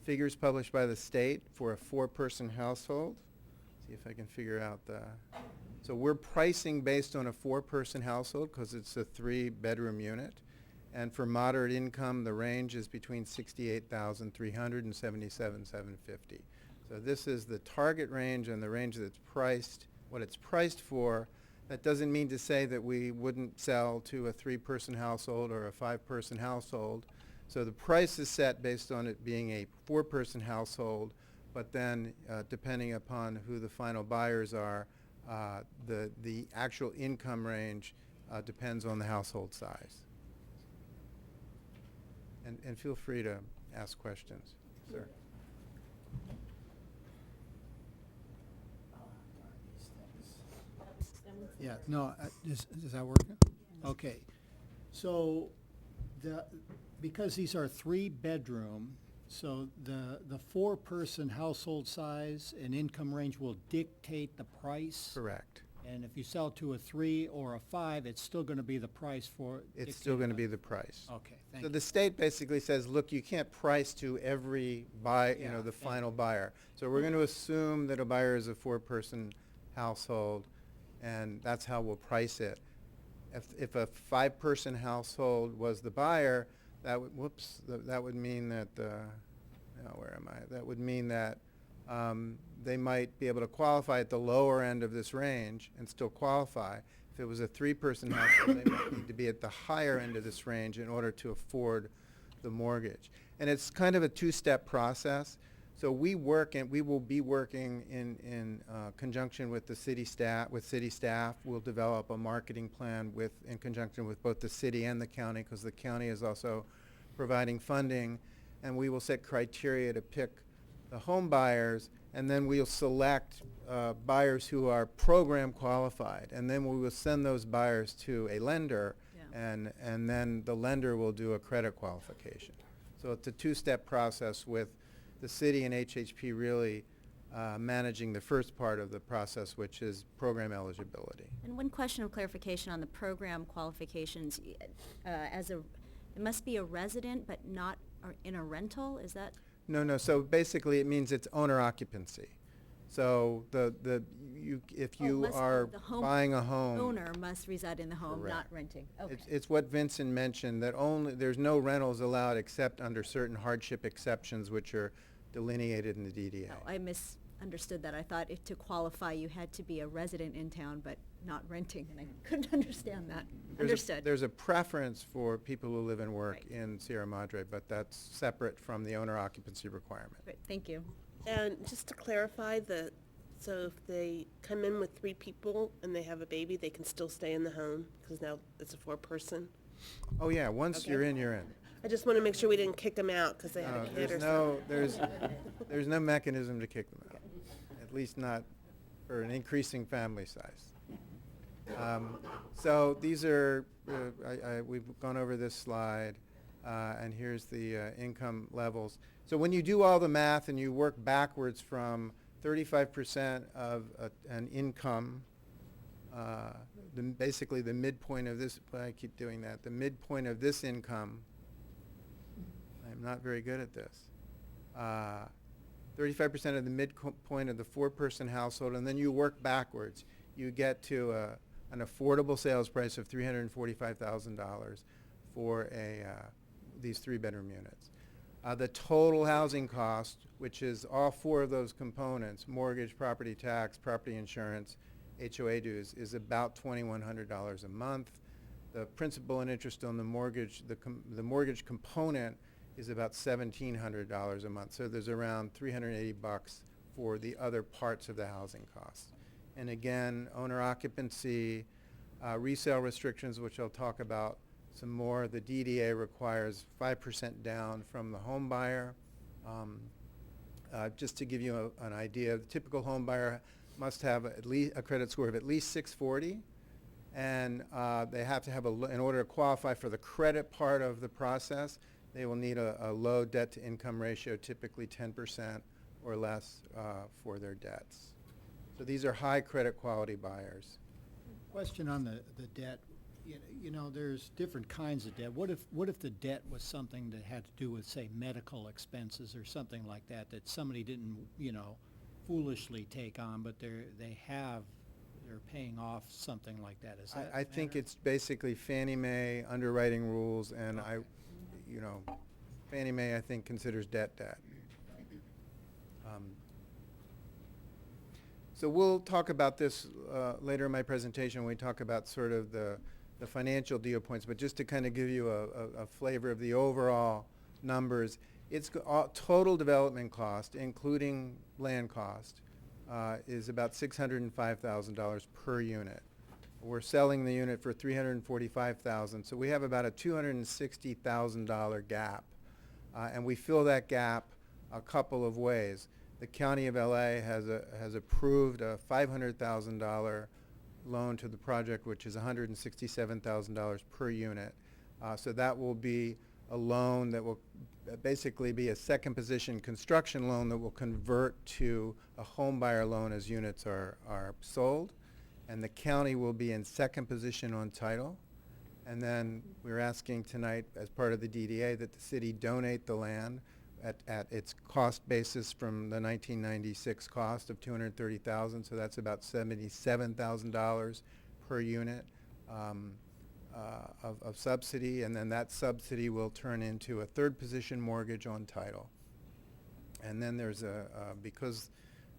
figures published by the state for a 4-person household, see if I can figure out so we're pricing based on a 4-person household because it's a 3-bedroom unit. And for moderate income, the range is between $68,300 and $77,750. So this is the target range and the range that's priced, what it's priced for. That doesn't mean to say that we wouldn't sell to a 3-person household or a 5-person household. So the price is set based on it being a 4-person household, but then depending upon who the final buyers are, the actual income range depends on the household size. And feel free to ask questions, sir. Yeah, no, is that working? Okay. So because these are 3-bedroom, so the 4-person household size and income range will dictate the price? Correct. And if you sell to a 3 or a 5, it's still gonna be the price for. It's still dictated going to by- be the price. Okay, thank So you. the state basically says, look, you can't price to every Yeah, the thank final buyer. So we're going to assume that a buyer is a 4-person household, and that's how we'll price it. If a 5-person household was the buyer, that would mean that, where am I? That would mean that they might be able to qualify at the lower end of this range and still qualify. If it was a 3-person household, they might need to be at the higher end of this range in order to afford the mortgage. And it's kind of a 2-step process. So we will be working in conjunction with the city staff. We'll develop a marketing plan in conjunction with both the city and the county, because the county is also providing funding. And we will set criteria to pick the home buyers, and then we'll select buyers who are program qualified. And then we will send those buyers to a lender, and then the lender will do a credit qualification. So it's a 2-step process with the city and HHP really managing the first part of the process, which is program eligibility. And one question of clarification on the program qualifications, it must be a resident but not in a rental, is that? No, so basically it means it's owner occupancy. So if you are buying a home. Owner must reside in the home, not Correct. renting, okay. It's what Vincent mentioned, that there's no rentals allowed except under certain hardship exceptions which are delineated in the DDA. Oh, I misunderstood that. I thought to qualify you had to be a resident in town but not renting, and I couldn't understand that. Understood. There's a preference for people who live and work in Sierra Madre, but that's separate from the owner occupancy requirement. Great, thank you. And just to clarify, so if they come in with 3 people and they have a baby, they can still stay in the home, because now it's a 4-person? Oh, yeah, once Okay. you're in, you're in. I just want to make sure we didn't kick them out because they had a kid or something. There's no mechanism to kick them out, at least not for an increasing family size. So these are, we've gone over this slide, and here's the income levels. So when you do all the math and you work backwards from 35% of an income, basically the midpoint of this, I keep doing that, the midpoint of this income, I'm not very good at this, 35% of the midpoint of the 4-person household, and then you work backwards. You get to an affordable sales price of $345,000 for these 3-bedroom units. The total housing cost, which is all 4 of those components, mortgage, property tax, property insurance, HOA dues, is about $2,100 a month. The principal and interest on the mortgage, the mortgage component is about $1,700 a month. So there's around $380 for the other parts of the housing costs. And again, owner occupancy, resale restrictions, which I'll talk about some more. The DDA requires 5% down from the home buyer. Just to give you an idea, the typical home buyer must have at least a credit score of at least 640, and they have to have in order to qualify for the credit part of the process, they will need a low debt-to-income ratio, typically 10% or less for their debts. So these are high credit quality buyers. Question on the debt. You know, there's different kinds of debt. What if the debt was something that had to do with, say, medical expenses or something like that somebody didn't, foolishly take on, but they're paying off something like that? Is that I think it's basically Fannie Mae underwriting rules, and Fannie Mae, I think, considers debt. So we'll talk about this later in my presentation when we talk about sort of the financial deal points, but just to kind of give you a flavor of the overall numbers, it's total development cost, including land cost, is about $605,000 per unit. We're selling the unit for $345,000, so we have about a $260,000 gap, and we fill that gap a couple of ways. The County of LA has approved a $500,000 loan to the project, which is $167,000 per unit. So that will be a loan that will basically be a second position construction loan that will convert to a home buyer loan as units are sold. and the county will be in second position on title. And then we're asking tonight, as part of the DDA, that the city donate the land at its cost basis from the 1996 cost of $230,000, so that's about $77,000 per unit of subsidy, and then that subsidy will turn into a third position mortgage on title. And then there's because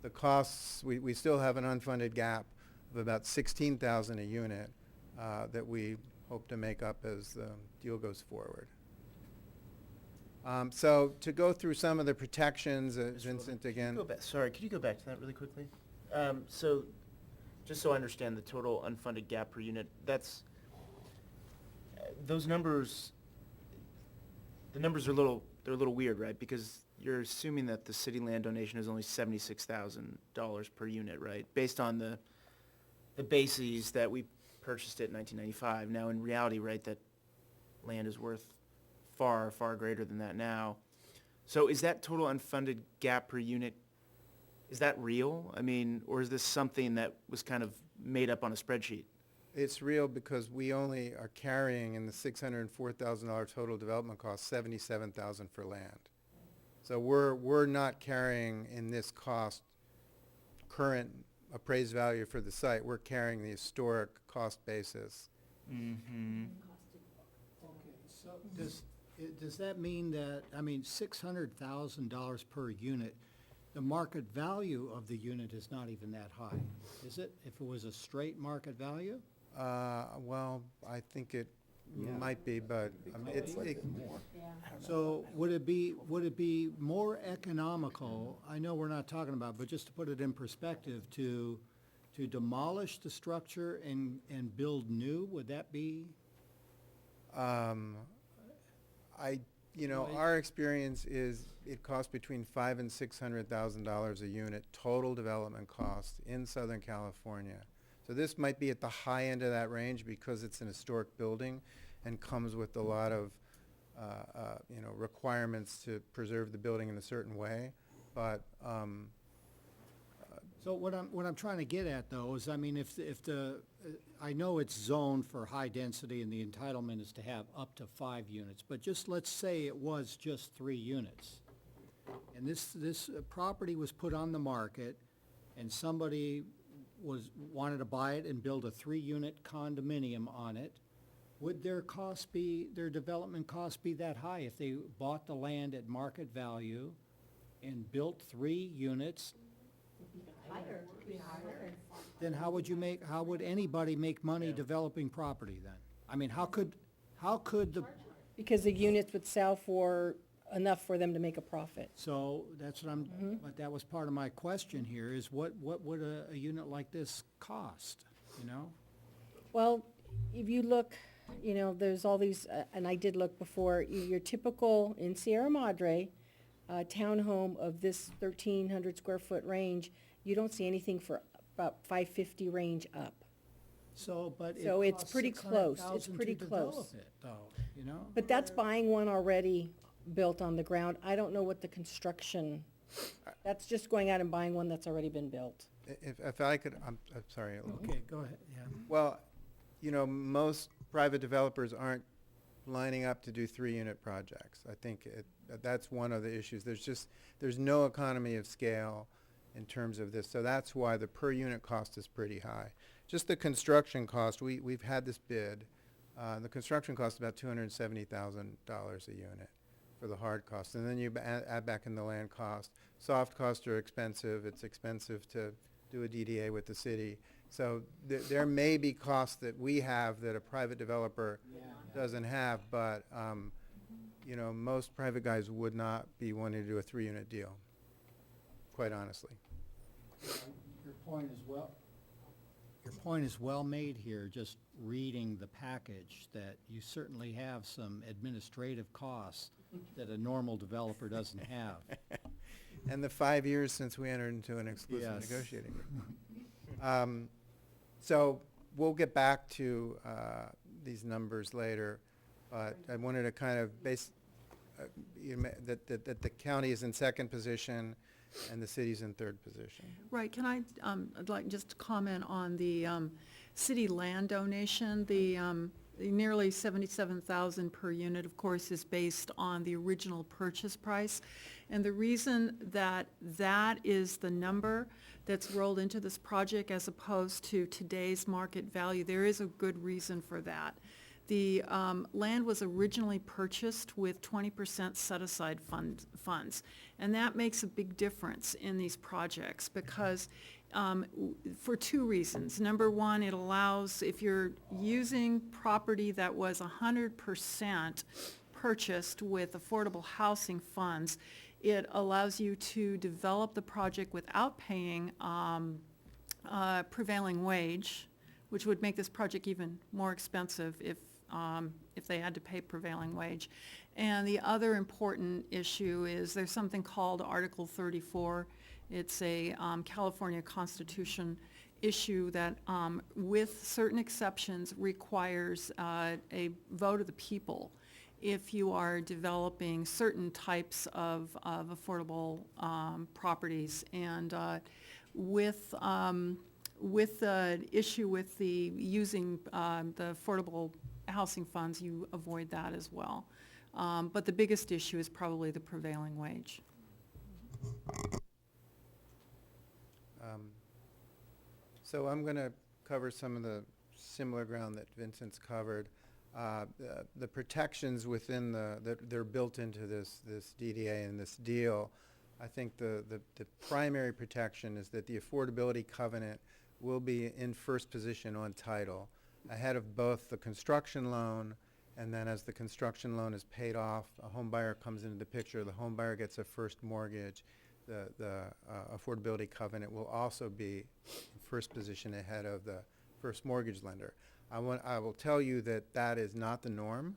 the costs, we still have an unfunded gap of about $16,000 a unit that we hope to make up as the deal goes forward. So to go through some of the protections, Vincent, again. Sorry, could you go back to that really quickly? So, just so I understand the total unfunded gap per unit, that's, those numbers, the numbers are they're a little weird, right? Because you're assuming that the city land donation is only $76,000 per unit, right? Based on the bases that we purchased it in 1995. Now, in reality, right, that land is worth far, far greater than that now. So is that total unfunded gap per unit, is that real? I mean, or is this something that was kind of made up on a spreadsheet? It's real because we only are carrying in the $604,000 total development cost, $77,000 for land. So we're not carrying in this cost current appraised value for the site. We're carrying the historic cost basis. Mm-hmm. So does that mean that, I mean, $600,000 per unit, the market value of the unit is not even that high, is it? If it was a straight market value? Well, I think it might be, but So would it be more economical, I know we're not talking about, but just to put it in perspective, to demolish the structure and build new, would that be? Our experience is it costs between $500,000 and $600,000 a unit total development cost in Southern California. So this might be at the high end of that range because it's an historic building and comes with a lot of requirements to preserve the building in a certain way. But So what I'm trying to get at though is, I mean, I know it's zoned for high density and the entitlement is to have up to 5 units, but just let's say it was just 3 units. And this property was put on the market and somebody wanted to buy it and build a 3-unit condominium on it. Would their development cost be that high if they bought the land at market value and built 3 units? Then how would anybody make money developing property then? I mean, how could the, Because the units would sell for enough for them to make a profit. so that's what but that was part of my question here, is what would a unit like this cost, you know? Well, if you look, there's all these, and I did look before, your typical, in Sierra Madre, townhome of this 1,300 square foot range, you don't see anything for about 550 range up. So, but it So it's costs pretty close. It's $600,000 pretty to close. develop it, though, you know? But that's buying one already built on the ground. I don't know what the construction, that's just going out and buying one that's already been built. if I could, I'm sorry. Okay, go ahead, yeah. Well, most private developers aren't lining up to do 3-unit projects. I think that's one of the issues. There's no economy of scale in terms of this, so that's why the per unit cost is pretty high. Just the construction cost, we've had this bid. The construction cost is about $270,000 a unit for the hard cost, and then you add back in the land cost. Soft costs are expensive. It's expensive to do a DDA with the city. So there may be costs that we have that a private developer doesn't have, but most private guys would not be wanting to do a 3-unit deal, quite honestly. Your point is well made here, just reading the package, that you certainly have some administrative costs that a normal developer doesn't have. And the 5 years since we entered into an exclusive Yes. negotiating agreement. So we'll get back to these numbers later, but I wanted to kind of that the county is in second position, and the city's in third position. Right, can I'd like just to comment on the city land donation. The nearly $77,000 per unit, of course, is based on the original purchase price. And the reason that that is the number that's rolled into this project as opposed to today's market value, there is a good reason for that. The land was originally purchased with 20% set-aside funds, and that makes a big difference in these projects because for two reasons. Number one, it allows, if you're using property that was 100% purchased with affordable housing funds, it allows you to develop the project without paying prevailing wage, which would make this project even more expensive if they had to pay prevailing wage. And the other important issue is there's something called Article 34. It's a California Constitution issue that, with certain exceptions, requires a vote of the people if you are developing certain types of affordable properties. And with the issue with the using the affordable housing funds, you avoid that as well. But the biggest issue is probably the prevailing wage. So I'm going to cover some of the similar ground that Vincent's covered. The protections within that they're built into this DDA and this deal, I think the primary protection is that the affordability covenant will be in first position on title, ahead of both the construction loan, and then as the construction loan is paid off, a home buyer comes into the picture, the home buyer gets a first mortgage. The affordability covenant will also be in first position ahead of the first mortgage lender. I will tell you that that is not the norm.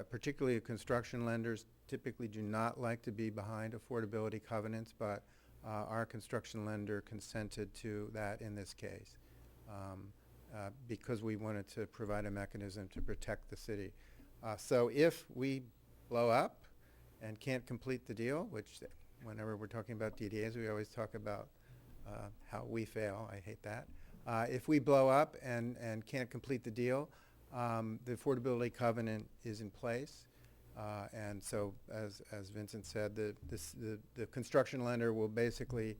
Particularly construction lenders typically do not like to be behind affordability covenants, but our construction lender consented to that in this case because we wanted to provide a mechanism to protect the city. So if we blow up and can't complete the deal, which whenever we're talking about DDAs, we always talk about how we fail. I hate that. If we blow up and can't complete the deal, the affordability covenant is in place. And so, as Vincent said, the construction lender will basically,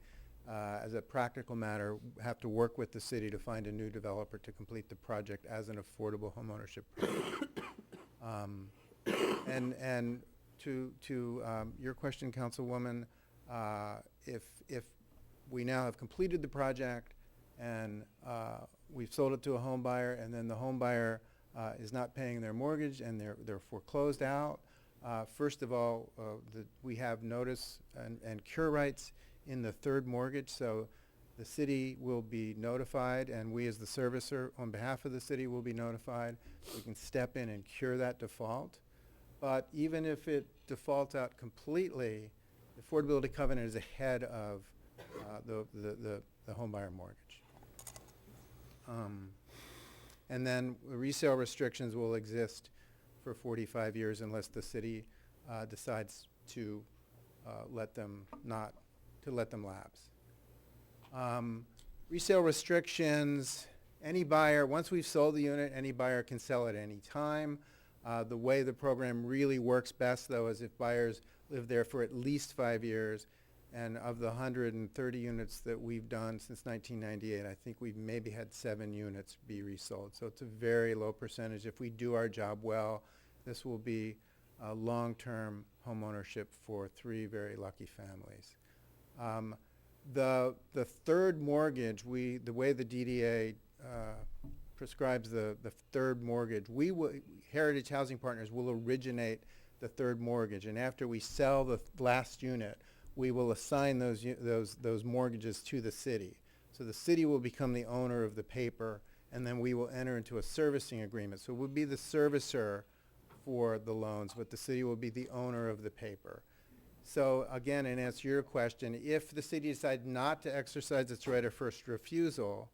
as a practical matter, have to work with the city to find a new developer to complete the project as an affordable homeownership project. And to your question, Councilwoman, if we now have completed the project and we've sold it to a home buyer, and then the home buyer is not paying their mortgage and they're foreclosed out, first of all, we have notice and cure rights in the third mortgage, so the city will be notified, and we as the servicer on behalf of the city will be notified. We can step in and cure that default. But even if it defaults out completely, the affordability covenant is ahead of the home buyer mortgage. And then resale restrictions will exist for 45 years unless the city decides to let them lapse. Resale restrictions, any buyer, once we've sold the unit, any buyer can sell at any time. The way the program really works best, though, is if buyers live there for at least 5 years. And of the 130 units that we've done since 1998, I think we've maybe had 7 units be resold. So it's a very low percentage. If we do our job well, this will be a long-term home ownership for 3 very lucky families. The third mortgage, the way the DDA prescribes the third mortgage, Heritage Housing Partners will originate the third mortgage, and after we sell the last unit, we will assign those mortgages to the city. So the city will become the owner of the paper, and then we will enter into a servicing agreement. So we'll be the servicer for the loans, but the city will be the owner of the paper. So again, in answer to your question, if the city decides not to exercise its right of first refusal,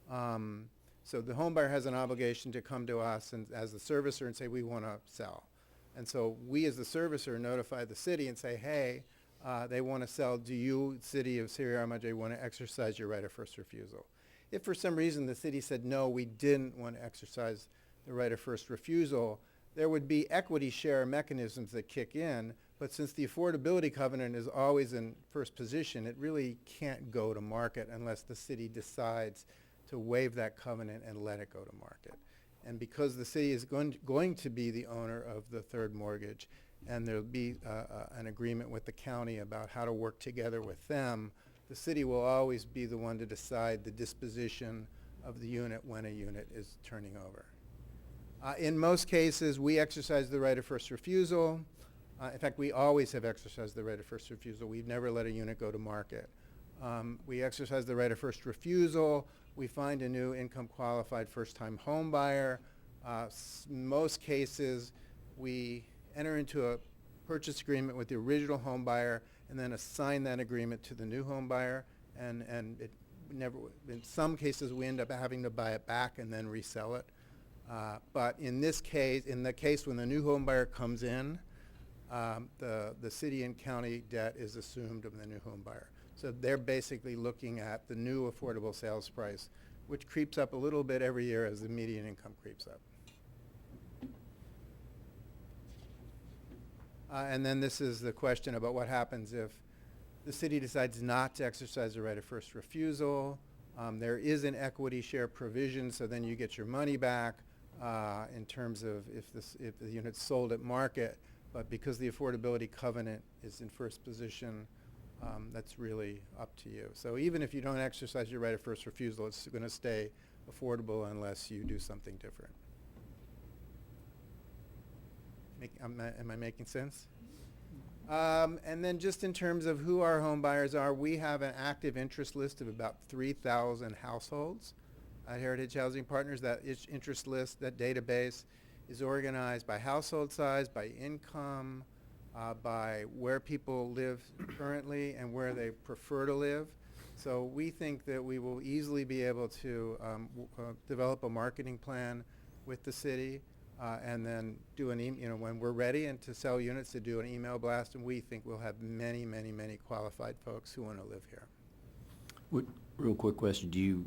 so the home buyer has an obligation to come to us and, as the servicer, and say, we want to sell. And so we as the servicer notify the city and say, hey, they want to sell, do you, City of Sierra Madre, want to exercise your right of first refusal? If for some reason the city said, no, we didn't want to exercise the right of first refusal, there would be equity share mechanisms that kick in, but since the affordability covenant is always in first position, it really can't go to market unless the city decides to waive that covenant and let it go to market. And because the city is going to be the owner of the third mortgage, and there'll be an agreement with the county about how to work together with them, the city will always be the one to decide the disposition of the unit when a unit is turning over. In most cases, we exercise the right of first refusal. In fact, we always have exercised the right of first refusal. We've never let a unit go to market. We exercise the right of first refusal. We find a new income qualified first-time home buyer. Most cases, we enter into a purchase agreement with the original home buyer and then assign that agreement to the new home buyer. And it never, in some cases, we end up having to buy it back and then resell it. But in this case, in the case when the new home buyer comes in, the city and county debt is assumed of the new home buyer. So they're basically looking at the new affordable sales price, which creeps up a little bit every year as the median income creeps up. And then this is the question about what happens if the city decides not to exercise the right of first refusal. There is an equity share provision, so then you get your money back in terms of if the unit's sold at market. But because the affordability covenant is in first position, that's really up to you. So even if you don't exercise your right of first refusal, it's going to stay affordable unless you do something different. Am I making sense? And then just in terms of who our home buyers are, we have an active interest list of about 3,000 households at Heritage Housing Partners. That interest list, that database, is organized by household size, by income, by where people live currently and where they prefer to live. So we think that we will easily be able to develop a marketing plan with the city and then do when we're ready and to sell units, to do an email blast, and we think we'll have many, many, many qualified folks who want to live here. Real quick question, do you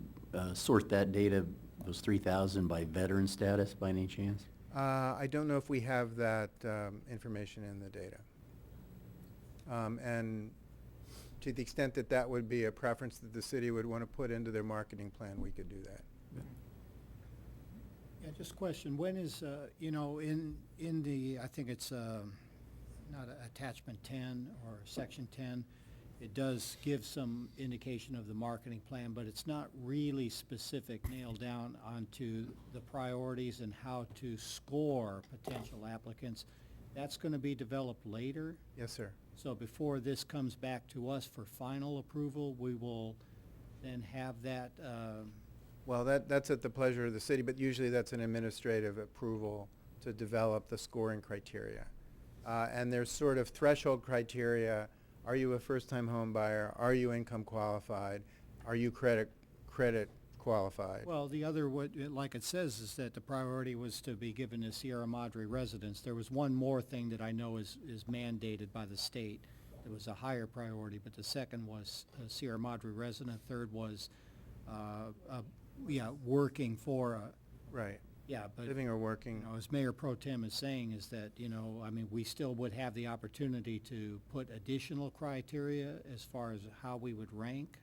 sort that data, those 3,000, by veteran status by any chance? I don't know if we have that information in the data. And to the extent that that would be a preference that the city would want to put into their marketing plan, we could do that. Yeah, just a question, when is, in the, I think it's not attachment 10 or section 10, it does give some indication of the marketing plan, but it's not really specific, nailed down onto the priorities and how to score potential applicants. That's going to be developed later? Yes, sir. So before this comes back to us for final approval, we will then have that well, that's at the pleasure of the city, but usually that's an administrative approval to develop the scoring criteria. And there's sort of threshold criteria. Are you a first-time home buyer? Are you income qualified? Are you credit qualified? Well, the other, like it says, is that the priority was to be given to Sierra Madre residents. There was one more thing that I know is mandated by the state. It was a higher priority, but the second was Sierra Madre resident. Third was, working for a. Right. Yeah, but. Living or working. As Mayor Pro Tem is saying, is that, we still would have the opportunity to put additional criteria as far as how we would rank.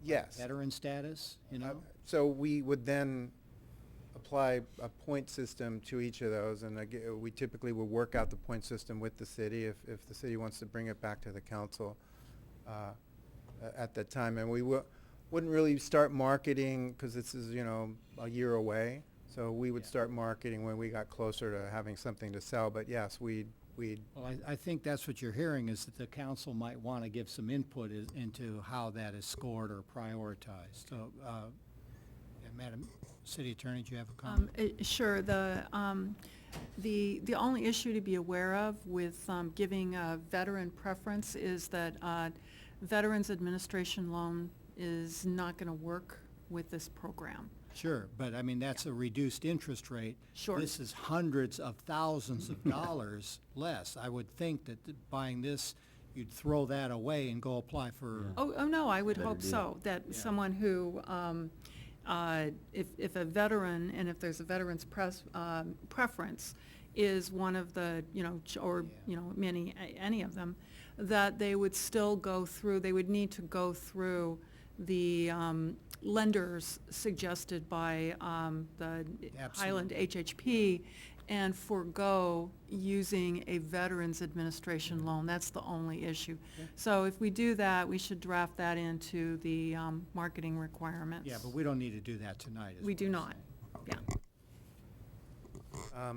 Yes. Veteran status, So we would then apply a point system to each of those, and we typically would work out the point system with the city if the city wants to bring it back to the council at that time. And we wouldn't really start marketing because this is, a year away. So we would start marketing when we got closer to having something to sell. But yes, we'd. Well, I think that's what you're hearing, is that the council might want to give some input into how that is scored or prioritized. So, Madam City Attorney, do you have a comment? Sure. The only issue to be aware of with giving a veteran preference is that Veterans Administration loan is not going to work with this program. Sure, but that's a reduced interest rate. Sure. This is hundreds of thousands of dollars less. I would think that buying this, you'd throw that away and go apply for. Oh, no, I would Better hope deal. so, that someone who, if a veteran, and if there's a veteran's preference, is one of the, any of them, that they would still go through, they would need to go through the lenders suggested by the Highland HHP and forego using a Veterans Administration loan. That's the only issue. So if we do that, we should draft that into the marketing requirements. Yeah, but we don't need to do that tonight. is We what do I'm not, saying. yeah.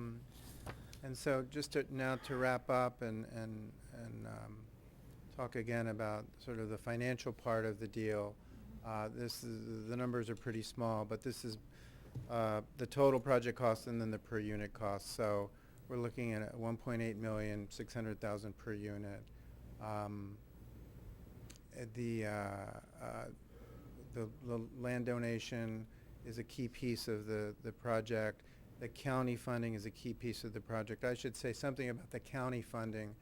And so just now to wrap up and talk again about sort of the financial part of the deal. The numbers are pretty small, but this is the total project cost and then the per unit cost. So we're looking at 1.8 million, 600,000 per unit. The land donation is a key piece of the project. The county funding is a key piece of the project. I should say something about the county funding.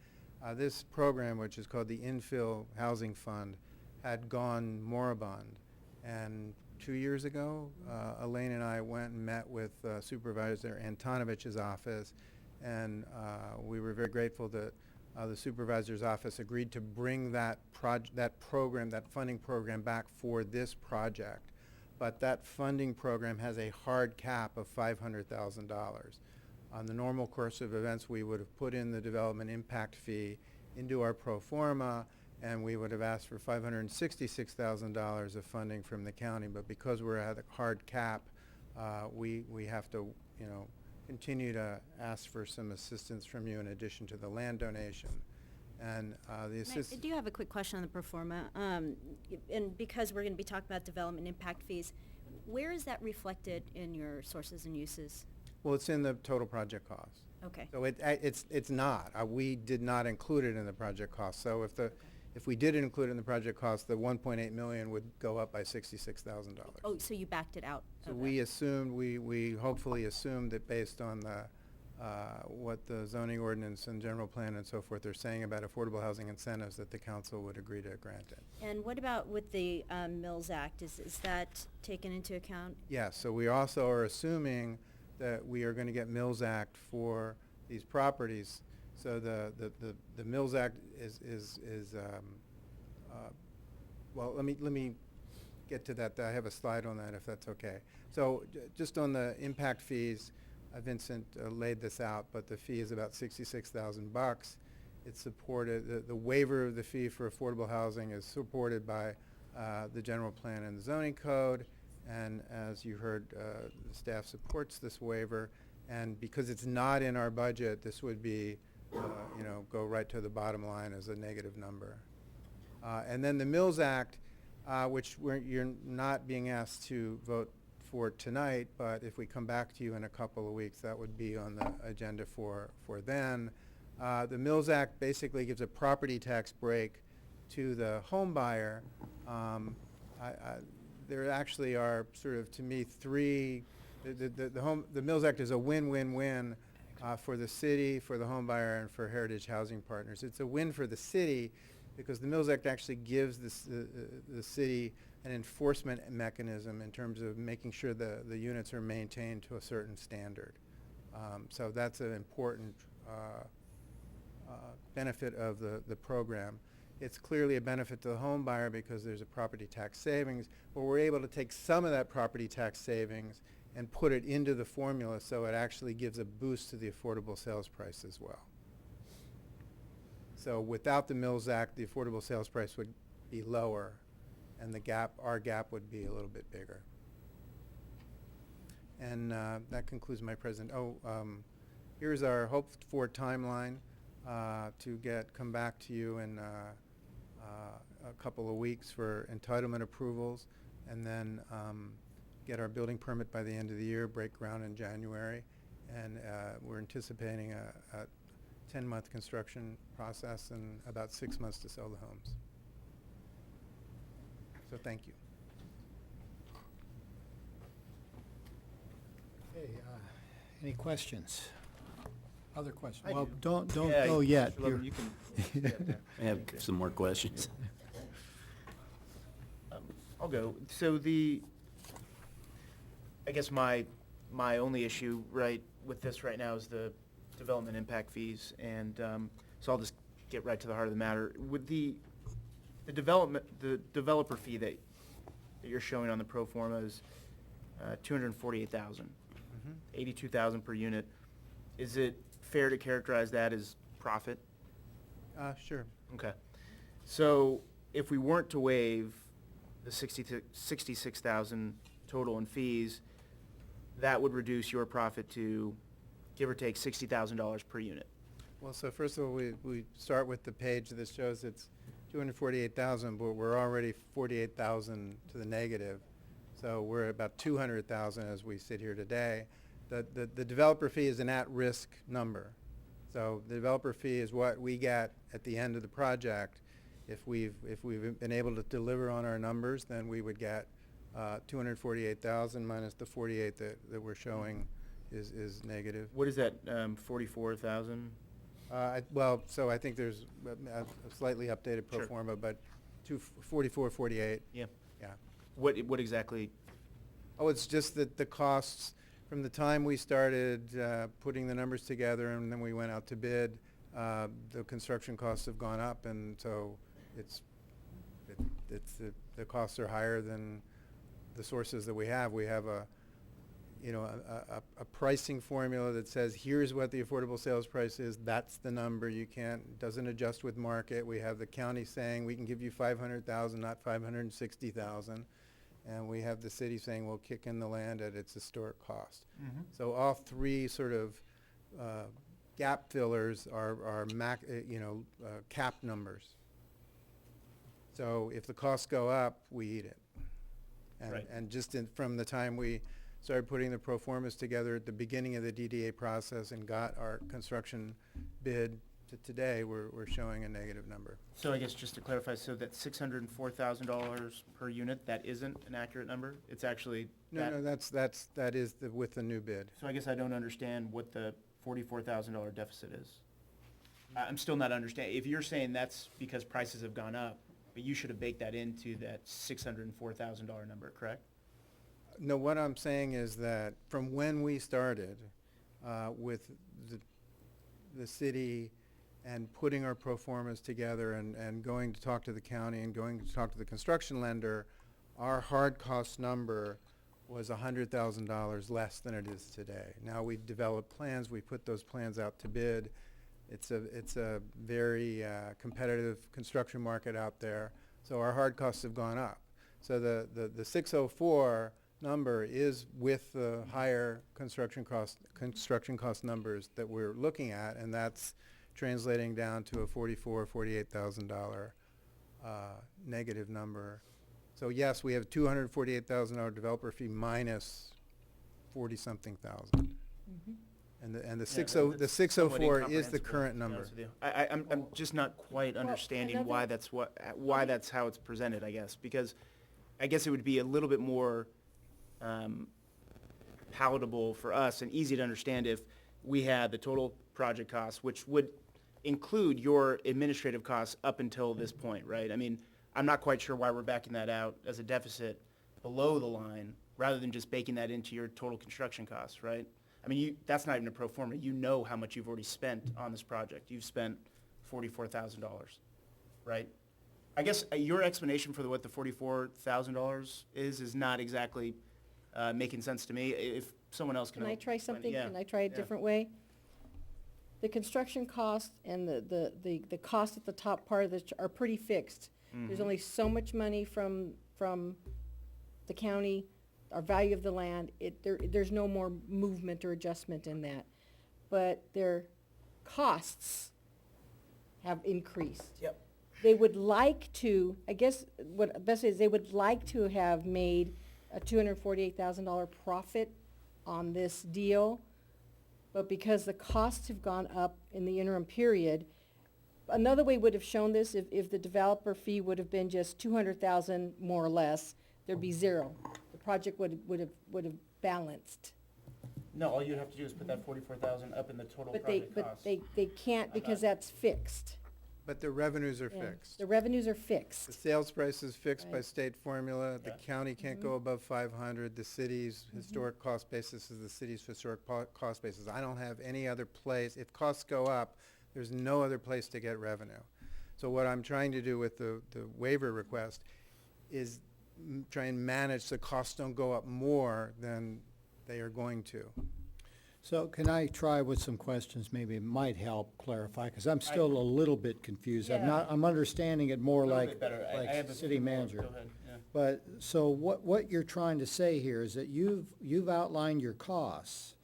This program, which is called the Infill Housing Fund, had gone moribund. And 2 years ago, Elaine and I went and met with Supervisor Antonovich's office, and we were very grateful that the supervisor's office agreed to bring that funding program back for this project. But that funding program has a hard cap of $500,000. On the normal course of events, we would have put in the development impact fee into our pro forma, and we would have asked for $566,000 of funding from the county. But because we're at a hard cap, we have to, continue to ask for some assistance from you in addition to the land donation. And the I do have a quick question on the pro forma. And because we're going to be talking about development impact fees, where is that reflected in your sources and uses? Well, it's in the total project cost. Okay. So it's not. We did not include it in the project cost. So if we did include it in the project cost, the 1.8 million would go up by $66,000. Oh, so you backed it out? So of we that. assumed, we hopefully assumed that based on what the zoning ordinance and general plan and so forth are saying about affordable housing incentives, that the council would agree to grant it. And what about with the Mills Act? Is that taken into account? Yes, so we also are assuming that we are going to get Mills Act for these properties. So the Mills Act is well, let me get to that. I have a slide on that if that's okay. So just on the impact fees, Vincent laid this out, but the fee is about $66,000. It's supported, the waiver of the fee for affordable housing is supported by the general plan and the zoning code. And as you heard, the staff supports this waiver. And because it's not in our budget, this would be, go right to the bottom line as a negative number. And then the Mills Act, which you're not being asked to vote for tonight, but if we come back to you in a couple of weeks, that would be on the agenda for then. The Mills Act basically gives a property tax break to the home buyer. There actually are sort of, to me, three. The Mills Act is a win-win-win for the city, for the home buyer, and for Heritage Housing Partners. It's a win for the city because the Mills Act actually gives the city an enforcement mechanism in terms of making sure the units are maintained to a certain standard. So that's an important benefit of the program. It's clearly a benefit to the home buyer because there's a property tax savings, but we're able to take some of that property tax savings and put it into the formula so it actually gives a boost to the affordable sales price as well. So without the Mills Act, the affordable sales price would be lower and our gap would be a little bit bigger. And that concludes my here's our hoped for timeline to come back to you in a couple of weeks for entitlement approvals, and then get our building permit by the end of the year, break ground in January, and we're anticipating a 10-month construction process and about 6 months to sell the homes. So thank you. Okay, any questions? Other questions? I Well, do. don't Yeah, go yet. Mr. Lover, You're- you can stay up there. I have some more questions. I'll go. So I guess my only issue, right, with this right now is the development impact fees, and so I'll just get right to the heart of the matter. With the developer fee that you're showing on the pro forma is $248,000, $82,000 per unit. Is it fair to characterize that as profit? Sure. Okay. So if we weren't to waive the 66,000 total in fees, that would reduce your profit to, give or take, $60,000 per unit. Well, so first of all, we start with the page that shows it's 248,000, but we're already 48,000 to the negative. So we're at about 200,000 as we sit here today. The developer fee is an at-risk number. So the developer fee is what we get at the end of the project. If we've been able to deliver on our numbers, then we would get 248,000 minus the 48 that we're showing is negative. What is that, 44,000? Well, so I think there's a slightly updated pro Sure. forma, but 44, 48. Yeah. Yeah. What exactly? Oh, it's just that the costs, from the time we started putting the numbers together and then we went out to bid, the construction costs have gone up, and so the costs are higher than the sources that we have. We have a pricing formula that says, here's what the affordable sales price is, that's the number, doesn't adjust with market. We have the county saying, we can give you 500,000, not 560,000. And we have the city saying, we'll kick in the land at its historic cost. Mhm. So all three sort of gap fillers are cap numbers. So if the costs go up, we eat it. And, Right. and just from the time we started putting the pro formas together at the beginning of the DDA process and got our construction bid to today, we're showing a negative number. So I guess just to clarify, so that $604,000 per unit, that isn't an accurate number? It's actually No, that is with the new bid. So I guess I don't understand what the $44,000 deficit is. I'm still not understanding. If you're saying that's because prices have gone up, but you should have baked that into that $604,000 number, correct? No, what I'm saying is that from when we started with the city and putting our pro formas together and going to talk to the county and going to talk to the construction lender, our hard cost number was $100,000 less than it is today. Now we've developed plans, we put those plans out to bid. It's a very competitive construction market out there, so our hard costs have gone up. So the 604 number is with the higher construction cost numbers that we're looking at, and that's translating down to a $48,000 negative number. So yes, we have $248,000 developer fee minus 40-something thousand. And the 604 is the current number. I'm just not quite understanding why that's how it's presented, I guess, because I guess it would be a little bit more palatable for us and easy to understand if we had the total project cost, which would include your administrative costs up until this point, right? I mean, I'm not quite sure why we're backing that out as a deficit below the line rather than just baking that into your total construction costs, right? I mean, that's not even a pro forma. You know how much you've already spent on this project. You've spent $44,000, right? I guess your explanation for what the $44,000 is not exactly making sense to me. If someone else can. Can I try something? Yeah. Can I try a different way? The construction cost and the cost at the top part of this are pretty fixed. There's only so much money from the county, our value of the land. There's no more movement or adjustment in that. But their costs have increased. Yep. They would like to, I guess what best is, they would like to have made a $248,000 profit on this deal, but because the costs have gone up in the interim period, another way would have shown this if the developer fee would have been just $200,000 more or less, there'd be zero. The project would have balanced. No, all you'd have to do is put that 44,000 up in the total But project cost. they can't because that's fixed. But the revenues are Yeah. fixed. The revenues are The fixed. sales price is fixed by Right. state formula. The Yeah. county can't go above 500. The city's historic cost basis is the city's historic cost basis. I don't have any other place. If costs go up, there's no other place to get revenue. So what I'm trying to do with the waiver request is try and manage so costs don't go up more than they are going to. So can I try with some questions, maybe it might help clarify, because I'm still a little bit confused. I'm understanding it more A little like, bit better. I like have a city few more. manager. Go ahead, yeah. But, so what you're trying to say here is that you've outlined your costs,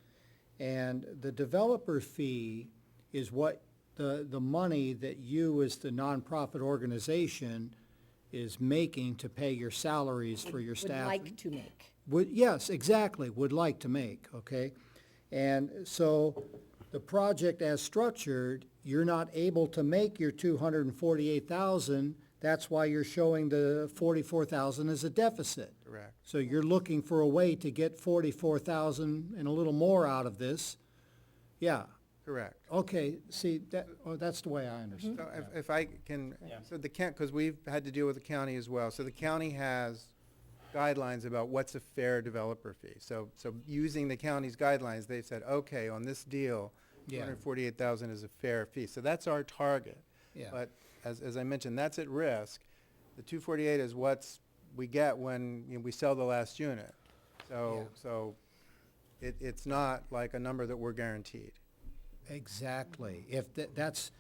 and the developer fee is what the money that you as the nonprofit organization is making to pay your salaries for your staff. Would like to make. Yes, exactly, would like to make, okay? And so the project as structured, you're not able to make your 248,000. That's why you're showing the 44,000 as a deficit. Correct. So you're looking for a way to get 44,000 and a little more out of this. Yeah, Correct. okay, see, that's the way I understand. So if I can, Yeah. so the county, because we've had to deal with the county as well. So the county has guidelines about what's a fair developer fee. So using the county's guidelines, they said, okay, on this deal, Yeah. 248,000 is a fair fee. So that's our target. Yeah. But as I mentioned, that's at risk. The 248 is what's we get when we sell the last unit. So it's not like a number that we're guaranteed. Exactly. If that's,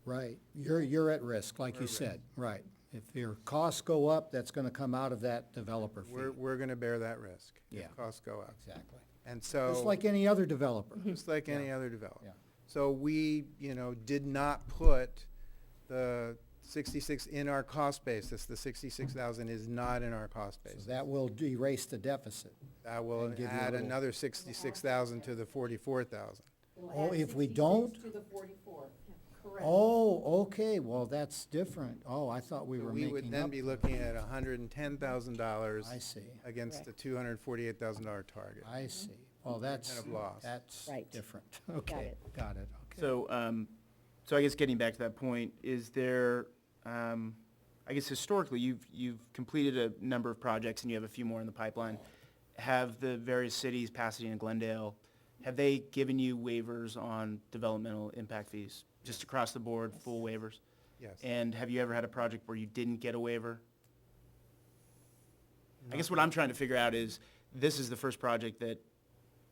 right, you're at risk, like you said, right. If your costs go up, that's gonna come out of that developer fee. We're going to bear that risk Yeah. if costs go up. Exactly. And so. Just like any other developer. Just like any other developer. Yeah. So we, did not put the 66 in our cost basis. The 66,000 is not in our cost So basis. that will erase the deficit. That will and give you a add little- another 66,000 to the 44,000. Oh, if we don't? To the 44, correct. Oh, okay, well, that's different. Oh, I thought we So were we making would then up. be looking at $110,000 I see, against the $248,000 target. I see. Oh, that's, Kind of lost. that's Right. different. Okay, got it, okay. So I guess getting back to that point, is there, I guess historically, you've completed a number of projects and you have a few more in the pipeline. Have the various cities, Pasadena, Glendale, have they given you waivers on developmental impact fees? Just across the board, full waivers? Yes. And have you ever had a project where you didn't get a waiver? I guess what I'm trying to figure out is, this is the first project that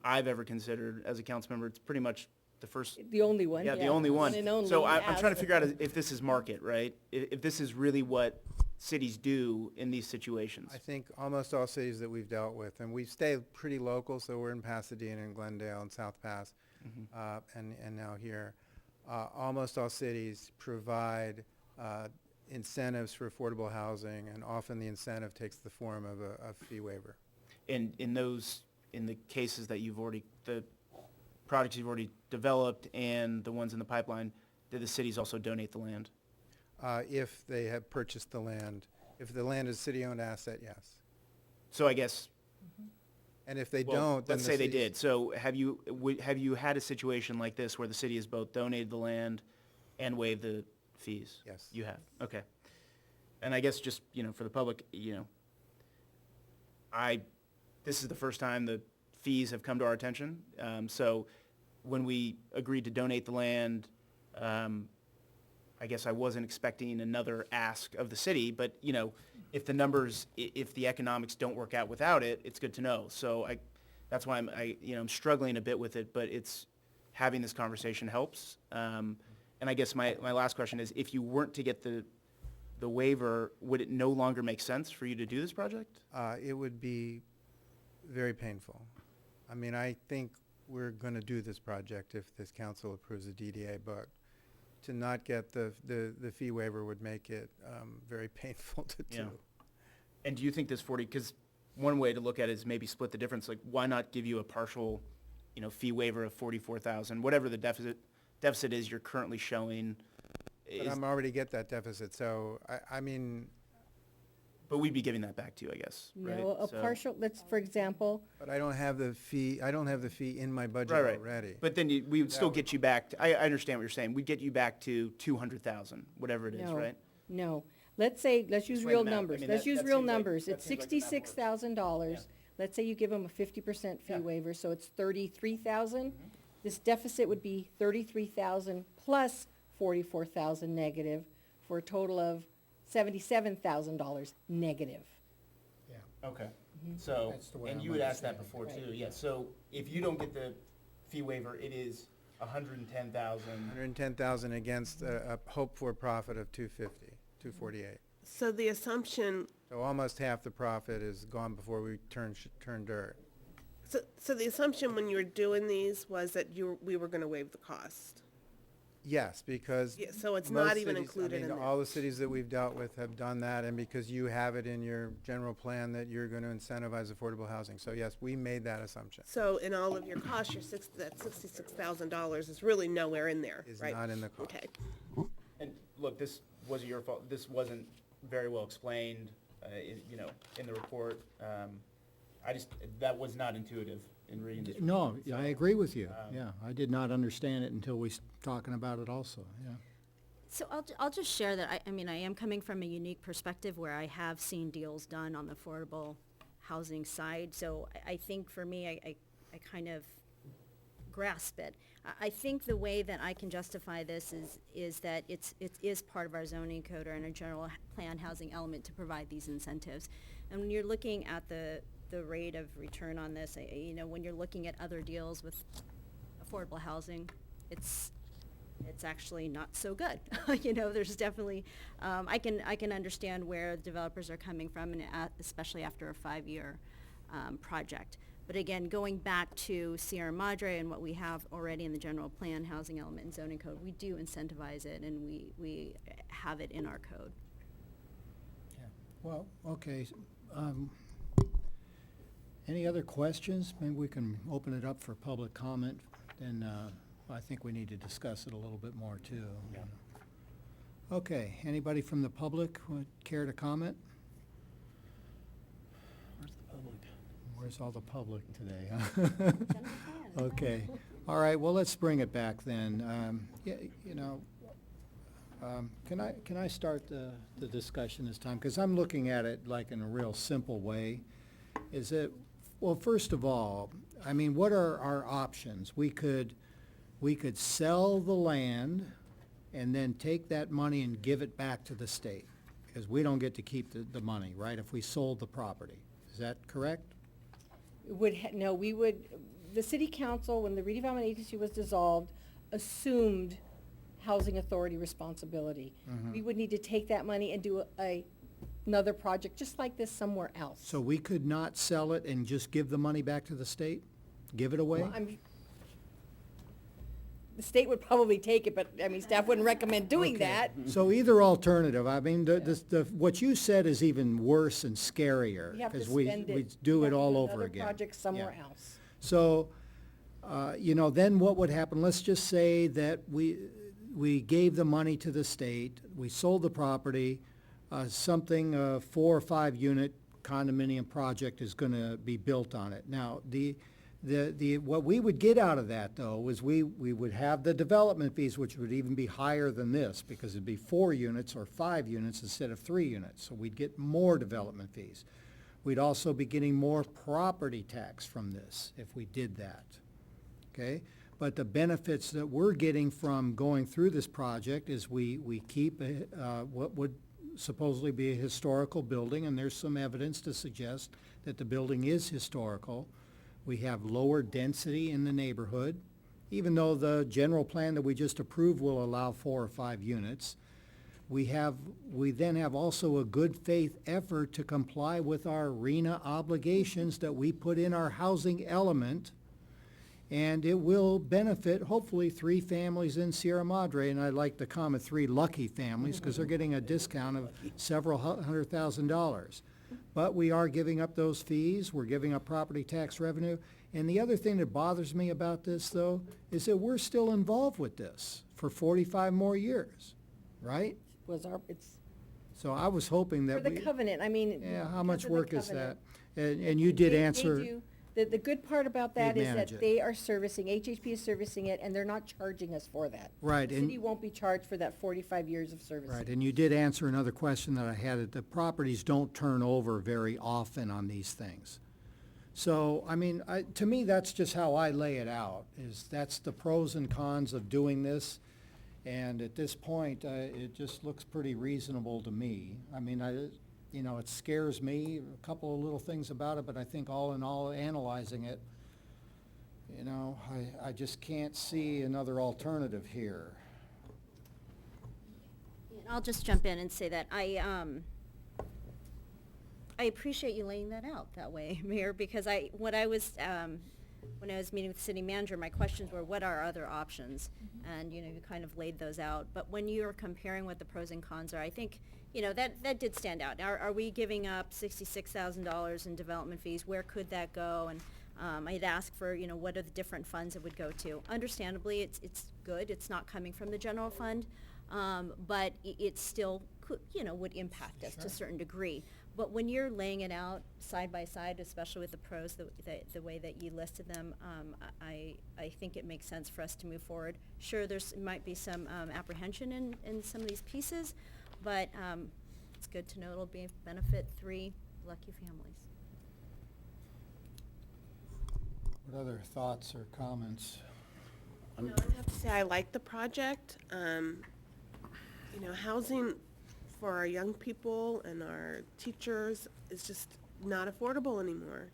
I've ever considered as a council member. It's pretty much the first. The only one. Yeah, the only one. and only, So I'm trying to yes. figure out if this is market, right? If this is really what cities do in these situations. I think almost all cities that we've dealt with, and we stay pretty local, so we're in Pasadena and Glendale and South Pass, and now here. Almost all cities provide incentives for affordable housing, and often the incentive takes the form of a fee waiver. And in the cases that the projects you've already developed and the ones in the pipeline, did the cities also donate the land? If they have purchased the land. If the land is a city-owned asset, yes. So I guess, And if they well, don't, then let's the say they cities- did. So have you had a situation like this where the city has both donated the land and waived the fees? Yes. You have, okay. And I guess just, for the public, this is the first time the fees have come to our attention. So when we agreed to donate the land, I guess I wasn't expecting another ask of the city, but, if the numbers, if the economics don't work out without it, it's good to know. So that's why I'm struggling a bit with it, but having this conversation helps. And I guess my last question is, if you weren't to get the waiver, would it no longer make sense for you to do this project? It would be very painful. I mean, I think we're going to do this project if this council approves the DDA, but to not get the fee waiver would make it very painful to do. Yeah. And do you think this 40, because one way to look at it is maybe split the difference, like why not give you a partial, fee waiver of 44,000, whatever the deficit is you're currently showing. But I'm already get that deficit, so I mean, But we'd be giving that back to you, I guess, right? No, a So- partial, let's, for example, But I don't have the fee in my budget Right, right. already. But then we would still get you back, I understand what you're saying. We'd get you back to 200,000, whatever it is, no, right? no. Let's say, let's use Just real laying them out. I numbers. mean, Let's that- use that real seems like- numbers. that It's seems like the math works. $66,000. Let's say you give them a 50% fee waiver, so it's 33,000. This deficit would be 33,000 plus 44,000 negative, for a total of $77,000 negative. Okay, so, That's the way and I'm you had asked that understanding before it. too, yeah, so if you don't get the fee waiver, it is 110,000. 110,000 against a hope for profit of 248. So the assumption, So almost half the profit is gone before we turn dirt. so the assumption when you were doing these was that we were gonna waive the cost. Yes, because. Yeah, so it's most not even cities- included in there. All the cities that we've dealt with have done that, and because you have it in your general plan that you're gonna incentivize affordable housing. So yes, we made that assumption. So in all of your costs, that $66,000 is really nowhere in there, Is right? not in the cost. Okay. And look, this wasn't your fault, this wasn't very well explained, in the report. That was not intuitive in reading this. No, report, I so, agree with you, um, yeah. I did not understand it until we talking about it also, yeah. So I'll just share that, I mean, I am coming from a unique perspective where I have seen deals done on the affordable housing side, so I think for me, I kind of grasp it. I think the way that I can justify this is that it is part of our zoning code or in our general plan housing element to provide these incentives. And when you're looking at the rate of return on this, when you're looking at other deals with affordable housing, it's actually not so good. There's definitely, I can understand where developers are coming from, and especially after a 5-year project. But again, going back to Sierra Madre and what we have already in the general plan, housing element and zoning code, we do incentivize it, and we have it in our code. Well, okay, any other questions? Maybe we can open it up for public comment, and I think we need to discuss it a little bit more too. Yeah. Okay, anybody from the public would care to comment? Where's the public? Where's all the public today, huh? Okay, all right, well, let's bring it back then. Can I start the discussion this time? Because I'm looking at it like in a real simple way. Is it, well, first of all, I mean, what are our options? We could sell the land and then take that money and give it back to the state, because we don't get to keep the money, right, if we sold the property. Is that correct? The city council, when the redevelopment agency was dissolved, assumed housing authority responsibility. Mhm. We would need to take that money and do another project just like this somewhere else. So we could not sell it and just give the money back to the state? Give it away? Well, the state would probably take it, but, staff wouldn't recommend doing Okay. that. So either alternative, I mean, what you said is even worse and scarier. We have to 'cause spend it. we do We it have to all do over another again. project somewhere Yeah. else. So, then what would happen, let's just say that we gave the money to the state, we sold the property, something, 4 or 5 unit condominium project is gonna be built on it. Now, what we would get out of that, though, is we would have the development fees, which would even be higher than this, because it'd be 4 units or 5 units instead of 3 units, so we'd get more development fees. We'd also be getting more property tax from this if we did that, okay? But the benefits that we're getting from going through this project is we keep what would supposedly be a historical building, and there's some evidence to suggest that the building is historical. We have lower density in the neighborhood, even though the general plan that we just approved will allow 4 or 5 units. We then have also a good faith effort to comply with our RENA obligations that we put in our housing element, and it will benefit hopefully 3 families in Sierra Madre, and I'd like to comment 3 lucky families, because they're getting a discount of several $100,000. But we are giving up those fees, we're giving up property tax revenue, and the other thing that bothers me about this, though, is that we're still involved with this for 45 more years, right? It's So I was hoping For that the we. covenant, I mean. Yeah, how because much of the work is that? covenant. And you did They answer. do. The good part about They that is manage that it. they are servicing, HHP is servicing it, and they're not charging us for that. Right, The and- city won't be charged for that 45 years of service. Right, and you did answer another question that I had, that the properties don't turn over very often on these things. So, I mean, to me, that's just how I lay it out, is that's the pros and cons of doing this. And at this point, it just looks pretty reasonable to me. I mean, it scares me, a couple of little things about it, but I think all in all, analyzing it, I just can't see another alternative here. I'll just jump in and say that I appreciate you laying that out that way, Mayor, because when I was meeting with the city manager, my questions were, what are other options? And, you kind of laid those out. But when you're comparing what the pros and cons are, I think, that did stand out. Are we giving up $66,000 in development fees? Where could that go? And I'd ask for, what are the different funds it would go to? Understandably, it's good. It's not coming from the general fund, but it still could, would impact us to a certain degree. But when you're laying it out side by side, especially with the pros, the way that you listed them, I think it makes sense for us to move forward. Sure, might be some apprehension in some of these pieces, but it's good to know it'll benefit 3 lucky families. What other thoughts or comments? I have to say, I like the project. Housing for our young people and our teachers is just not affordable anymore.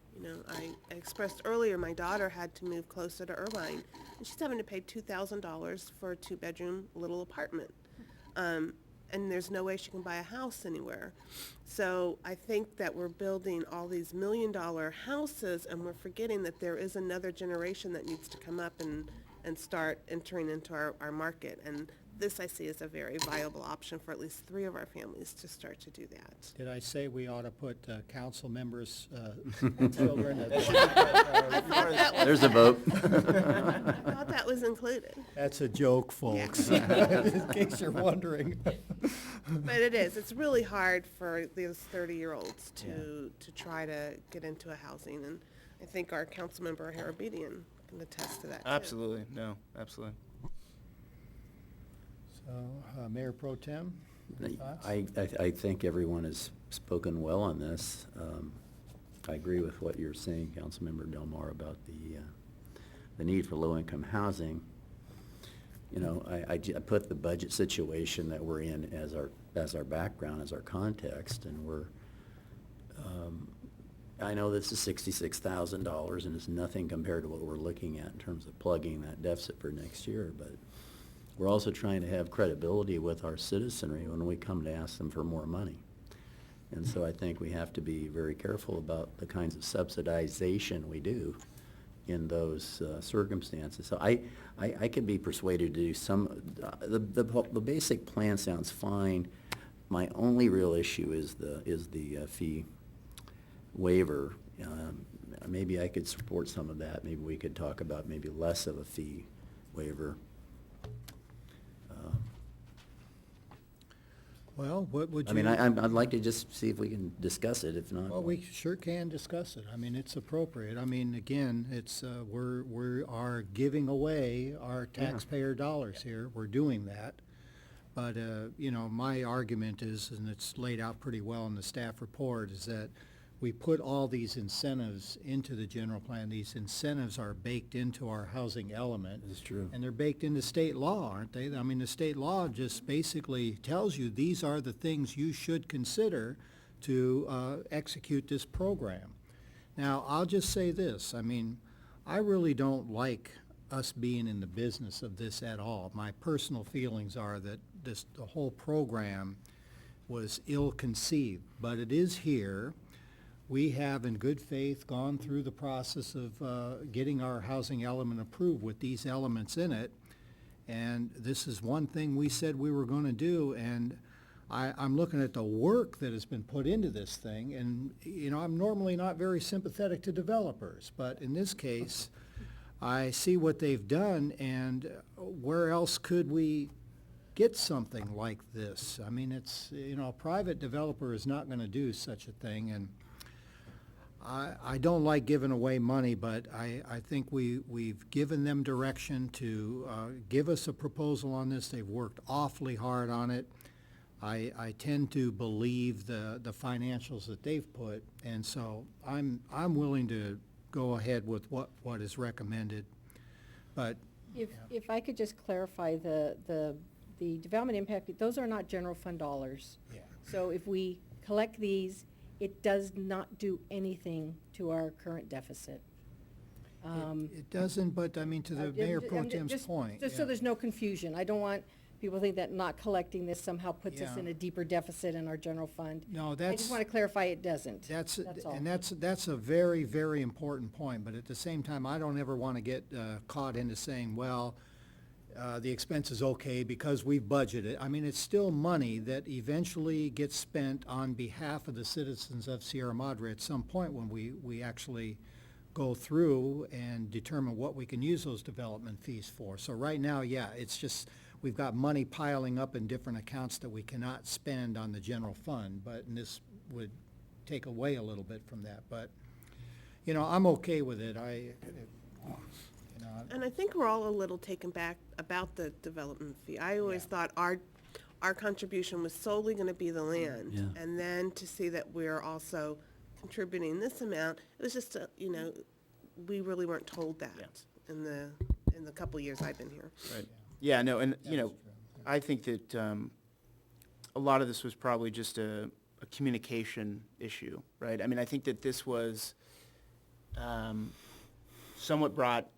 I expressed earlier, my daughter had to move closer to Irvine, and she's having to pay $2,000 for a 2-bedroom little apartment. And there's no way she can buy a house anywhere. So I think that we're building all these $1 million houses, and we're forgetting that there is another generation that needs to come up and start entering into our market. And this I see as a very viable option for at least 3 of our families to start to do that. Did I say we ought to put council members' children at? There's a vote. I thought that was included. That's a joke, folks, Yeah. in case you're wondering. But it is. It's really hard for those 30-year-olds to try to get into a housing, and I think our council member Harabedian can attest to that too. Absolutely, no, absolutely. So, Mayor Pro Tem, your thoughts? I think everyone has spoken well on this. I agree with what you're saying, Councilmember Del Mar, about the need for low-income housing. I put the budget situation that we're in as our background, as our context, and I know this is $66,000 and it's nothing compared to what we're looking at in terms of plugging that deficit for next year, but we're also trying to have credibility with our citizenry when we come to ask them for more money. And so I think we have to be very careful about the kinds of subsidization we do in those circumstances. So I could be persuaded to do some, the basic plan sounds fine. My only real issue is the fee waiver. Maybe I could support some of that. Maybe we could talk about maybe less of a fee waiver. Well, what would you? I mean, I'd like to just see if we can discuss it, if not. Well, we sure can discuss it. I mean, it's appropriate. I mean, again, it's, we are giving away our taxpayer dollars here. We're doing that. But, my argument is, and it's laid out pretty well in the staff report, is that we put all these incentives into the general plan. These incentives are baked into our housing element. That's true. And they're baked into state law, aren't they? I mean, the state law just basically tells you these are the things you should consider to execute this program. Now, I'll just say this. I mean, I really don't like us being in the business of this at all. My personal feelings are that the whole program was ill-conceived, but it is here. We have, in good faith, gone through the process of getting our housing element approved with these elements in it. And this is one thing we said we were going to do. And I'm looking at the work that has been put into this thing. And, I'm normally not very sympathetic to developers. But in this case, I see what they've done. And where else could we get something like this. I mean, it's, you know, a private developer is not gonna do such a thing, and I don't like giving away money, but I think we've given them direction to give us a proposal on this. They've worked awfully hard on it. I tend to believe the financials that they've put, and so I'm willing to go ahead with what is recommended. But If I could just clarify, the development impact, those are not general fund dollars. Yeah. So if we collect these, it does not do anything to our current deficit. It doesn't, but I mean, to the Mayor Pro Tem's point. Just so yeah. there's no confusion, I don't want people to think that not collecting this somehow puts us Yeah. in a deeper deficit in our general fund. No, I that's. just want to clarify it doesn't. all. And that's a very, very important point, but at the same time, I don't ever want to get caught into saying, well, the expense is okay because we've budgeted. I mean, it's still money that eventually gets spent on behalf of the citizens of Sierra Madre at some point when we actually go through and determine what we can use those development fees for. So right now, yeah, it's just, we've got money piling up in different accounts that we cannot spend on the general fund, and this would take away a little bit from that. But, you know, I'm okay with it. And I think we're all a little taken back about the development fee. I always thought our contribution was solely gonna be the land. Yeah. And then to see that we're also contributing this amount, it was just, you know, we really weren't told that in the couple years I've been here. Right. Yeah, no, and, you know, true. I think that a lot of this was probably just a communication issue, right? I mean, I think that this was somewhat brought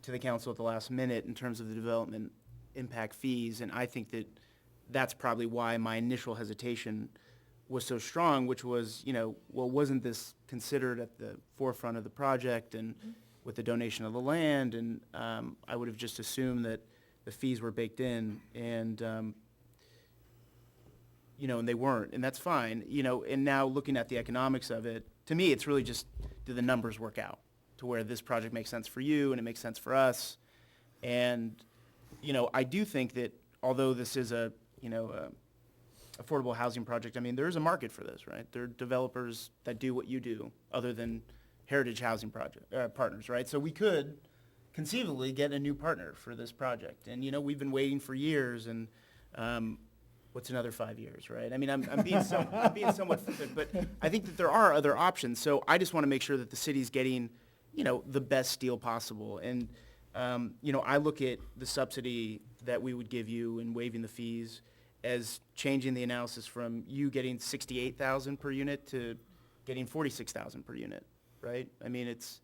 to the council at the last minute in terms of the development impact fees, and I think that that's probably why my initial hesitation was so strong, which was, you know, well, wasn't this considered at the forefront of the project and with the donation of the land? And I would have just assumed that the fees were baked in, and you know, and they weren't, and that's fine, you know. And now looking at the economics of it, to me, it's really just, do the numbers work out to where this project makes sense for you and it makes sense for us? And, you know, I do think that although this is a, you know, affordable housing project, I mean, there is a market for this, right? There are developers that do what you do, other than Heritage Housing project partners, right? So we could conceivably get a new partner for this project. And, you know, we've been waiting for years, and what's another 5 years, right? I mean, I'm being somewhat flippant, but I think that there are other options. So I just want to make sure that the city's getting, you know, the best deal possible. And, you know, I look at the subsidy that we would give you and waiving the fees as changing the analysis from you getting 68,000 per unit to getting 46,000 per unit, right? I mean, it's,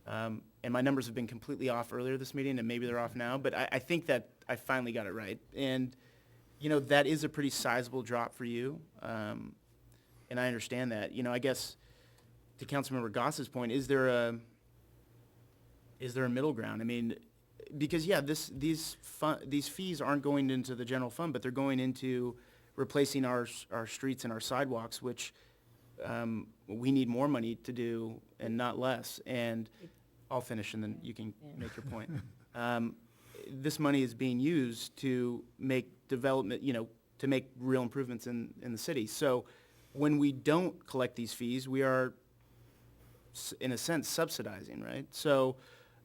and my numbers have been completely off earlier this meeting, and maybe they're off now, but I think that I finally got it right. And, you know, that is a pretty sizable drop for you, and I understand that. You know, I guess to Councilmember Goss's point, is there a middle ground? I mean, because, yeah, these fees aren't going into the general fund, but they're going into replacing our streets and our sidewalks, which we need more money to do and not less. And I'll finish and then you can make your point. This money is being used to make development, you know, to make real improvements in the city. So when we don't collect these fees, we are, in a sense, subsidizing, right? So,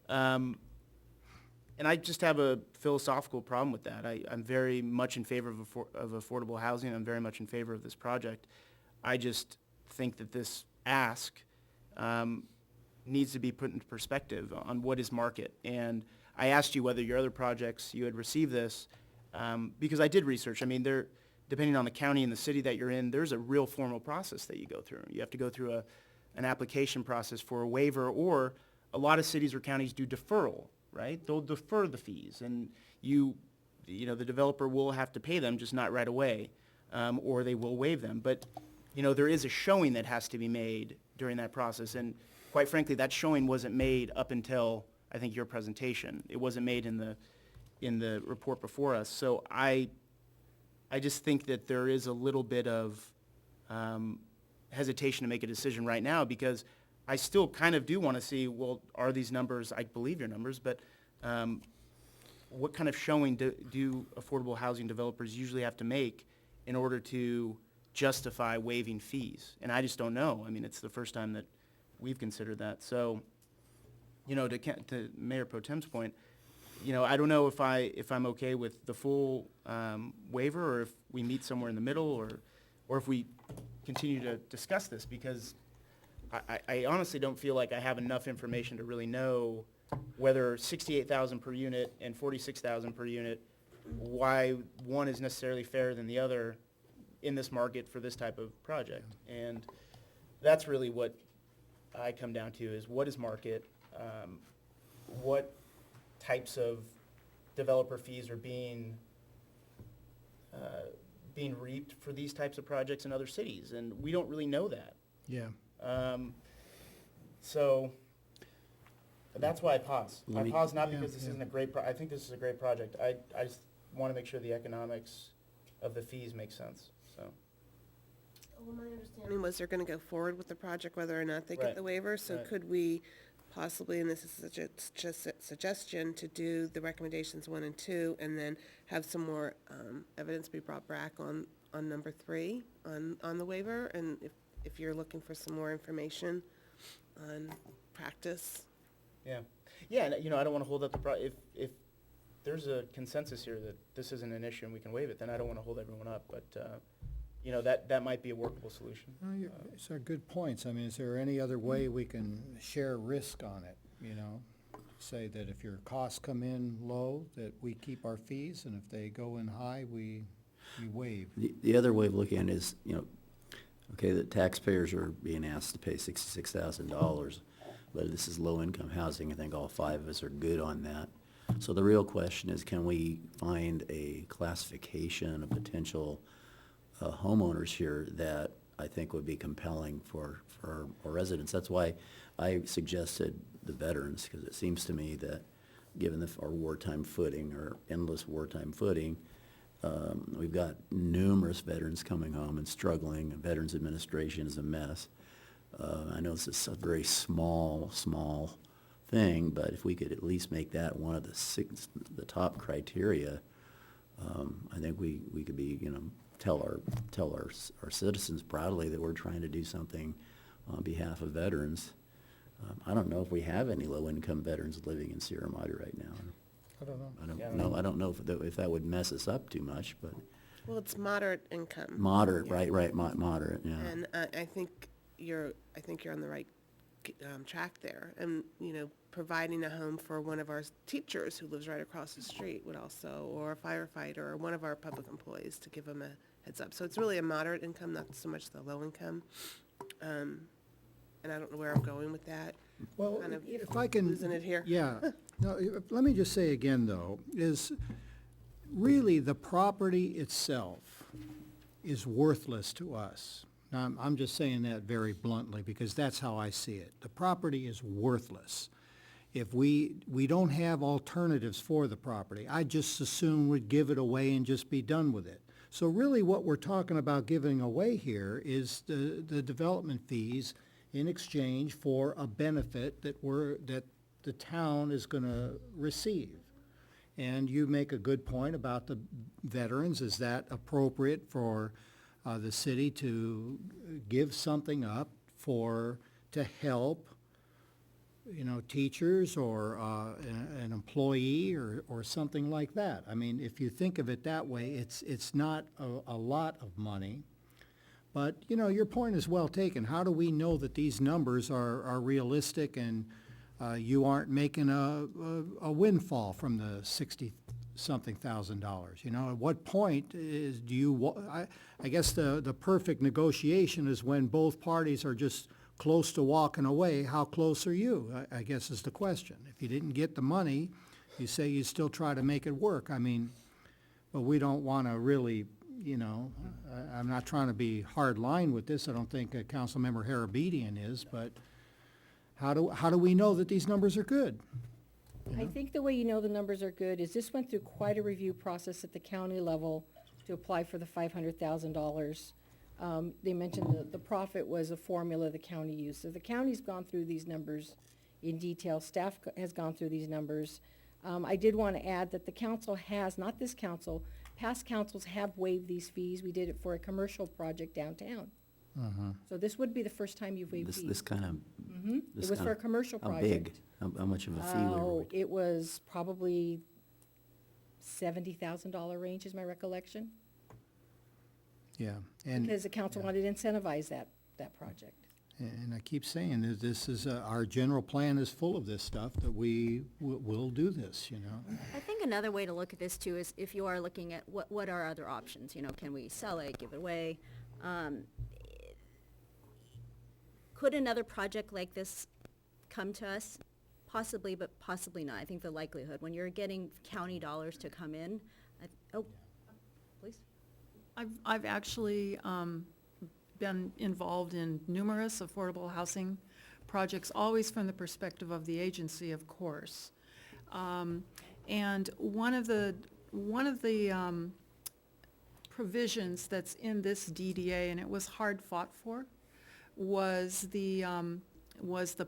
and I just have a philosophical problem with that. I'm very much in favor of affordable housing. I'm very much in favor of this project. I just think that this ask needs to be put into perspective on what is market. And I asked you whether your other projects, you had received this, because I did research. I mean, depending on the county and the city that you're in, there's a real formal process that you go through. You have to go through an application process for a waiver, or a lot of cities or counties do deferral, right? They'll defer the fees, and you know, the developer will have to pay them, just not right away, or they will waive them. But, you know, there is a showing that has to be made during that process, and quite frankly, that showing wasn't made up until, I think, your presentation. It wasn't made in the report before us. So I just think that there is a little bit of hesitation to make a decision right now, because I still kind of do want to see, well, are these numbers, I believe your numbers, but what kind of showing do affordable housing developers usually have to make in order to justify waiving fees? And I just don't know. I mean, it's the first time that we've considered that. So, you know, to Mayor Pro Tem's point, you know, I don't know if I'm okay with the full waiver, or if we meet somewhere in the middle, or if we continue to discuss this, because I honestly don't feel like I have enough information to really know whether 68,000 per unit and 46,000 per unit, why one is necessarily fairer than the other in this market for this type of project. And that's really what I come down to, is what is market, what types of developer fees are being reaped for these types of projects in other cities, and we don't really know that. Yeah. So that's why I pause. I pause not Yeah, because this yeah. isn't a great I think this is a great project. I just want to make sure the economics of the fees make sense, so. Well, my understanding was they're gonna go forward with the project whether or not they Right, get the waiver, so right. could we possibly, and this is just a suggestion, to do the recommendations 1 and 2, and then have some more, evidence be brought back on number 3, on the waiver, and if you're looking for some more information on practice. Yeah, and, you know, I don't want to hold up the if there's a consensus here that this isn't an issue and we can waive it, then I don't want to hold everyone up, but, you know, that might be a workable solution. These are good points. I mean, is there any other way we can share risk on it, you know? Say that if your costs come in low, that we keep our fees, and if they go in high, we waive. The other way of looking at it is, you know, okay, the taxpayers are being asked to pay $66,000, but this is low-income housing. I think all 5 of us are good on that. So the real question is, can we find a classification of potential homeowners here that I think would be compelling for our residents? That's why I suggested the veterans, because it seems to me that given our wartime footing, our endless wartime footing, we've got numerous veterans coming home and struggling. Veterans Administration is a mess. I know this is a very small thing, but if we could at least make that one of the top criteria, I think we could be, you know, tell our citizens proudly that we're trying to do something on behalf of veterans. I don't know if we have any low-income veterans living in Sierra Madre right now. I don't know. I don't know if that would mess us up too much, but. Well, it's moderate income. Moderate, Yeah. right, moderate, yeah. And I think you're on the right track there. And, you know, providing a home for one of our teachers who lives right across the street would also, or a firefighter, or one of our public employees, to give them a heads up. So it's really a moderate income, not so much the low income. And I don't know where I'm going with that. Well, Kind of if I can. losing it here. Yeah. No, let me just say again, though, is really the property itself is worthless to us. Now, I'm just saying that very bluntly, because that's how I see it. The property is worthless. If we don't have alternatives for the property, I just as soon would give it away and just be done with it. So really what we're talking about giving away here is the development fees in exchange for a benefit that the town is gonna receive. And you make a good point about the veterans. Is that appropriate for the city to give something up to help, you know, teachers or an employee or something like that? I mean, if you think of it that way, it's not a lot of money. But, you know, your point is well taken. How do we know that these numbers are realistic and you aren't making a windfall from the $60-something thousand? You know, at what point I guess the perfect negotiation is when both parties are just close to walking away. How close are you, I guess is the question. If you didn't get the money, you say you still try to make it work. I mean, but we don't want to really, you know, I'm not trying to be hard line with this. I don't think Councilmember Harabedian is, but how do we know that these numbers are good? I think the way you know the numbers are good is this went through quite a review process at the county level to apply for the $500,000. They mentioned the profit was a formula the county used. So the county's gone through these numbers in detail. Staff has gone through these numbers. I did want to add that the council has, not this council, past councils have waived these fees. We did it for a commercial project downtown. So this would be the first time you've waived fees. This kind of, Mhm. It was for a commercial how project. big? How much of a fee were Oh, we? it was probably $70,000 range is my recollection. Yeah, and, Because the council wanted to incentivize that project. and I keep saying that this is, our general plan is full of this stuff, that we will do this, you know? I think another way to look at this too is if you are looking at what are other options, you know, can we sell it, give it away? Could another project like this come to us? Possibly, but possibly not. I think the likelihood, when you're getting county dollars to come in, please? I've actually been involved in numerous affordable housing projects, always from the perspective of the agency, of course. And one of the provisions that's in this DDA, and it was hard fought for, was the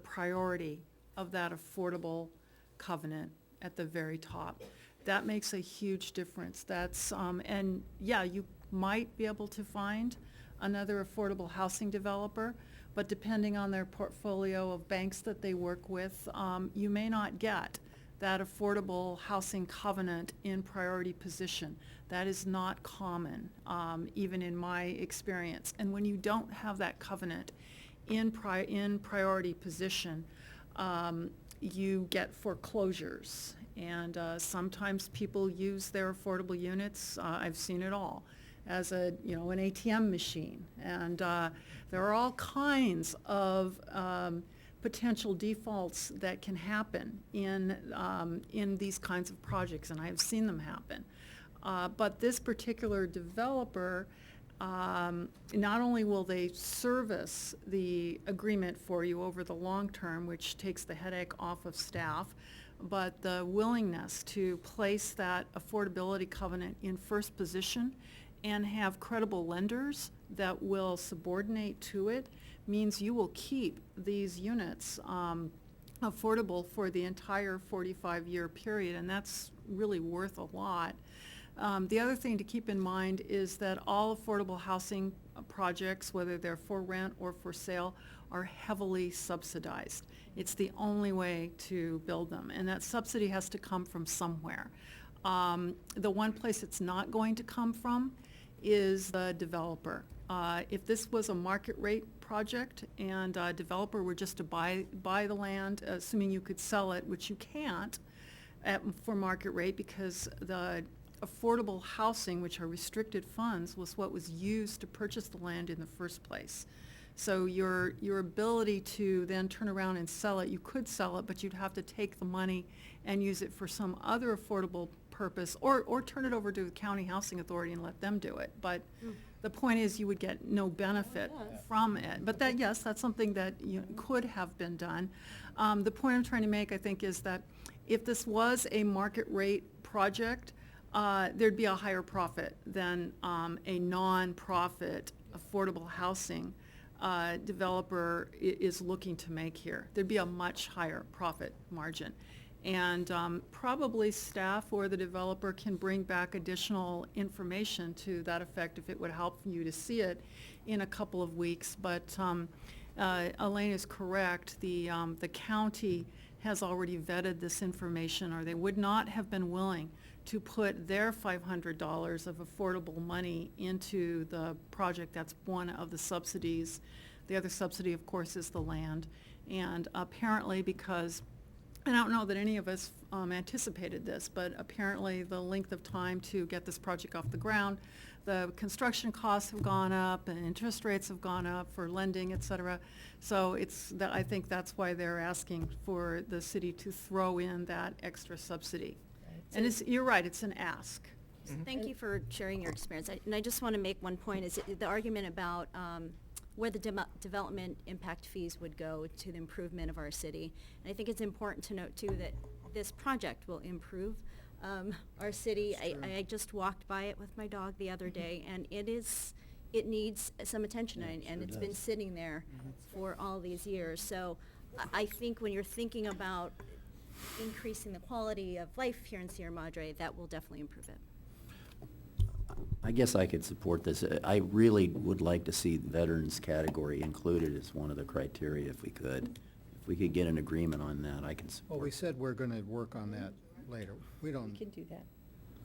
priority of that affordable covenant at the very top. That makes a huge difference. That's, and yeah, you might be able to find another affordable housing developer, but depending on their portfolio of banks that they work with, you may not get that affordable housing covenant in priority position. That is not common, even in my experience. And when you don't have that covenant in priority position, you get foreclosures. And sometimes people use their affordable units, I've seen it all, as an ATM machine. And there are all kinds of potential defaults that can happen in these kinds of projects, and I've seen them happen. But this particular developer, not only will they service the agreement for you over the long term, which takes the headache off of staff, but the willingness to place that affordability covenant in first position and have credible lenders that will subordinate to it means you will keep these units affordable for the entire 45-year period, and that's really worth a lot. The other thing to keep in mind is that all affordable housing projects, whether they're for rent or for sale, are heavily subsidized. It's the only way to build them, and that subsidy has to come from somewhere. The one place it's not going to come from is the developer. If this was a market rate project and a developer were just to buy the land, assuming you could sell it, which you can't for market rate because the affordable housing, which are restricted funds, was what was used to purchase the land in the first place. So your ability to then turn around and sell it, you could sell it, but you'd have to take the money and use it for some other affordable purpose, or turn it over to the county housing authority and let them do it. But the point is you would get no benefit from it. But that, yes, that's something that could have been done. The point I'm trying to make, I think, is that if this was a market rate project, there'd be a higher profit than a non-profit affordable housing developer is looking to make here. There'd be a much higher profit margin. And probably staff or the developer can bring back additional information to that effect if it would help you to see it in a couple of weeks. But Elaine is correct. The county has already vetted this information, or they would not have been willing to put their $500 of affordable money into the project. That's one of the subsidies. The other subsidy, of course, is the land. And apparently, because I don't know that any of us anticipated this, but apparently the length of time to get this project off the ground, the construction costs have gone up and interest rates have gone up for lending, et cetera. So I think that's why they're asking for the city to throw in that extra subsidy. And you're right, it's an ask. So thank you for sharing your experience. And I just want to make one point, is the argument about where the development impact fees would go to the improvement of our city. And I think it's important to note too that this project will improve our city. I just walked by it with my dog the other day, and it needs some attention, and it's been sitting there for all these years. So I think when you're thinking about increasing the quality of life here in Sierra Madre, that will definitely improve it. I guess I could support this. I really would like to see the veterans category included as one of the criteria if we could. If we could get an agreement on that, I can support. Well, we said we're gonna work on that later. We don't, We can do that.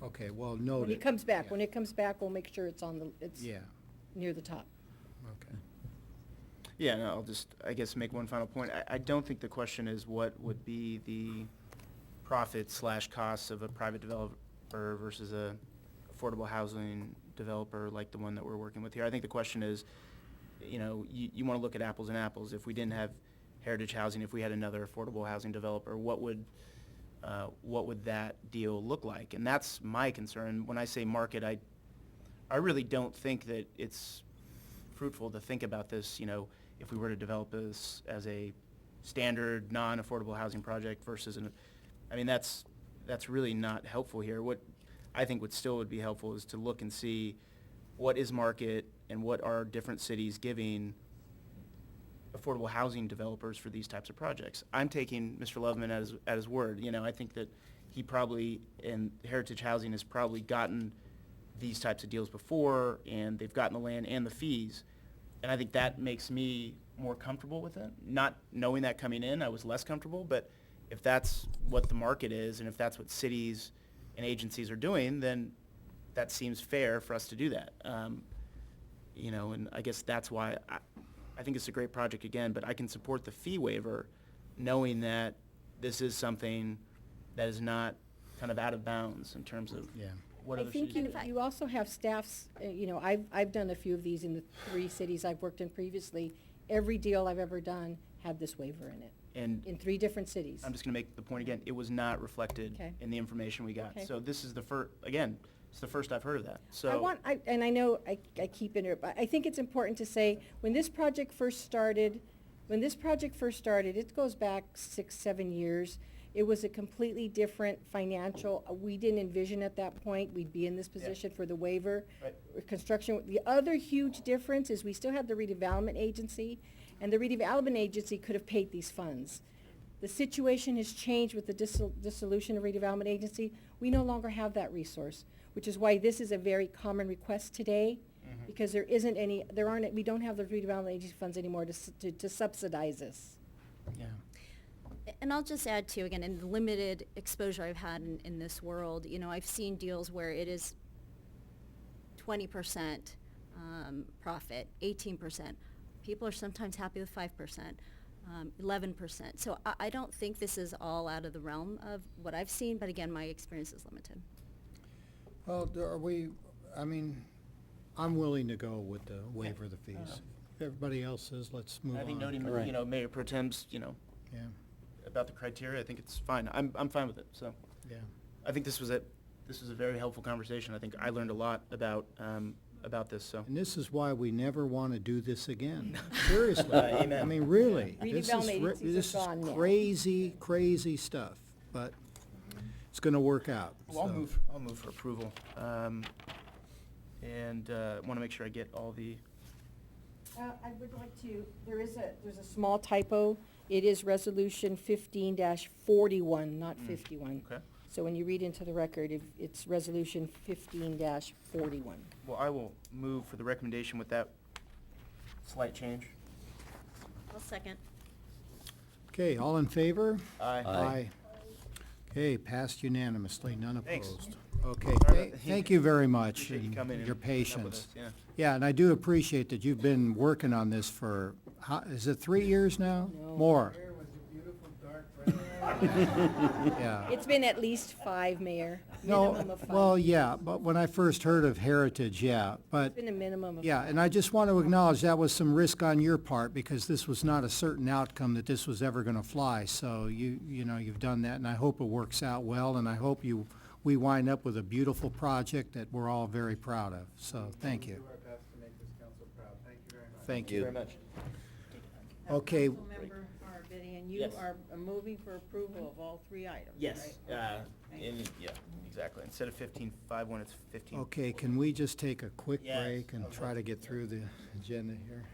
okay, well, noted. When it comes back, Yeah. when it comes back, we'll make sure it's on the, it's Yeah, near the top. okay. Yeah, no, I'll just, I guess, make one final point. I don't think the question is what would be the profit/costs of a private developer versus a affordable housing developer like the one that we're working with here. I think the question is, you want to look at apples and apples. If we didn't have Heritage Housing, if we had another affordable housing developer, what would that deal look like? And that's my concern. When I say market, I really don't think that it's fruitful to think about this, if we were to develop this as a standard non-affordable housing project versus that's really not helpful here. What I think would be helpful is to look and see what is market and what are different cities giving affordable housing developers for these types of projects. I'm taking Mr. Loveman at his word. I think that he probably, and Heritage Housing has probably gotten these types of deals before, and they've gotten the land and the fees. And I think that makes me more comfortable with it. Not knowing that coming in, I was less comfortable, but if that's what the market is, and if that's what cities and agencies are doing, then that seems fair for us to do that. And I guess that's why I think it's a great project again, but I can support the fee waiver knowing that this is something that is not kind of out of bounds in terms of Yeah. what I other think cities you also have staffs, I've done a few of these in the 3 cities I've worked in previously. Every deal I've ever done had this waiver in it, And in 3 different cities. I'm just going to make the point again, it was not reflected Okay. in the information we got. Okay. So this is the first, again, it's the first I've heard of that. So And I know I keep but I think it's important to say, when this project first started, it goes back 6, 7 years. It was a completely different financial, we didn't envision at that point we'd be in this position for the waiver. Right. Construction, the other huge difference is we still have the redevelopment agency, and the redevelopment agency could have paid these funds. The situation has changed with the dissolution of redevelopment agency. We no longer have that resource, which is why this is a very common request today, because we don't have the redevelopment agency funds anymore to subsidize this. Yeah. And I'll just add too, again, in the limited exposure I've had in this world, I've seen deals where it is 20% profit, 18%. People are sometimes happy with 5%, 11%. So I don't think this is all out of the realm of what I've seen, but again, my experience is limited. Well, I'm willing to go with the waiver of the fees. If everybody else says, let's move on. I think noting, Right. Mayor Pro Tem's, Yeah, about the criteria, I think it's fine. I'm fine with it, so. yeah. I think this was a very helpful conversation. I think I learned a lot about this, so. And this is why we never want to do this again. Seriously. Amen. I mean, really. This is Redevelopment agencies are This is gone now. crazy, crazy stuff, but it's going to work out. Well, so. I'll move for approval. And want to make sure I get all the, I would like to, there's a small typo. It is resolution 15-41, not 51. okay. So when you read into the record, it's resolution 15-41. Well, I will move for the recommendation with that slight change. I'll second. Okay, all in favor? Aye. Aye. Okay, passed unanimously, none Thanks. opposed. Okay, Sorry about- thank you very much, Appreciate you and coming and your putting up with patience. us, yeah. Yeah, and I do appreciate that you've been working on this for, is it 3 years now? No. More? Yeah. It's been at least 5, Mayor, No, minimum of 5. well, yeah, but when I first heard of Heritage, yeah, but, It's been a minimum of 5. yeah, and I just want to acknowledge that was some risk on your part, because this was not a certain outcome that this was ever going to fly, so you've done that, and I hope it works out well, and I hope we wind up with a beautiful project that we're all very proud of, so thank you. Do our best to make this council proud. Thank you very much. Thank Thank you you. very much. Okay, Councilmember Arbity, and you Yes. are moving for approval of all 3 items, Yes, right? Thank you. yeah, exactly. Instead of 15.5 when it's 15. okay, can we just take a quick Yes. break and try to get through the agenda here?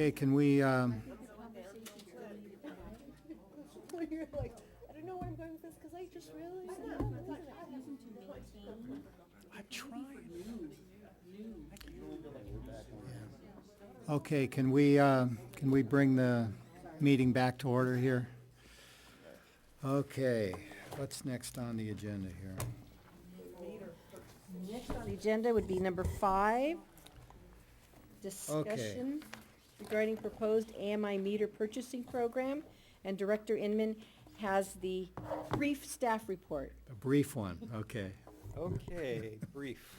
Okay, can we, You're like, I don't know where I'm going with this, because I just realized. I'm trying. okay, can we bring the meeting back to order here? Okay, what's next on the agenda here? Next on the agenda would be number 5, discussion regarding proposed AMI meter purchasing program, and Director Inman has the brief staff report. A brief one, okay. Okay, brief.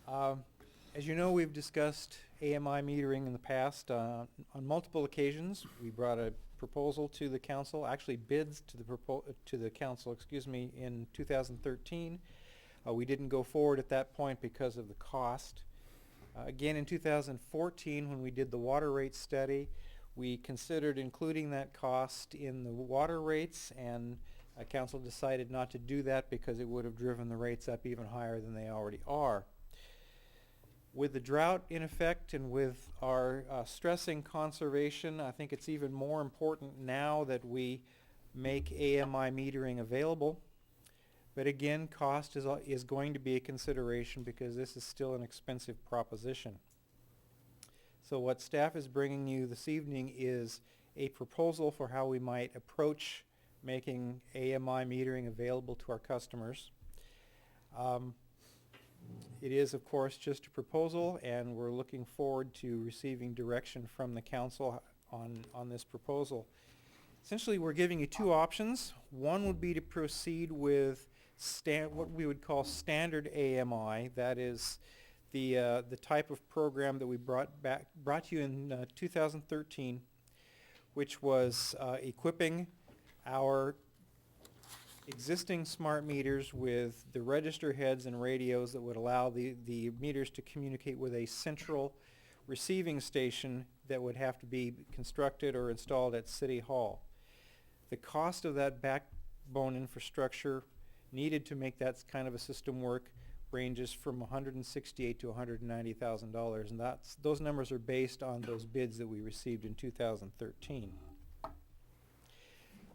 As you know, we've discussed AMI metering in the past on multiple occasions. We brought a proposal to the council, actually bids to the council, excuse me, in 2013. We didn't go forward at that point because of the cost. Again, in 2014, when we did the water rate study, we considered including that cost in the water rates, and council decided not to do that because it would have driven the rates up even higher than they already are. With the drought in effect and with our stressing conservation, I think it's even more important now that we make AMI metering available. But again, cost is going to be a consideration because this is still an expensive proposition. So what staff is bringing you this evening is a proposal for how we might approach making AMI metering available to our customers. It is, of course, just a proposal, and we're looking forward to receiving direction from the council on this proposal. Essentially, we're giving you two options. One would be to proceed with what we would call standard AMI. That is the type of program that we brought to you in 2013, which was equipping our existing smart meters with the register heads and radios that would allow the meters to communicate with a central receiving station that would have to be constructed or installed at City Hall. The cost of that backbone infrastructure needed to make that kind of a system work ranges from $168,000 to $190,000, and those numbers are based on those bids that we received in 2013.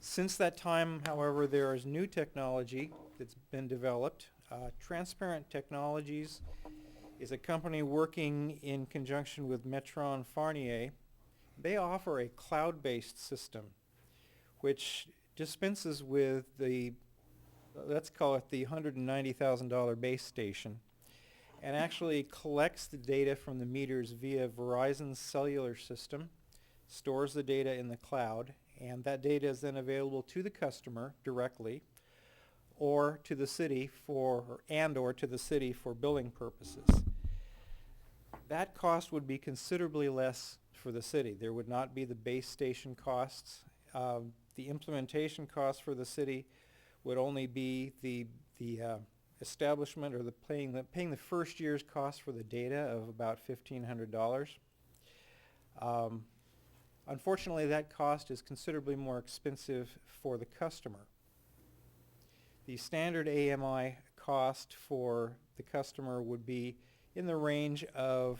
Since that time, however, there is new technology that's been developed. Transparent Technologies is a company working in conjunction with Metron Farnier. They offer a cloud-based system which dispenses with the, let's call it the $190,000 base station, and actually collects the data from the meters via Verizon's cellular system, stores the data in the cloud, and that data is then available to the customer directly or to the city or to the city for billing purposes. That cost would be considerably less for the city. There would not be the base station costs. The implementation costs for the city would only be the establishment or paying the first year's cost for the data of about $1,500. Unfortunately, that cost is considerably more expensive for the customer. The standard AMI cost for the customer would be in the range of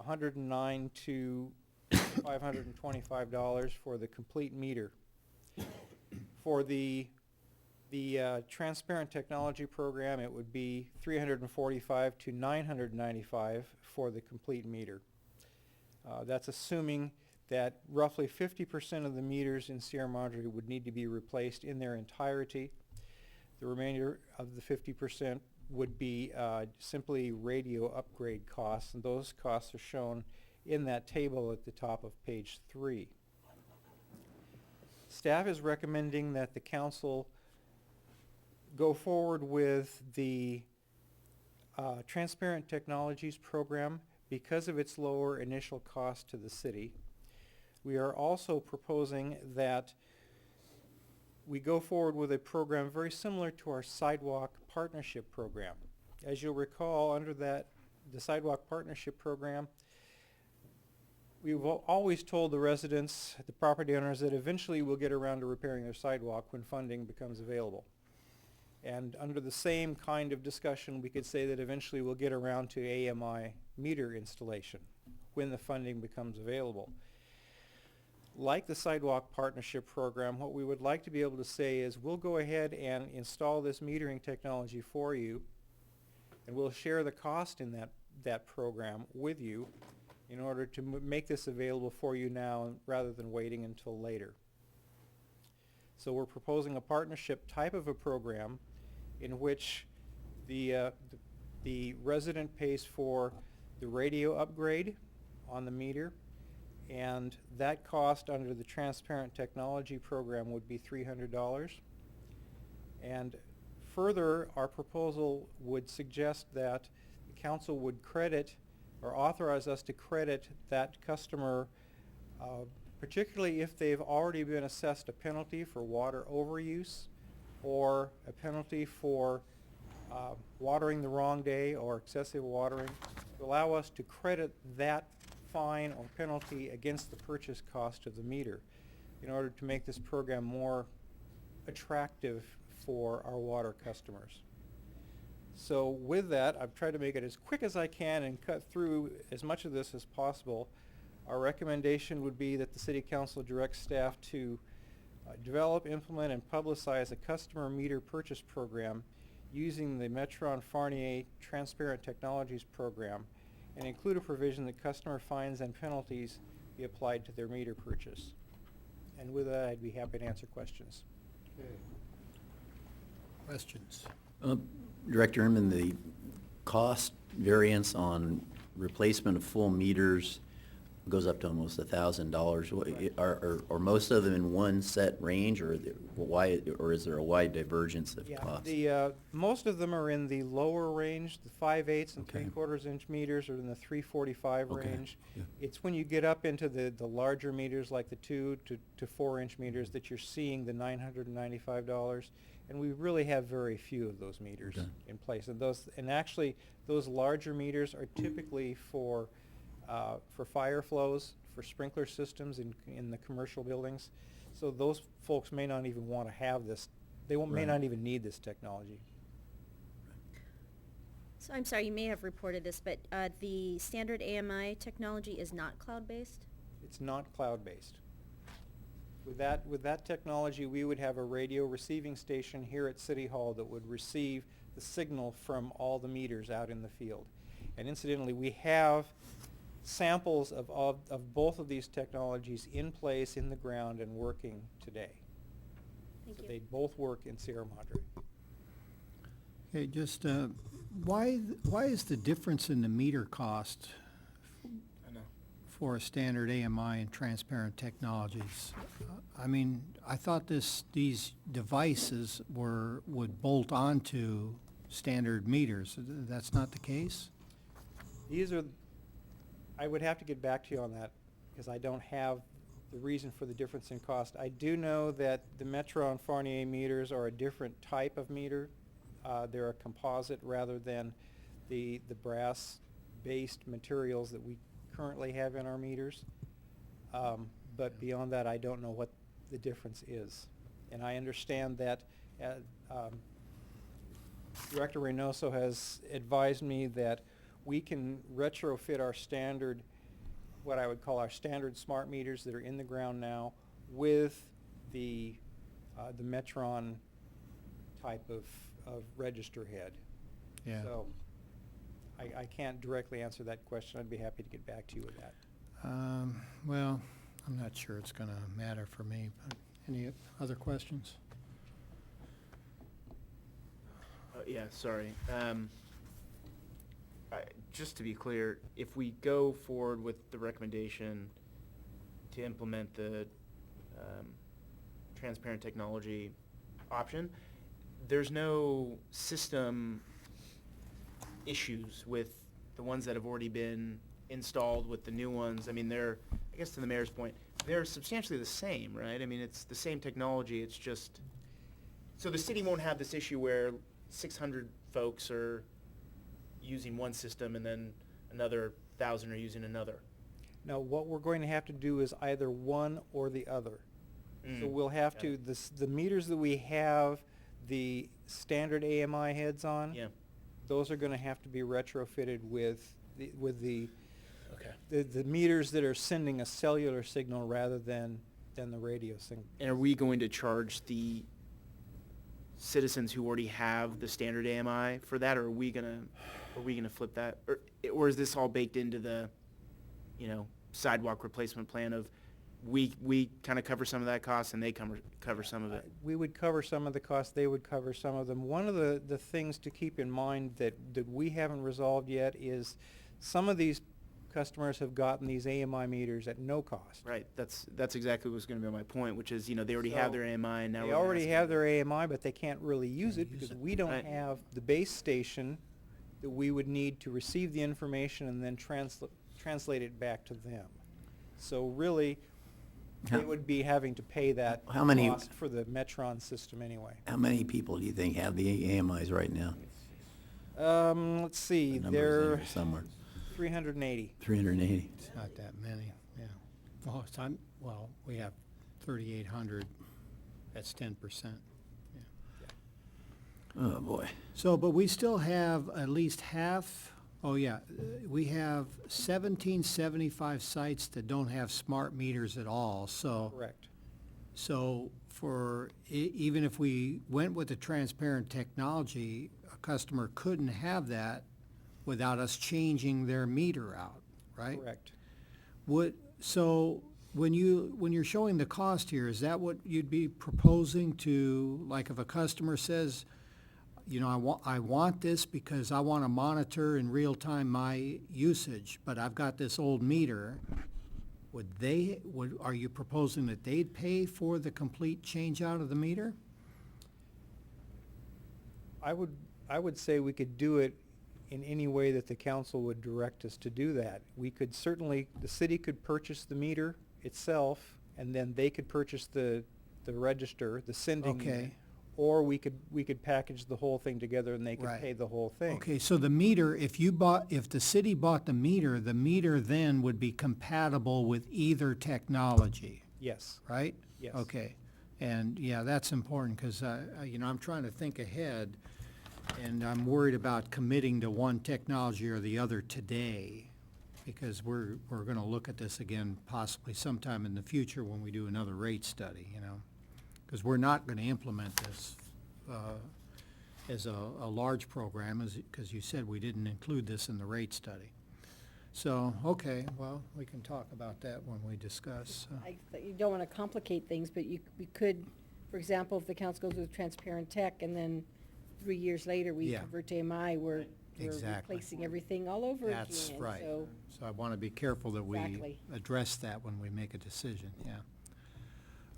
$109 to $525 for the complete meter. For the Transparent Technology program, it would be $345 to $995 for the complete meter. That's assuming that roughly 50% of the meters in Sierra Madre would need to be replaced in their entirety. The remainder of the 50% would be simply radio upgrade costs, and those costs are shown in that table at the top of page 3. Staff is recommending that the council go forward with the Transparent Technologies program because of its lower initial cost to the city. We are also proposing that we go forward with a program very similar to our Sidewalk Partnership program. As you'll recall, under the Sidewalk Partnership program, we've always told the residents, the property owners, that eventually we'll get around to repairing their sidewalk when funding becomes available. And under the same kind of discussion, we could say that eventually we'll get around to AMI meter installation. when the funding becomes available. Like the Sidewalk Partnership Program, what we would like to be able to say is we'll go ahead and install this metering technology for you, and we'll share the cost in that program with you in order to make this available for you now rather than waiting until later. So we're proposing a partnership type of a program in which the resident pays for the radio upgrade on the meter, and that cost under the Transparent Technology Program would be $300. And further, our proposal would suggest that the council would credit or authorize us to credit that customer, particularly if they've already been assessed a penalty for water overuse or a penalty for watering the wrong day or excessive watering, to allow us to credit that fine or penalty against the purchase cost of the meter in order to make this program more attractive for our water customers. So with that, I've tried to make it as quick as I can and cut through as much of this as possible. Our recommendation would be that the City Council direct staff to develop, implement, and publicize a customer meter purchase program using the Metron Fournier Transparent Technologies Program, and include a provision that customer fines and penalties be applied to their meter purchase. And with that, I'd be happy to answer questions. Questions? Director Inman, the cost variance on replacement of full meters goes up to almost $1,000. Are most of them in one set range, or or is there a wide divergence of cost? Most of them are in the lower range. The 5/8 and Okay. 3/4 inch meters are in the 345 Okay. range. Yeah. It's when you get up into the larger meters, like the 2 to 4 inch meters, that you're seeing the $995. And we really have very few of those meters Okay. in place. And actually, those larger meters are typically for fire flows, for sprinkler systems in the commercial buildings. So those folks may not even want to have this. May Right. not even need this technology. So I'm sorry, you may have reported this, but the standard AMI technology is not cloud-based? It's not cloud-based. With that technology, we would have a radio receiving station here at City Hall that would receive the signal from all the meters out in the field. And incidentally, we have samples of both of these technologies in place in the ground and working today. Thank So you. they both work in Sierra Madre. Okay, just, why is the difference in the meter cost I know. for a standard AMI and transparent technologies? I mean, I thought these devices would bolt onto standard meters. That's not the case? I would have to get back to you on that because I don't have the reason for the difference in cost. I do know that the Metron Fournier meters are a different type of meter. They're a composite rather than the brass-based materials that we currently have in our meters. But beyond that, I don't know what the difference is. And I understand that Director Reynoso has advised me that we can retrofit our standard, what I would call our standard smart meters that are in the ground now, with the Metron type of register head. Yeah. So I can't directly answer that question. I'd be happy to get back to you with that. Well, I'm not sure it's gonna matter for me, but any other questions? Yeah, sorry. Just to be clear, if we go forward with the recommendation to implement the transparent technology option, there's no system issues with the ones that have already been installed with the new ones. I mean, I guess to the mayor's point, they're substantially the same, right? I mean, it's the same technology, it's just, so the city won't have this issue where 600 folks are using one system and then another 1,000 are using another. Now, what we're going to have to do is either one or the other. So we'll have to, the meters that we have the standard AMI heads on, Yeah. those are going to have to be retrofitted with the Okay. The meters that are sending a cellular signal rather than the radio signal. And are we going to charge the citizens who already have the standard AMI for that, or are we gonna flip that? Or is this all baked into the, sidewalk replacement plan of we kind of cover some of that cost and they cover some of it? We would cover some of the costs, they would cover some of them. One of the things to keep in mind that we haven't resolved yet is some of these customers have gotten these AMI meters at no cost. Right, that's exactly what's gonna be my point, which is, they already have their AMI and now They we're already asking have them. their AMI, but they can't really use it because we don't Right. have the base station that we would need to receive the information and then translate it back to them. So really, they How- would be having to pay that How many- cost for the Metron system anyway. How many people do you think have the AMIs right now? Let's see, The number's in they're here somewhere. 380. 380. It's not that many, yeah. We have 3,800, that's 10%. Oh, boy. So, but we still have at least half, we have 1775 sites that don't have smart meters at all, so. Correct. So even if we went with the transparent technology, a customer couldn't have that without us changing their meter out, right? Correct. So when you're showing the cost here, is that what you'd be proposing to, like if a customer says, I want this because I want to monitor in real time my usage, but I've got this old meter, are you proposing that they'd pay for the complete change out of the meter? I would say we could do it in any way that the council would direct us to do that. We could certainly, the city could purchase the meter itself, and then they could purchase the register, the sending unit. Okay. Or we could package the whole thing together and they could Right. pay the whole thing. Okay, so the meter, if the city bought the meter then would be compatible with either technology, Yes, right? yes. Okay, and yeah, that's important, because, I'm trying to think ahead, and I'm worried about committing to one technology or the other today, because we're gonna look at this again possibly sometime in the future when we do another rate study, because we're not gonna implement this as a large program, because you said we didn't include this in the rate study. So, okay, well, we can talk about that when we discuss. You don't want to complicate things, but we could, for example, if the council goes with transparent tech and then 3 years later we Yeah. convert to AMI, we're Exactly. replacing everything all over again. That's right. So, So I want to be careful that we Exactly. address that when we make a decision, yeah.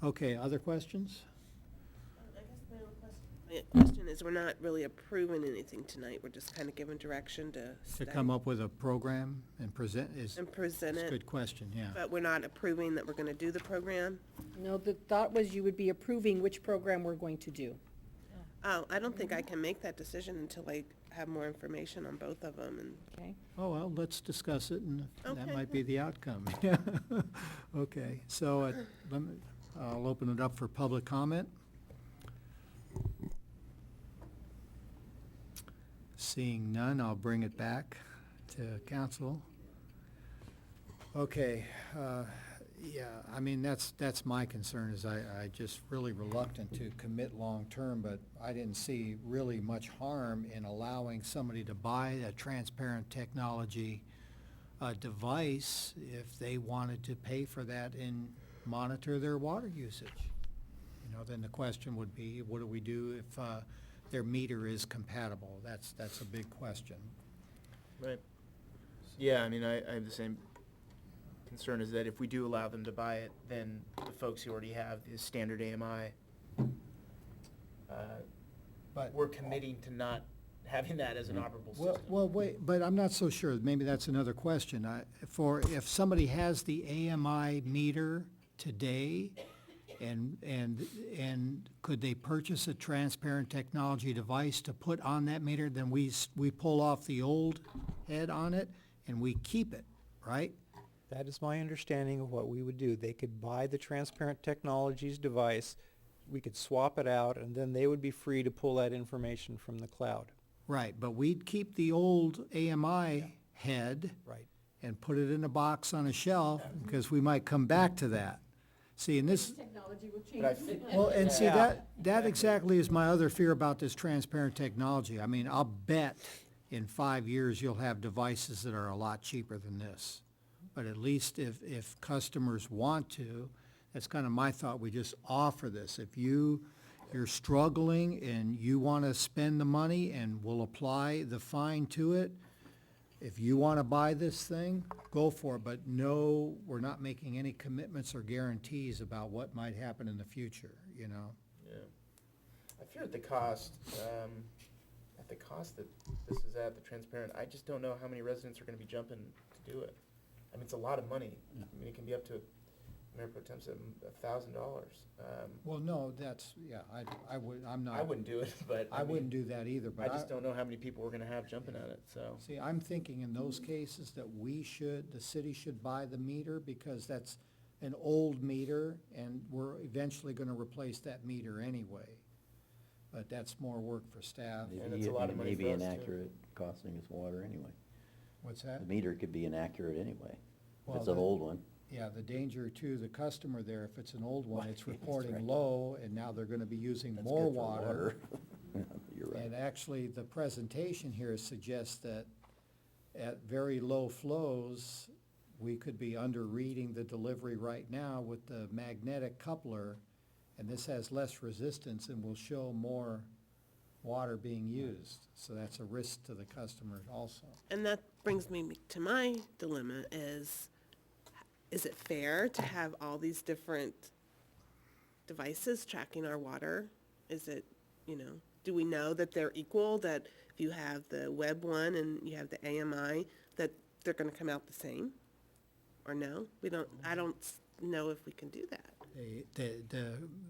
Okay, other questions? I guess my question is, we're not really approving anything tonight, we're just kind of giving direction to To study come up with a program and present is, and present is a it, good question, yeah. but we're not approving that we're gonna do the program? no, the thought was you would be approving which program we're going to do. Oh, I don't think I can make that decision until I have more information on both of them, and Okay? Oh, well, let's discuss it, and that Okay. might be the outcome. Yeah. Okay, so I'll open it up for public comment. Seeing none, I'll bring it back to council. Okay, yeah, I mean, that's my concern, is I just really reluctant to commit long-term, but I didn't see really much harm in allowing somebody to buy a transparent technology device if they wanted to pay for that and monitor their water usage. Then the question would be, what do we do if their meter is compatible? That's a big question. Right. Yeah, I mean, I have the same concern, is that if we do allow them to buy it, then the folks who already have the standard AMI, But- we're committing to not having that as an operable system. Well, wait, but I'm not so sure. Maybe that's another question. If somebody has the AMI meter today, and could they purchase a transparent technology device to put on that meter, then we pull off the old head on it and we keep it, right? That is my understanding of what we would do. They could buy the Transparent Technologies device, we could swap it out, and then they would be free to pull that information from the cloud. Right, but we'd keep the old AMI head. Right. and put it in a box on a shelf, because we might come back to that. See, and this, Technology will But I change. thi- well, and see, Yeah. that exactly is my other fear about this transparent technology. I mean, I'll bet in 5 years you'll have devices that are a lot cheaper than this. But at least if customers want to, that's kind of my thought, we just offer this. If you're struggling and you want to spend the money, and we'll apply the fine to it, if you want to buy this thing, go for it, but no, we're not making any commitments or guarantees about what might happen in the future, you know? Yeah. I fear at the cost that this is at, the transparent, I just don't know how many residents are gonna be jumping to do it. I mean, it's a lot of money. I mean, it can be up to, Mayor Pro Tem said, $1,000. Well, no, that's, yeah, I'm not. I wouldn't do it, but I wouldn't do that either, I but just don't know how many people we're gonna have jumping at it, so. see, I'm thinking in those cases that the city should buy the meter, because that's an old meter, and we're eventually gonna replace that meter anyway. But that's more work for staff. And it's a lot of money Maybe for us, too. inaccurate, costing us water anyway. What's that? The meter could be inaccurate anyway, if Well, it's an the- old one. Yeah, the danger to the customer there, if it's an old one, Right, it's that's reporting right. low, and now they're gonna be using That's more good for water. You're right. And actually, the presentation here suggests that at very low flows, we could be under-reading the delivery right now with the magnetic coupler, and this has less resistance and will show more water being used. So that's a risk to the customer also. And that brings me to my dilemma is it fair to have all these different devices tracking our water? Is it, do we know that they're equal, that if you have the web one and you have the AMI, that they're gonna come out the same? Or no? I don't know if we can do that.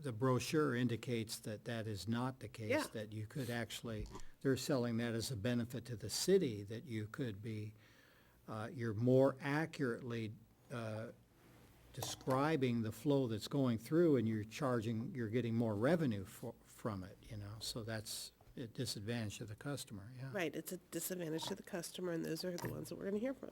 The brochure indicates that that is not the case. Yeah. That you could actually, they're selling that as a benefit to the city, that you could be, you're more accurately describing the flow that's going through, and you're getting more revenue from it, so that's a disadvantage to the customer, yeah. Right, it's a disadvantage to the customer, and those are the ones that we're gonna hear from.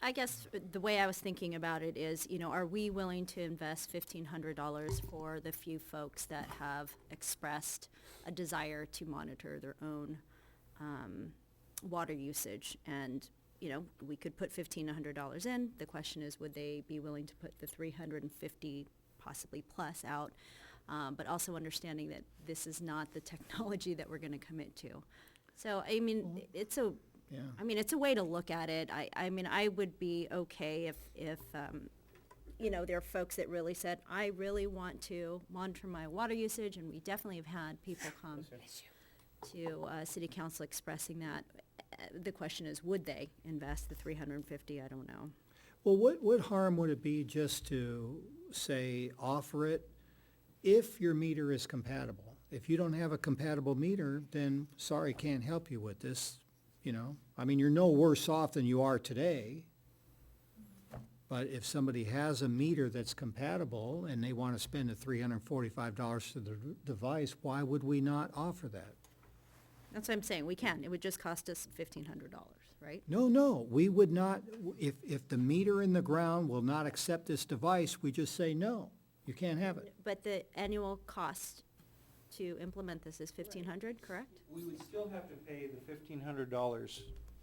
I guess the way I was thinking about it is, are we willing to invest $1,500 for the few folks that have expressed a desire to monitor their own water usage? And, we could put $1,500 in. The question is, would they be willing to put the $350 possibly plus out? But also understanding that this is not the technology that we're going to commit to. So, I mean, it's a way to look at it. I would be okay if there are folks that really said, I really want to monitor my water usage, and we definitely have had people come to city council expressing that. The question is, would they invest the $350? I don't know. Well, what harm would it be just to say, offer it if your meter is compatible? If you don't have a compatible meter, then sorry, can't help you with this, I mean, you're no worse off than you are today. But if somebody has a meter that's compatible and they want to spend the $345 to the device, why would we not offer that? That's what I'm saying. We can. It would just cost us $1,500, right? No, we would not, if the meter in the ground will not accept this device, we just say, no, you can't have it. But the annual cost to implement this is $1,500, correct? We would still have to pay the $1,500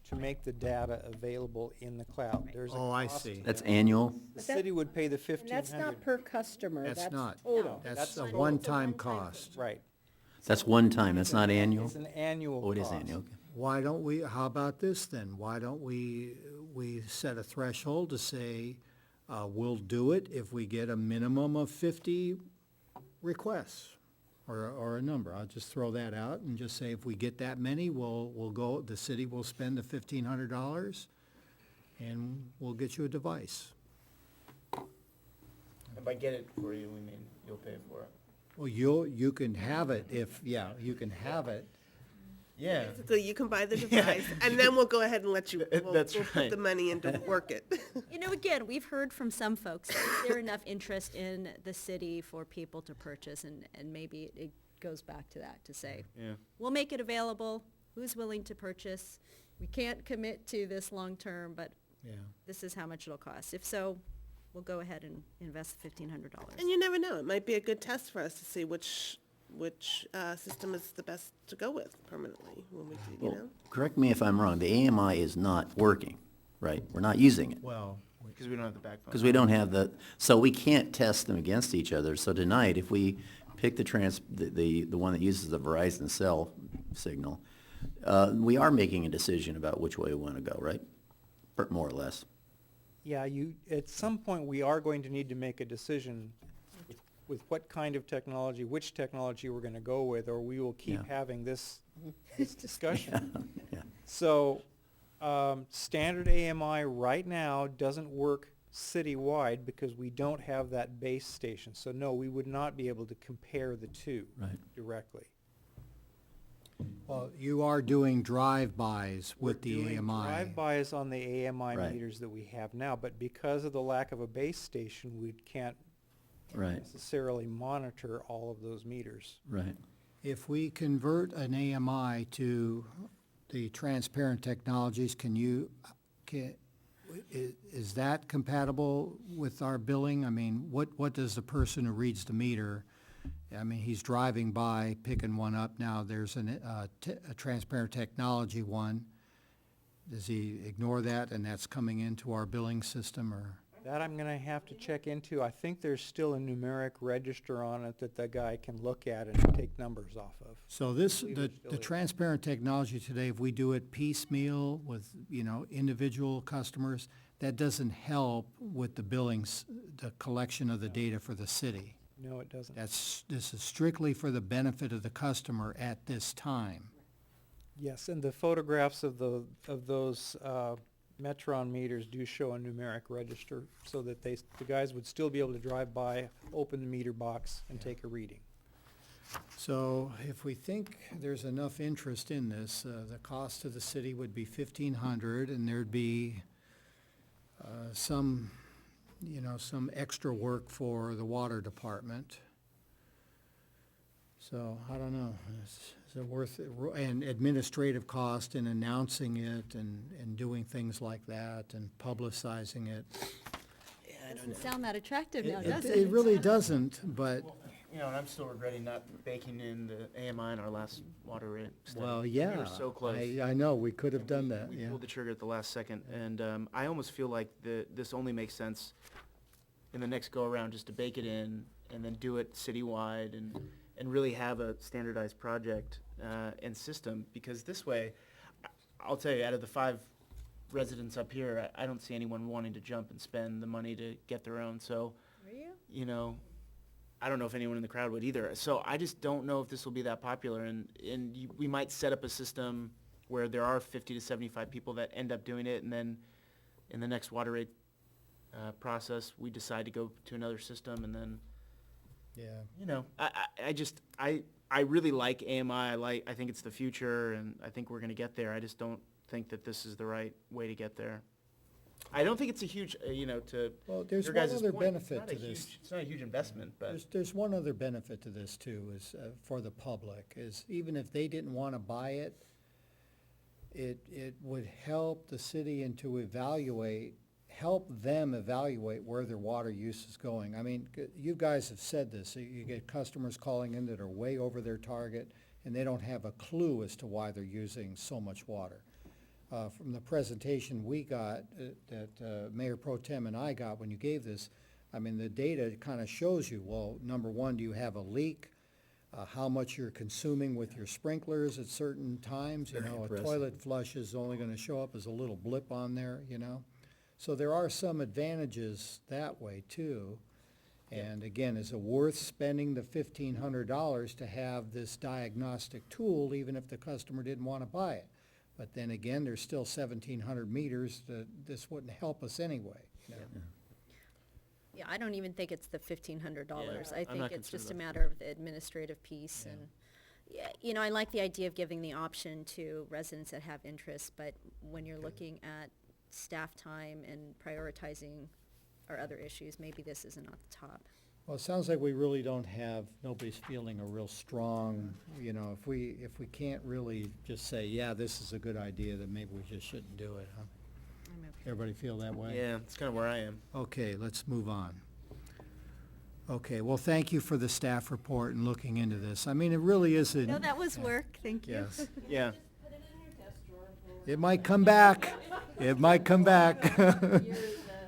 to make the data available in the cloud. There's a Oh, I cost see. to That's that. annual? The city would pay the And $1,500. that's not per customer, That's that's not. total. That's a total. one-time cost. Right. That's one time, that's not annual? It's an annual Oh, it is cost. annual, okay. Why don't we, how about this then? Why don't we set a threshold to say, we'll do it if we get a minimum of 50 requests, or a number. I'll just throw that out and just say, if we get that many, the city will spend the $1,500 and we'll get you a device. And by get it for you, we mean you'll pay for it. Well, you can have it you can have it. Yeah. Basically, you can buy the device, and then we'll go ahead and let you, That's we'll put right. the money in to work it. Again, we've heard from some folks, is there enough interest in the city for people to purchase? And maybe it goes back to that, to say, Yeah. we'll make it available, who's willing to purchase? we can't commit to this long-term, but Yeah. this is how much it'll cost. If so, we'll go ahead and invest $1,500. And you never know, it might be a good test for us to see which system is the best to go with permanently when we do, you Well, know? correct me if I'm wrong, the AMI is not working, right? We're not using it. Well, because we don't have the backbone. Because we don't have so we can't test them against each other. So tonight, if we pick the one that uses the Verizon cell signal, we are making a decision about which way we want to go, right? More or less. Yeah, at some point, we are going to need to make a decision with what kind of technology, which technology we're gonna go with, or we will keep Yeah. having this discussion. Yeah. So, standard AMI right now doesn't work citywide because we don't have that base station. So no, we would not be able to compare the two Right. directly. Well, you are doing drive-bys We're with the doing AMI. drive-bys on the AMI Right. meters that we have now, but because of the lack of a base station, we can't Right, necessarily monitor all of those meters. right. If we convert an AMI to the transparent technologies, is that compatible with our billing? I mean, what does the person who reads the meter, I mean, he's driving by, picking one up. Now, there's a transparent technology one. Does he ignore that and that's coming into our billing system, or? That I'm gonna have to check into. I think there's still a numeric register on it that the guy can look at and take numbers off of. So I believe there still the is. transparent technology today, if we do it piecemeal with, individual customers, that doesn't help with the billings, the collection of the data for the city. No, it doesn't. This is strictly for the benefit of the customer at this time. Yes, and the photographs of those Metron meters do show a numeric register so that the guys would still be able to drive by, open the meter box, and take a reading. So if we think there's enough interest in this, the cost to the city would be $1,500, and there'd be some extra work for the water department. So, I don't know, is it worth it? And administrative cost in announcing it and doing things like that and publicizing it. Doesn't sound that attractive now, does It it? really doesn't, but, And I'm still regretting not baking in the AMI in our last water rate study. well, We yeah. were so close. I know, we could have done that, We yeah. pulled the trigger at the last second, and I almost feel like this only makes sense in the next go-around, just to bake it in and then do it citywide and really have a standardized project and system, because this way, I'll tell you, out of the 5 residents up here, I don't see anyone wanting to jump and spend the money to get their own, so, I don't know if anyone in the crowd would either. So I just don't know if this will be that popular, and we might set up a system where there are 50 to 75 people that end up doing it, and then in the next water rate process, we decide to go to another system, and then, Yeah. I really like AMI. I think it's the future, and I think we're going to get there. I just don't think that this is the right way to get there. I don't think it's a huge, Well, there's your one guys' other point, benefit to this. It's not a huge investment, but. There's one other benefit to this too, is for the public, is even if they didn't want to buy it, it would help the city and to help them evaluate where their water use is going. I mean, you guys have said this, you get customers calling in that are way over their target, and they don't have a clue as to why they're using so much water. From the presentation we got, that Mayor Pro Tem and I got when you gave this, I mean, the data kind of shows you, well, number one, do you have a leak? How much you're consuming with your sprinklers at certain times, Very a impressive. toilet flush is only gonna show up as a little blip on there, So there are some advantages that way too. And again, is it worth spending the $1,500 to have this diagnostic tool, even if the customer didn't want to buy it? But then again, there's still 1,700 meters that this wouldn't help us anyway. Yeah, I don't even think it's the $1,500. I I'm think not it's just a concerned about matter of the administrative piece, and, I like the idea of giving the option to residents that have interest, but when you're looking at staff time and prioritizing our other issues, maybe this isn't at the top. Well, it sounds like we really don't have, nobody's feeling a real strong, if we can't really just say, yeah, this is a good idea, then maybe we just shouldn't do it, huh? Everybody feel that way? Yeah, that's kind of where I am. Okay, let's move on. Okay, well, thank you for the staff report and looking into this. I mean, it really is a. No, that was work, thank you. Yes. Yeah. It might come back. It might come back.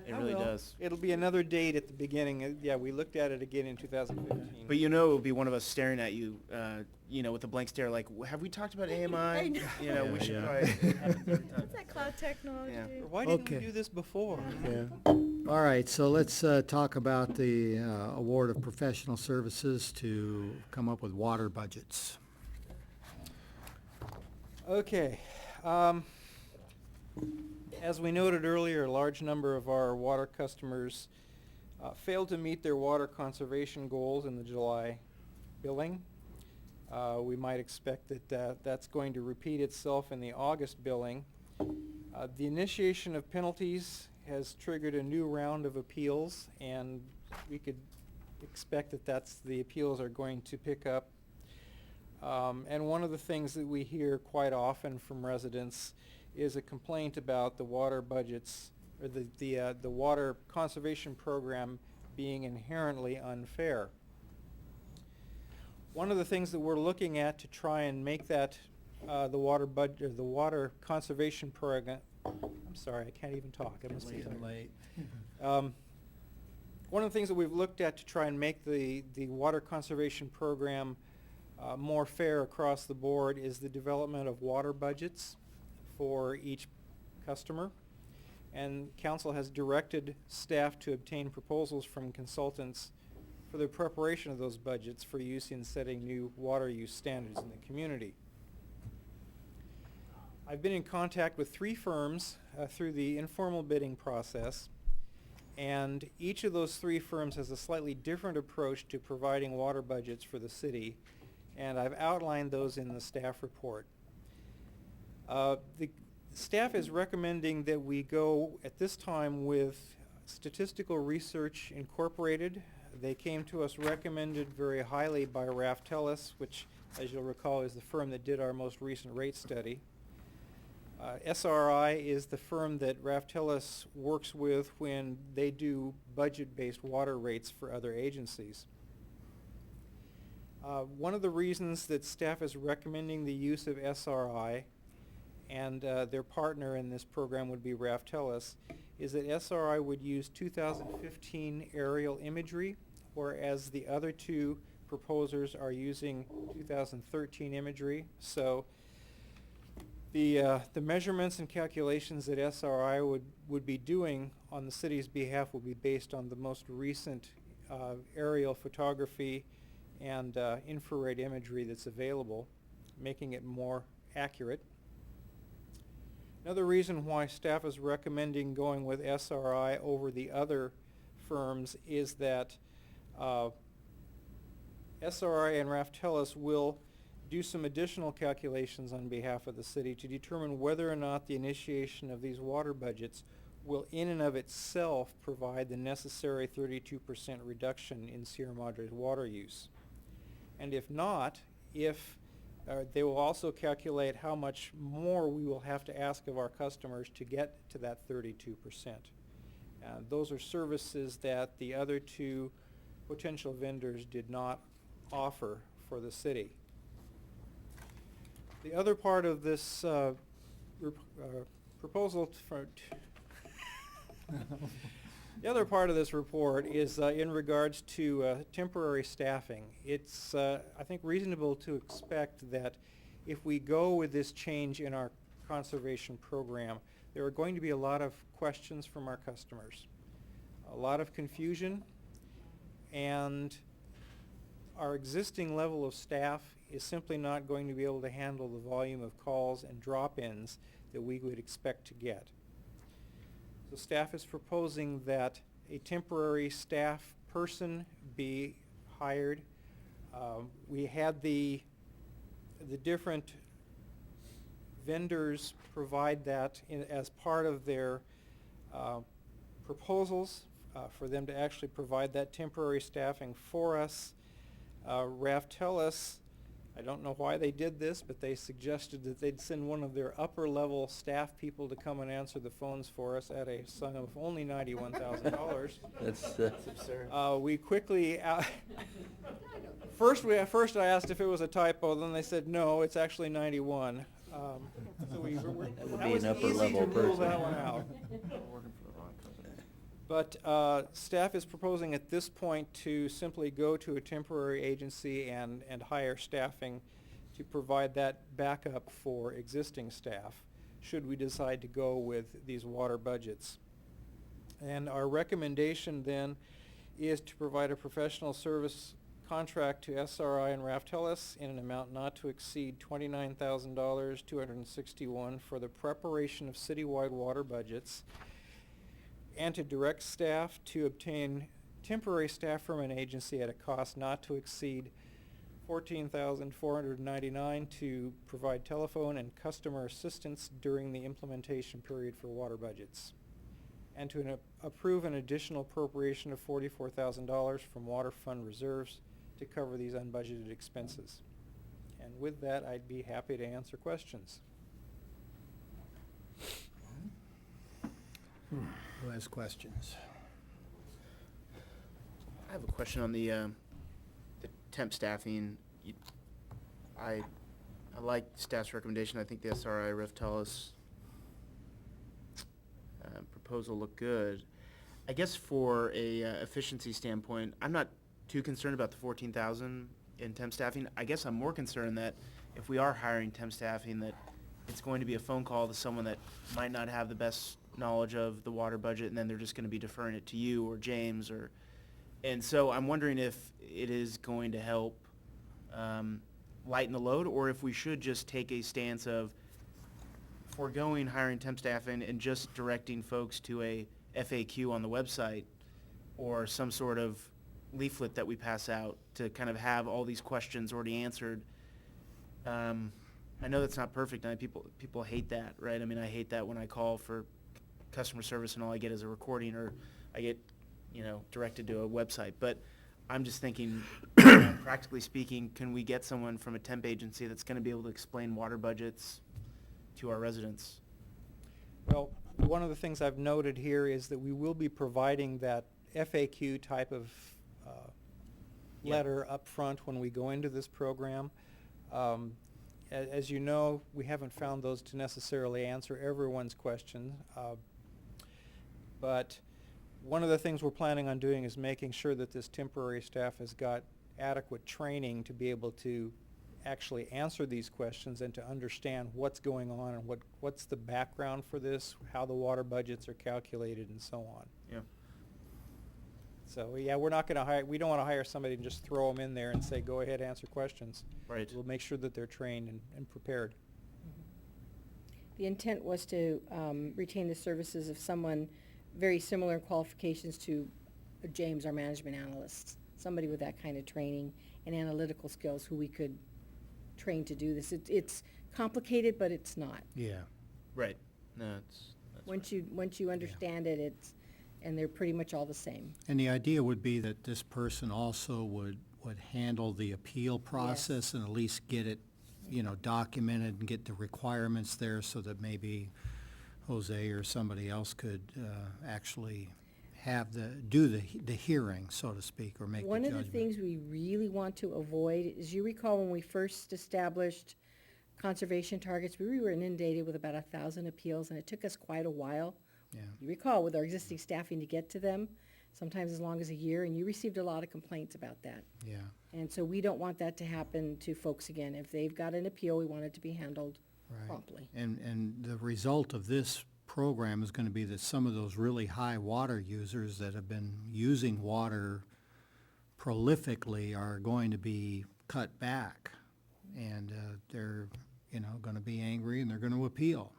It really does. It'll be another date at the beginning. Yeah, we looked at it again in 2015. But it will be one of us staring at you, with a blank stare, like, have we talked about AMI? I know. We Yeah, should yeah. probably. it happens every time. What's that cloud technology? Yeah. Why didn't Okay. we do this before? Yeah. All right, so let's talk about the award of professional services to come up with water budgets. Okay. As we noted earlier, a large number of our water customers failed to meet their water conservation goals in the July billing. We might expect that that's going to repeat itself in the August billing. The initiation of penalties has triggered a new round of appeals, and we could expect that the appeals are going to pick up. And one of the things that we hear quite often from residents is a complaint about the water budgets, or the water conservation program being inherently unfair. One of the things that we're looking at to try and make that the water conservation program, I'm sorry, I can't even talk. I must be Late. One of the things that we've looked at to try and make the water conservation program more fair across the board is the development of water budgets for each customer. And council has directed staff to obtain proposals from consultants for the preparation of those budgets for use in setting new water use standards in the community. I've been in contact with 3 firms through the informal bidding process, and each of those 3 firms has a slightly different approach to providing water budgets for the city, and I've outlined those in the staff report. The staff is recommending that we go at this time with Statistical Research Incorporated. They came to us recommended very highly by Raftellus, which, as you'll recall, is the firm that did our most recent rate study. SRI is the firm that Raftellus works with when they do budget-based water rates for other agencies. One of the reasons that staff is recommending the use of SRI, and their partner in this program would be Raftellus, is that SRI would use 2015 aerial imagery, whereas the other 2 proposers are using 2013 imagery. So the measurements and calculations that SRI would be doing on the city's behalf will be based on the most recent aerial photography and infrared imagery that's available, making it more accurate. Another reason why staff is recommending going with SRI over the other firms is that SRI and Raftellus will do some additional calculations on behalf of the city to determine whether or not the initiation of these water budgets will in and of itself provide the necessary 32% reduction in Sierra Madre's water use. And if not, they will also calculate how much more we will have to ask of our customers to get to that 32%. Those are services that the other 2 potential vendors did not offer for the city. The other part of this proposal the other part of this report is in regards to temporary staffing. It's, I think, reasonable to expect that if we go with this change in our conservation program, there are going to be a lot of questions from our customers, a lot of confusion, and our existing level of staff is simply not going to be able to handle the volume of calls and drop-ins that we would expect to get. So staff is proposing that a temporary staff person be hired. We had the different vendors provide that as part of their proposals for them to actually provide that temporary staffing for us. Raftellus, I don't know why they did this, but they suggested that they'd send one of their upper-level staff people to come and answer the phones for us at a sum of only $91,000. That's, We quickly, first I asked if it was a typo, then they said, no, it's actually 91. So That would that be was an easy upper-level to rule person. that one out. But staff is proposing at this point to simply go to a temporary agency and hire staffing to provide that backup for existing staff, should we decide to go with these water budgets. And our recommendation then is to provide a professional service contract to SRI and Raftellus in an amount not to exceed $29,261 for the preparation of citywide water budgets, and to direct staff to obtain temporary staff from an agency at a cost not to exceed $14,499 to provide telephone and customer assistance during the implementation period for water budgets, and to approve an additional appropriation of $44,000 from water fund reserves to cover these unbudgeted expenses. And with that, I'd be happy to answer questions. Who has questions? I have a question on the temp staffing. I like staff's recommendation. I think the SRI Raftellus proposal looked good. I guess for a efficiency standpoint, I'm not too concerned about the 14,000 in temp staffing. I guess I'm more concerned that if we are hiring temp staffing, that it's going to be a phone call to someone that might not have the best knowledge of the water budget, and then they're just going to be deferring it to you or James, and so I'm wondering if it is going to help lighten the load, or if we should just take a stance of foregoing hiring temp staffing and just directing folks to a FAQ on the website or some sort of leaflet that we pass out to kind of have all these questions already answered. I know that's not perfect, and people hate that, right? I mean, I hate that when I call for customer service and all I get is a recording, or I get, directed to a website. But I'm just thinking, practically speaking, can we get someone from a temp agency that's going to be able to explain water budgets to our residents? Well, one of the things I've noted here is that we will be providing that FAQ type of letter up front when we go into this program. As you know, we haven't found those to necessarily answer everyone's question, but one of the things we're planning on doing is making sure that this temporary staff has got adequate training to be able to actually answer these questions and to understand what's going on and what's the background for this, how the water budgets are calculated, and so on. Yeah. So yeah, we don't want to hire somebody and just throw them in there and say, go ahead, answer questions. Right. We'll make sure that they're trained and prepared. The intent was to retain the services of someone very similar in qualifications to James, our management analyst, somebody with that kind of training and analytical skills who we could train to do this. It's complicated, but it's not. Yeah. Right. No, that's Once you understand it, and they're pretty much all the same. And the idea would be that this person also would handle the appeal process and at least get it, documented and get the requirements there so that maybe Jose or somebody else could actually do the hearing, so to speak, or make the One of judgment. the things we really want to avoid is, you recall when we first established conservation targets, we were inundated with about 1,000 appeals, and it took us quite a while. Yeah. You recall, with our existing staffing, to get to them, sometimes as long as a year, and you received a lot of complaints about that. Yeah. And so we don't want that to happen to folks again. If they've got an appeal, we want it to be handled Right. promptly. And the result of this program is going to be that some of those really high water users that have been using water prolifically are going to be cut back, and they're going to be angry and they're going to appeal.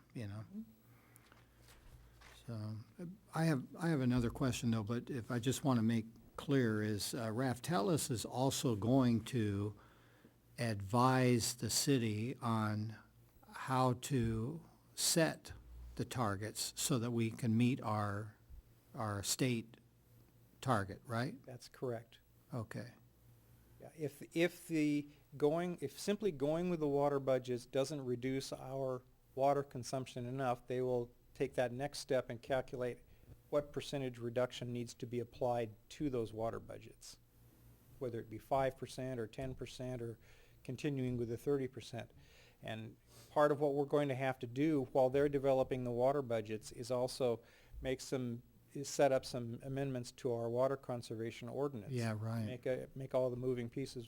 So I have another question though, but if I just want to make clear is Raftellus is also going to advise the city on how to set the targets so that we can meet our state target, right? That's correct. Okay. Yeah, if simply going with the water budgets doesn't reduce our water consumption enough, they will take that next step and calculate what percentage reduction needs to be applied to those water budgets, whether it be 5% or 10% or continuing with the 30%. And part of what we're going to have to do while they're developing the water budgets is also set up some amendments to our water conservation ordinance. Yeah, right. Make all the moving pieces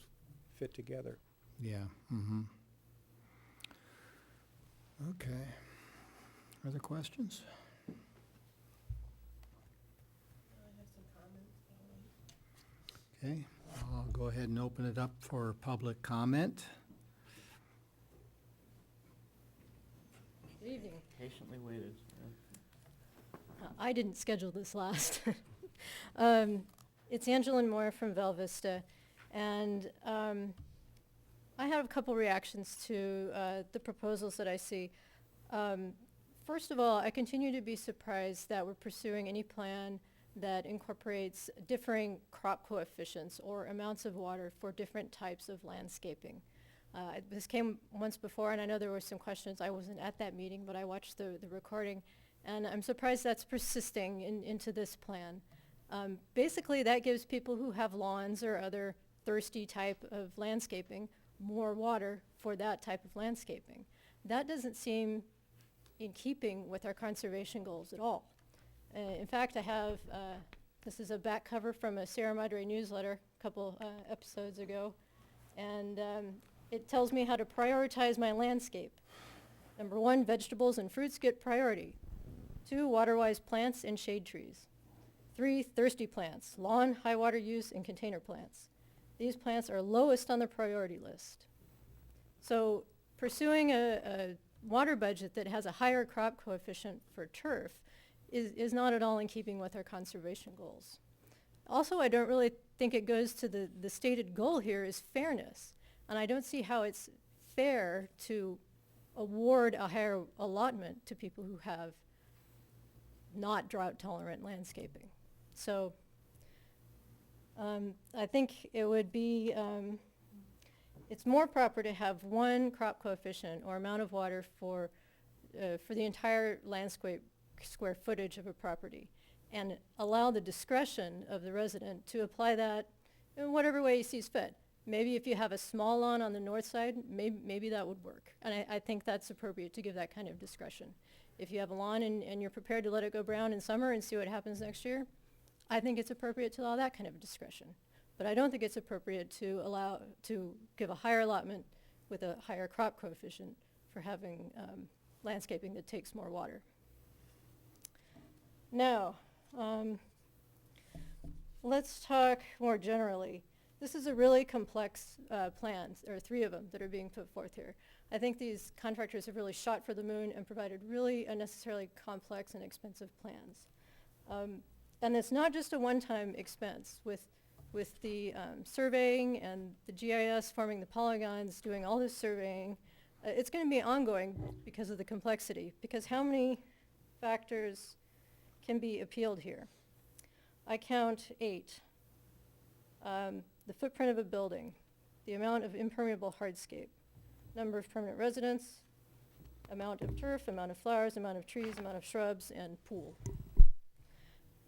fit together. Yeah, mm-hmm. Okay. Other questions? Okay, I'll go ahead and open it up for public comment. Good evening. Patiently waited. I didn't schedule this last. It's Angeline Moore from Val Vista, and I have a couple reactions to the proposals that I see. First of all, I continue to be surprised that we're pursuing any plan that incorporates differing crop coefficients or amounts of water for different types of landscaping. This came once before, and I know there were some questions. I wasn't at that meeting, but I watched the recording, and I'm surprised that's persisting into this plan. Basically, that gives people who have lawns or other thirsty type of landscaping more water for that type of landscaping. That doesn't seem in keeping with our conservation goals at all. In fact, I have, this is a back cover from a Sierra Madre newsletter a couple episodes ago, and it tells me how to prioritize my landscape. Number 1, vegetables and fruits get priority. 2, water-wise plants and shade trees. 3, thirsty plants, lawn, high water use, and container plants. These plants are lowest on the priority list. So pursuing a water budget that has a higher crop coefficient for turf is not at all in keeping with our conservation goals. Also, I don't really think it goes to the stated goal here is fairness. And I don't see how it's fair to award a higher allotment to people who have not drought-tolerant landscaping. So I think it would be, it's more proper to have one crop coefficient or amount of water for the entire landscape square footage of a property, and allow the discretion of the resident to apply that in whatever way he sees fit. Maybe if you have a small lawn on the north side, maybe that would work. And I think that's appropriate to give that kind of discretion. If you have a lawn and you're prepared to let it go brown in summer and see what happens next year, I think it's appropriate to allow that kind of discretion. But I don't think it's appropriate to give a higher allotment with a higher crop coefficient for having landscaping that takes more water. Now, let's talk more generally. This is a really complex plan. There are 3 of them that are being put forth here. I think these contractors have really shot for the moon and provided really unnecessarily complex and expensive plans. And it's not just a one-time expense with the surveying and the GIS forming the polygons, doing all this surveying. It's going to be ongoing because of the complexity, because how many factors can be appealed here? I count 8. The footprint of a building, the amount of impermeable hardscape, number of permanent residents, amount of turf, amount of flowers, amount of trees, amount of shrubs, and pool.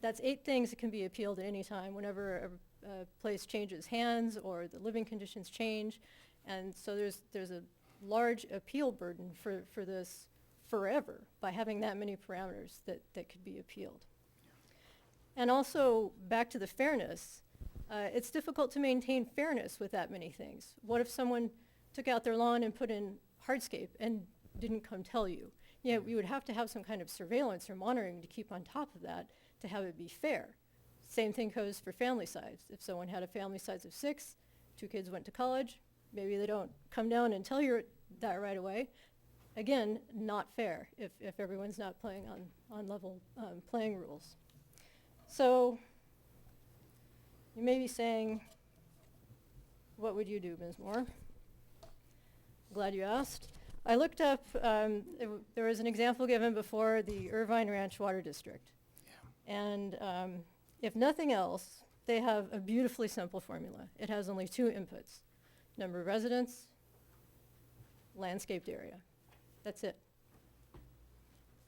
That's 8 things that can be appealed at any time whenever a place changes hands or the living conditions change. And so there's a large appeal burden for this forever by having that many parameters that could be appealed. And also, back to the fairness, it's difficult to maintain fairness with that many things. What if someone took out their lawn and put in hardscape and didn't come tell you? Yeah, we would have to have some kind of surveillance or monitoring to keep on top of that to have it be fair. Same thing goes for family size. If someone had a family size of 6, 2 kids went to college, maybe they don't come down and tell you that right away. Again, not fair if everyone's not playing on level playing rules. So you may be saying, what would you do, Ms. Moore? Glad you asked. I looked up, there was an example given before, the Irvine Ranch Water District. Yeah. And if nothing else, they have a beautifully simple formula. It has only 2 inputs: number of residents, landscaped area. That's it.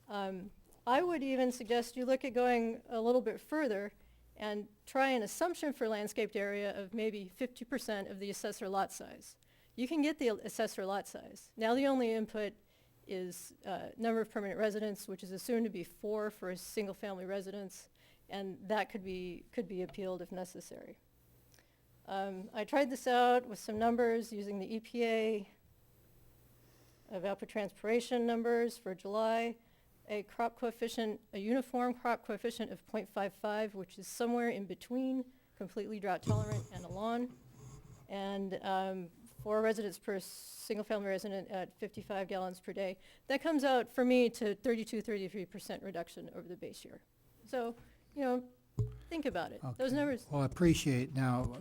I would even suggest you look at going a little bit further and try an assumption for landscaped area of maybe 50% of the assessor lot size. You can get the assessor lot size. Now the only input is number of permanent residents, which is assumed to be 4 for a single-family residence, and that could be appealed if necessary. I tried this out with some numbers using the EPA evapotranspiration numbers for July. A uniform crop coefficient of 0.55, which is somewhere in between completely drought tolerant and a lawn, and 4 residents per single-family resident at 55 gallons per day. That comes out for me to 33% reduction over the base year. So, think about it. Those Okay. numbers. Well, I appreciate now,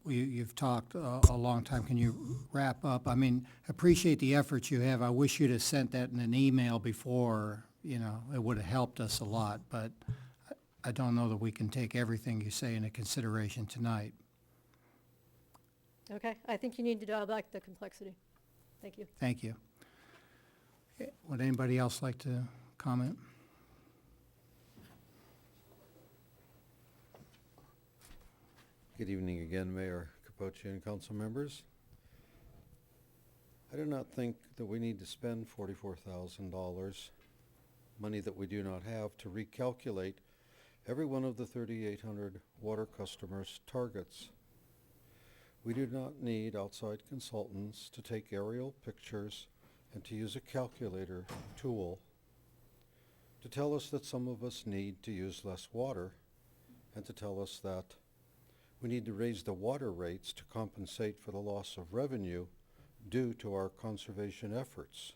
you've talked a long time. Can you wrap up? I mean, appreciate the efforts you have. I wish you'd have sent that in an email before, it would have helped us a lot, but I don't know that we can take everything you say into consideration tonight. Okay, I think you need to dial back the complexity. Thank you. Thank you. Would anybody else like to comment? Good evening again, Mayor Capoccia and council members. I do not think that we need to spend $44,000, money that we do not have, to recalculate every one of the 3,800 water customers' targets. We do not need outside consultants to take aerial pictures and to use a calculator tool to tell us that some of us need to use less water, and to tell us that we need to raise the water rates to compensate for the loss of revenue due to our conservation efforts.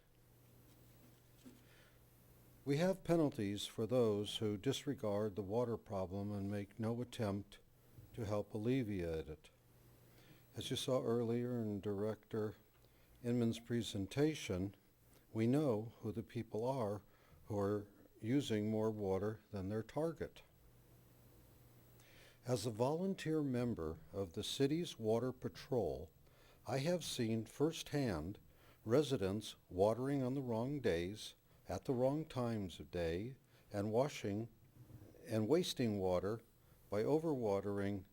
We have penalties for those who disregard the water problem and make no attempt to help alleviate it. As you saw earlier in Director Inman's presentation, we know who the people are who are using more water than their target. As a volunteer member of the city's water patrol, I have seen firsthand residents watering on the wrong days, at the wrong times of day, and wasting water by overwatering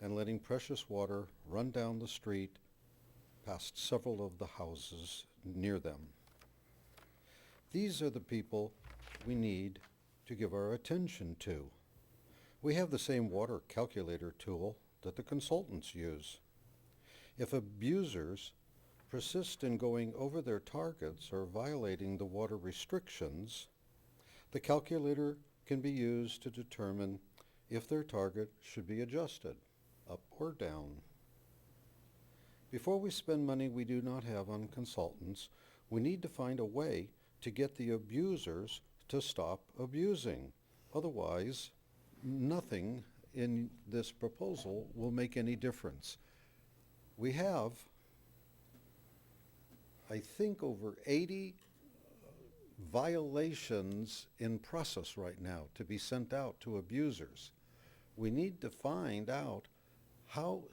and letting precious water run down the street past several of the houses near them. These are the people we need to give our attention to. We have the same water calculator tool that the consultants use. If abusers persist in going over their targets or violating the water restrictions, the calculator can be used to determine if their target should be adjusted, up or down. Before we spend money we do not have on consultants, we need to find a way to get the abusers to stop abusing. Otherwise, nothing in this proposal will make any difference. We have, I think, over 80 violations in process right now to be sent out to abusers. We need to find out how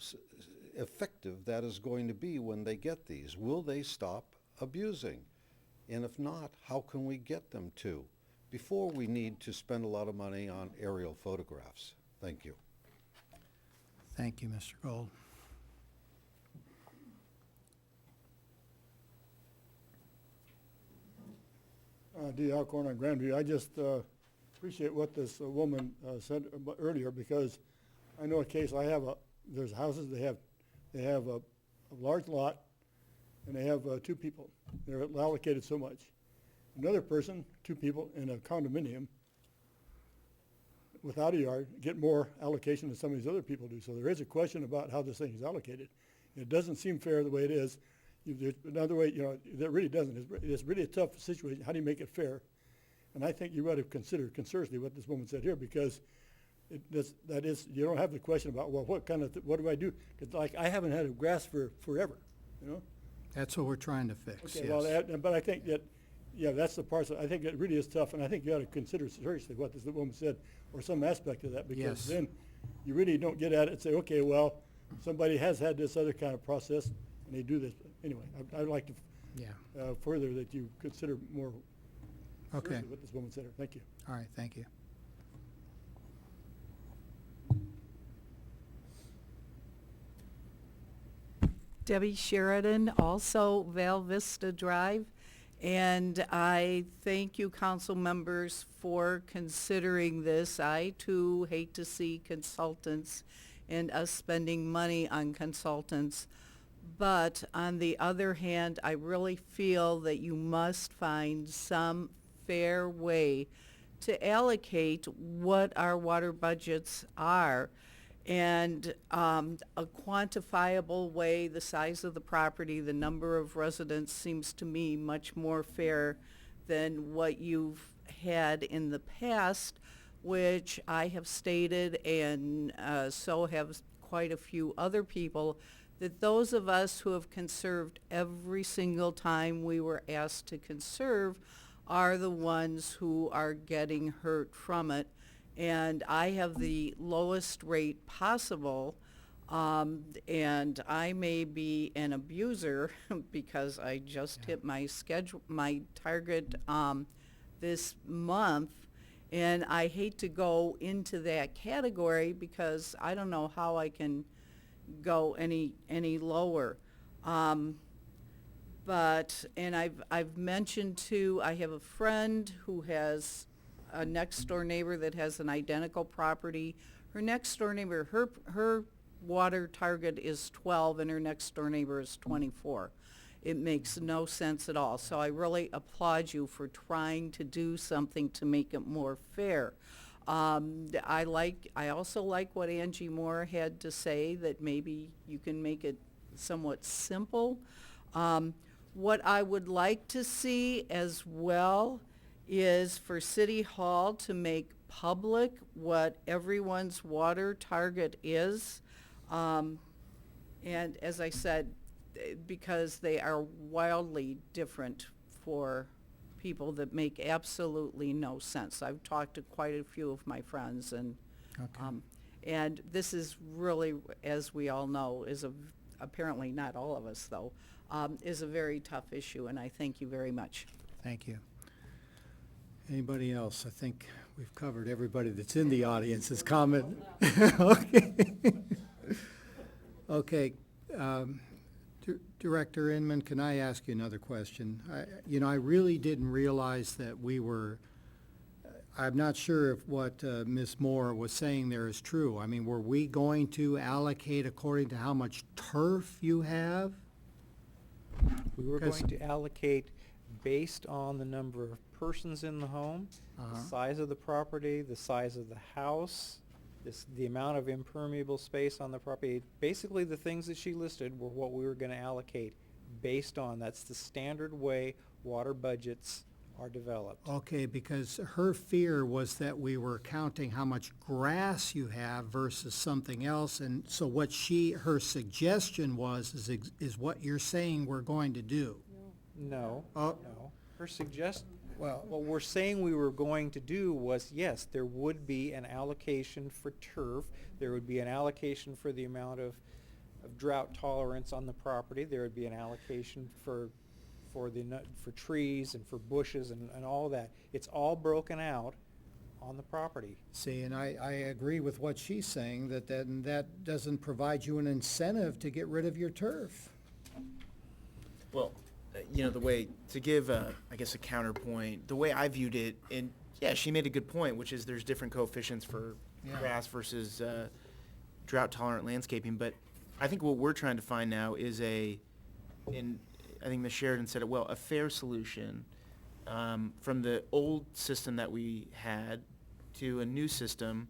effective that is going to be when they get these. Will they stop abusing? And if not, how can we get them to? Before we need to spend a lot of money on aerial photographs. Thank you. Thank you, Mr. Gold. D. Alcorn on Grandview. I just appreciate what this woman said earlier, because I know a case. There's houses, they have a large lot, and they have 2 people. They're allocated so much. Another person, 2 people in a condominium without a yard, get more allocation than some of these other people do. So there is a question about how this thing is allocated. It doesn't seem fair the way it is. There's another way, that really doesn't. It's really a tough situation. How do you make it fair? And I think you ought to consider seriously what this woman said here, because you don't have the question about, well, what do I do? Because I haven't had a grass for forever, That's what we're trying to fix, Okay, yes. well, but I think that yeah, that's the part that I think it really is tough, and I think you ought to consider seriously what this woman said, or some aspect of that, because Yes. then you really don't get at it and say, okay, well, somebody has had this other kind of process, and they do this. Anyway, I'd like to Yeah, further that you consider more okay. seriously what this woman said. Thank you. All right, thank you. Debbie Sheridan, also Val Vista Drive. And I thank you, council members, for considering this. I too hate to see consultants and us spending money on consultants. But on the other hand, I really feel that you must find some fair way to allocate what our water budgets are, and a quantifiable way, the size of the property, the number of residents seems to me much more fair than what you've had in the past, which I have stated, and so have quite a few other people, that those of us who have conserved every single time we were asked to conserve are the ones who are getting hurt from it. And I have the lowest rate possible, and I may be an abuser because I just hit my target this month, and I hate to go into that category because I don't know how I can go any lower. But, and I've mentioned too, I have a friend who has a next door neighbor that has an identical property. Her next door neighbor, her water target is 12 and her next door neighbor is 24. It makes no sense at all. So I really applaud you for trying to do something to make it more fair. I also like what Angie Moore had to say, that maybe you can make it somewhat simple. What I would like to see as well is for City Hall to make public what everyone's water target is. And as I said, because they are wildly different for people that make absolutely no sense. I've talked to quite a few of my friends, and and this is really, as we all know, apparently not all of us though, is a very tough issue, and I thank you very much. Thank you. Anybody else? I think we've covered everybody that's in the audience's comment. Okay. Okay. Director Inman, can I ask you another question? I really didn't realize that we were, I'm not sure if what Ms. Moore was saying there is true. I mean, were we going to allocate according to how much turf you have? We were going to allocate based on the number of persons in the home, the size of the property, the size of the house, the amount of impermeable space on the property. Basically, the things that she listed were what we were going to allocate based on. That's the standard way water budgets are developed. Okay, because her fear was that we were counting how much grass you have versus something else, and so what her suggestion was is what you're saying we're going to do. No, no. Her what we're saying we were going to do was, yes, there would be an allocation for turf. There would be an allocation for the amount of drought tolerance on the property. There would be an allocation for trees and for bushes and all that. It's all broken out on the property. See, and I agree with what she's saying, that doesn't provide you an incentive to get rid of your turf. Well, the way to give, I guess, a counterpoint, the way I viewed it, and yeah, she made a good point, which is there's different coefficients for grass versus drought-tolerant landscaping. But I think what we're trying to find now is I think Ms. Sheridan said it well, a fair solution from the old system that we had to a new system,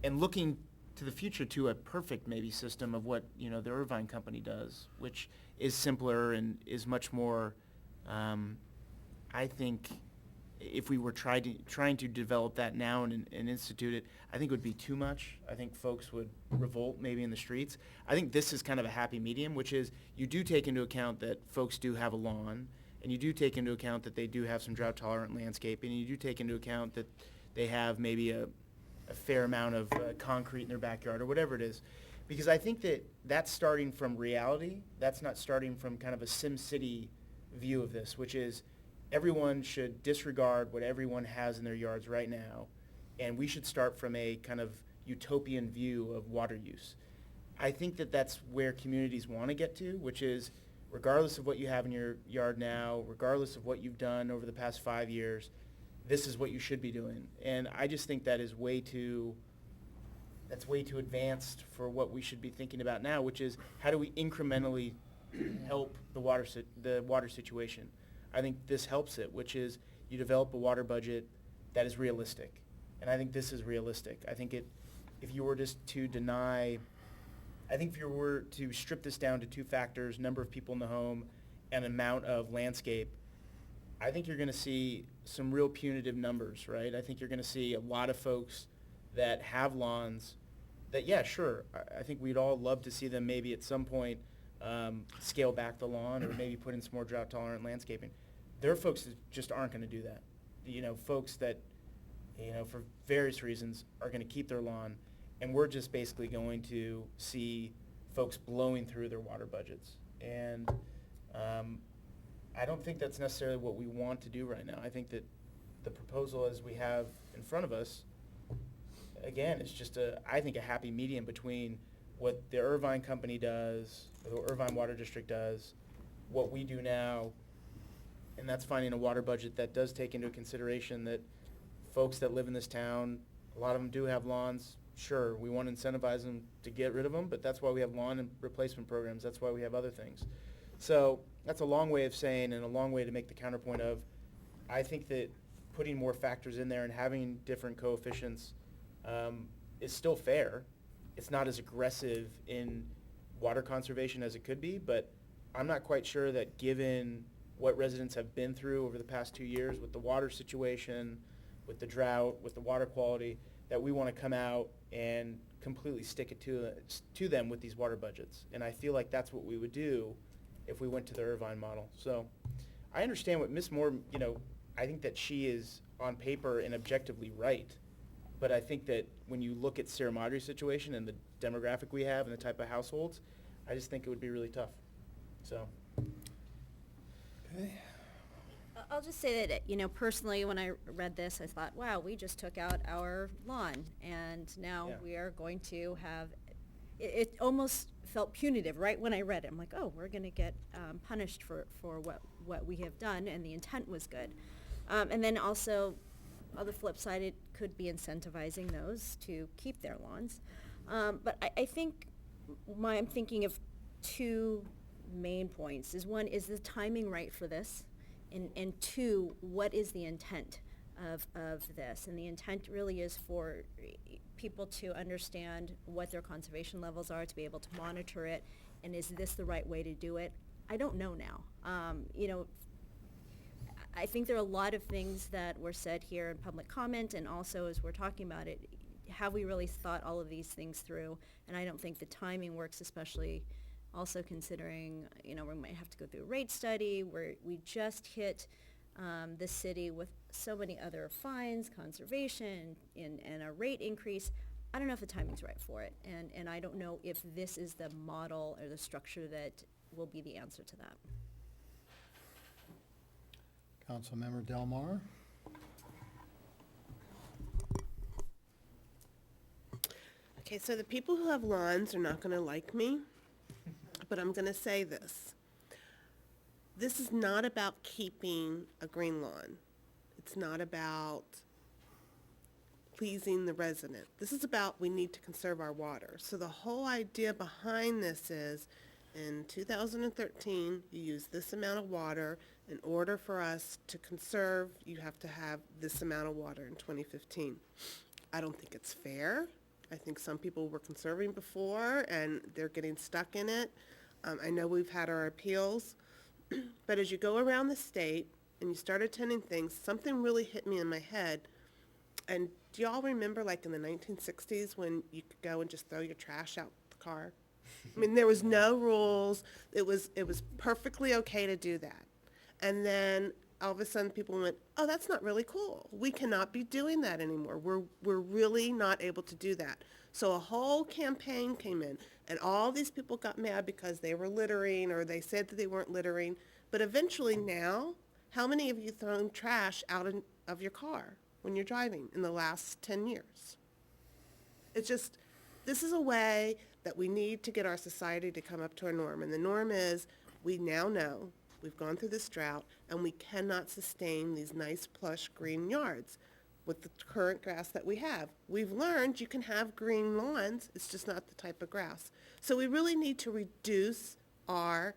and looking to the future to a perfect maybe system of what the Irvine Company does, which is simpler and is much more. I think if we were trying to develop that now and institute it, I think it would be too much. I think folks would revolt maybe in the streets. I think this is kind of a happy medium, which is you do take into account that folks do have a lawn, and and you do take into account that they do have some drought-tolerant landscaping, and you do take into account that they have maybe a fair amount of concrete in their backyard or whatever it is. Because I think that that's starting from reality. That's not starting from kind of a SimCity view of this, which is everyone should disregard what everyone has in their yards right now, and we should start from a kind of utopian view of water use. I think that that's where communities want to get to, which is regardless of what you have in your yard now, regardless of what you've done over the past 5 years, this is what you should be doing. And I just think that is way too advanced for what we should be thinking about now, which is how do we incrementally help the water situation. I think this helps it, which is you develop a water budget that is realistic. And I think this is realistic. I think if you were just to if you were to strip this down to two factors, number of people in the home and amount of landscape, I think you're going to see some real punitive numbers, right? I think you're going to see a lot of folks that have lawns that, yeah, sure, I think we'd all love to see them maybe at some point scale back the lawn or maybe put in some more drought-tolerant landscaping. There are folks that just aren't going to do that. Folks that, for various reasons are going to keep their lawn, and we're just basically going to see folks blowing through their water budgets. And I don't think that's necessarily what we want to do right now. I think that the proposal as we have in front of us, again, is just I think a happy medium between what the Irvine company does, or the Irvine Water District does, what we do now, and that's finding a water budget that does take into consideration that folks that live in this town, a lot of them do have lawns. Sure, we want to incentivize them to get rid of them, but that's why we have lawn and replacement programs. That's why we have other things. So that's a long way of saying, and a long way to make the counterpoint of, I think that putting more factors in there and having different coefficients is still fair. It's not as aggressive in water conservation as it could be, but I'm not quite sure that given what residents have been through over the past 2 years with the water situation, with the drought, with the water quality, that we want to come out and completely stick it to them with these water budgets. And I feel like that's what we would do if we went to the Irvine model. So I understand what Ms. Moore, I think that she is on paper and objectively right. But I think that when you look at Sierra Madre's situation and the demographic we have and the type of households, I just think it would be really tough. So. Okay. I'll just say that, personally, when I read this, I thought, wow, we just took out our lawn, and now we are going to have, it almost felt punitive right when I read it. I'm like, oh, we're going to get punished for what we have done, and the intent was good. And then also, on the flip side, it could be incentivizing those to keep their lawns. But I think I'm thinking of two main points. One, is the timing right for this? And two, what is the intent of this? And the intent really is for people to understand what their conservation levels are, to be able to monitor it, and is this the right way to do it? I don't know now. I think there are a lot of things that were said here in public comment, and also as we're talking about it, have we really thought all of these things through? And I don't think the timing works, especially also considering, we might have to go through a rate study where we just hit the city with so many other fines, conservation, and a rate increase. I don't know if the timing's right for it, and I don't know if this is the model or the structure that will be the answer to that. Councilmember Del Mar. Okay, so the people who have lawns are not going to like me, but I'm going to say this. This is not about keeping a green lawn. It's not about pleasing the resident. This is about we need to conserve our water. So the whole idea behind this is in 2013, you use this amount of water. In order for us to conserve, you have to have this amount of water in 2015. I don't think it's fair. I think some people were conserving before and they're getting stuck in it. I know we've had our appeals, but as you go around the state and you start attending things, something really hit me in my head. And do y'all remember like in the 1960s when you could go and just throw your trash out the car? I mean, there was no rules. It was perfectly okay to do that. And then all of a sudden people went, oh, that's not really cool. We cannot be doing that anymore. We're really not able to do that. So a whole campaign came in, and all these people got mad because they were littering, or they said that they weren't littering. But eventually now, how many of you thrown trash out of your car when you're driving in the last 10 years? It's just, this is a way that we need to get our society to come up to a norm. And the norm is, we now know, we've gone through this drought, and we cannot sustain these nice plush green yards with the current grass that we have. We've learned you can have green lawns, it's just not the type of grass. So we really need to reduce our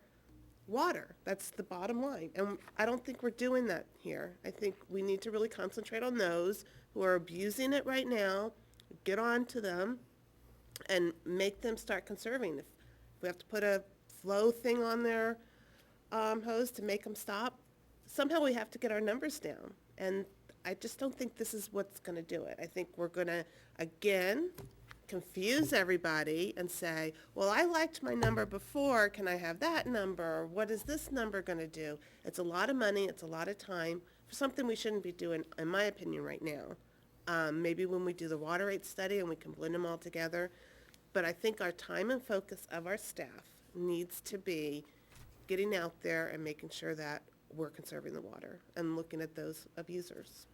water. That's the bottom line. And I don't think we're doing that here. I think we need to really concentrate on those who are abusing it right now, get on to them, and make them start conserving. If we have to put a flow thing on their hose to make them stop, somehow we have to get our numbers down. And I just don't think this is what's going to do it. I think we're going to, again, confuse everybody and say, well, I liked my number before, can I have that number? Or what is this number going to do? It's a lot of money, it's a lot of time for something we shouldn't be doing, in my opinion, right now. Maybe when we do the water rate study and we can blend them all together. But I think our time and focus of our staff needs to be getting out there and making sure that we're conserving the water and looking at those abusers.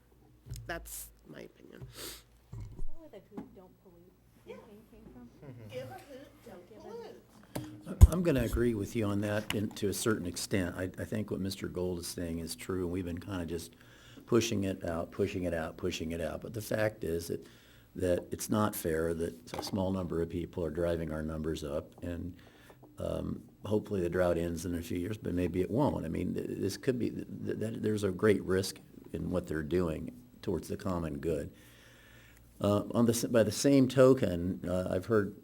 That's my opinion. Is that where the hoot don't pollute campaign came from? Give a hoot, don't pollute. I'm going to agree with you on that to a certain extent. I think what Mr. Gold is saying is true, and we've been kind of just pushing it out. But the fact is that it's not fair that a small number of people are driving our numbers up, and hopefully the drought ends in a few years, but maybe it won't. I mean, this could be, there's a great risk in what they're doing towards the common good. By the same token, I've heard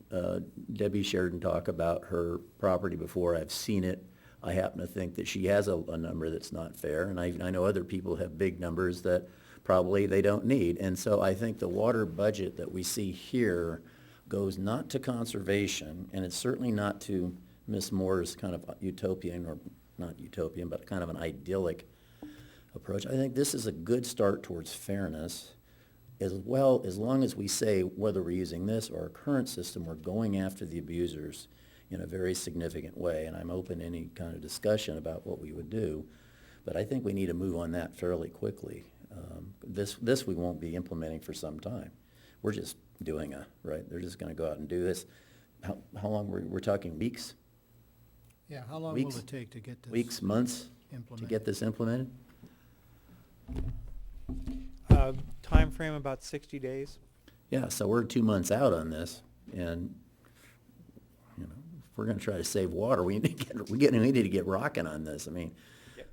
Debbie Sheridan talk about her property before. I've seen it. I happen to think that she has a number that's not fair, and I know other people have big numbers that probably they don't need. And so I think the water budget that we see here goes not to conservation, and it's certainly not to Ms. Moore's kind of utopian, or not utopian, but kind of an idyllic approach. I think this is a good start towards fairness, as well, as long as we say whether we're using this or our current system, we're going after the abusers in a very significant way. And I'm open to any kind of discussion about what we would do, but I think we need to move on that fairly quickly. This we won't be implementing for some time. We're just doing right? They're just going to go out and do this. How long we're talking weeks? Yeah, how long Weeks? will it take to get this? Weeks, months to implemented? get this implemented? Time frame about 60 days. Yeah, so we're 2 months out on this, and if we're going to try to save water, we need to get rocking on this. I mean,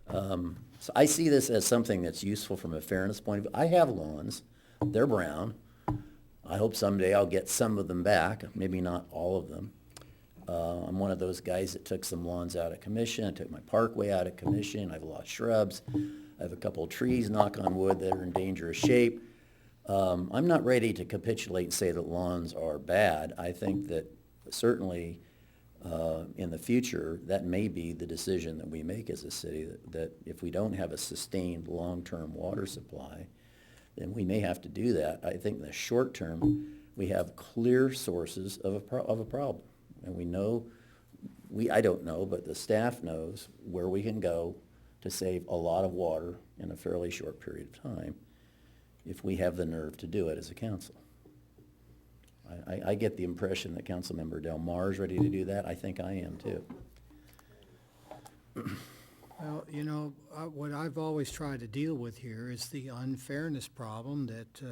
so I see this as something that's useful from a fairness point of view. I have lawns; they're brown. I hope someday I'll get some of them back, maybe not all of them. I'm one of those guys that took some lawns out of commission. I took my parkway out of commission. I've lost shrubs. I have a couple of trees, knock on wood, that are in dangerous shape. I'm not ready to capitulate and say that lawns are bad. I think that certainly in the future, that may be the decision that we make as a city, that if we don't have a sustained long-term water supply, then we may have to do that. I think in the short term, we have clear sources of a problem. And we know, I don't know, but the staff knows where we can go to save a lot of water in a fairly short period of time if we have the nerve to do it as a council. I get the impression that Councilmember Del Mar is ready to do that. I think I am too. Well, what I've always tried to deal with here is the unfairness problem that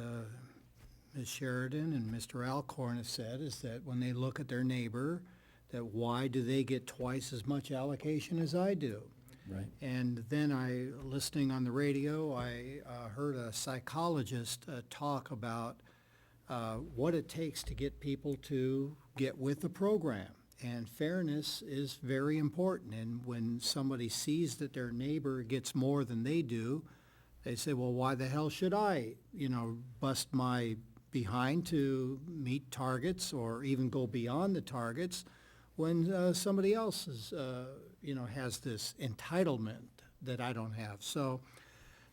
Ms. Sheridan and Mr. Alcorn have said, is that when they look at their neighbor, that why do they get twice as much allocation as I do? Right. And then listening on the radio, I heard a psychologist talk about what it takes to get people to get with the program. And fairness is very important. And when somebody sees that their neighbor gets more than they do, they say, well, why the hell should I, bust my behind to meet targets or even go beyond the targets when somebody else is, has this entitlement that I don't have. So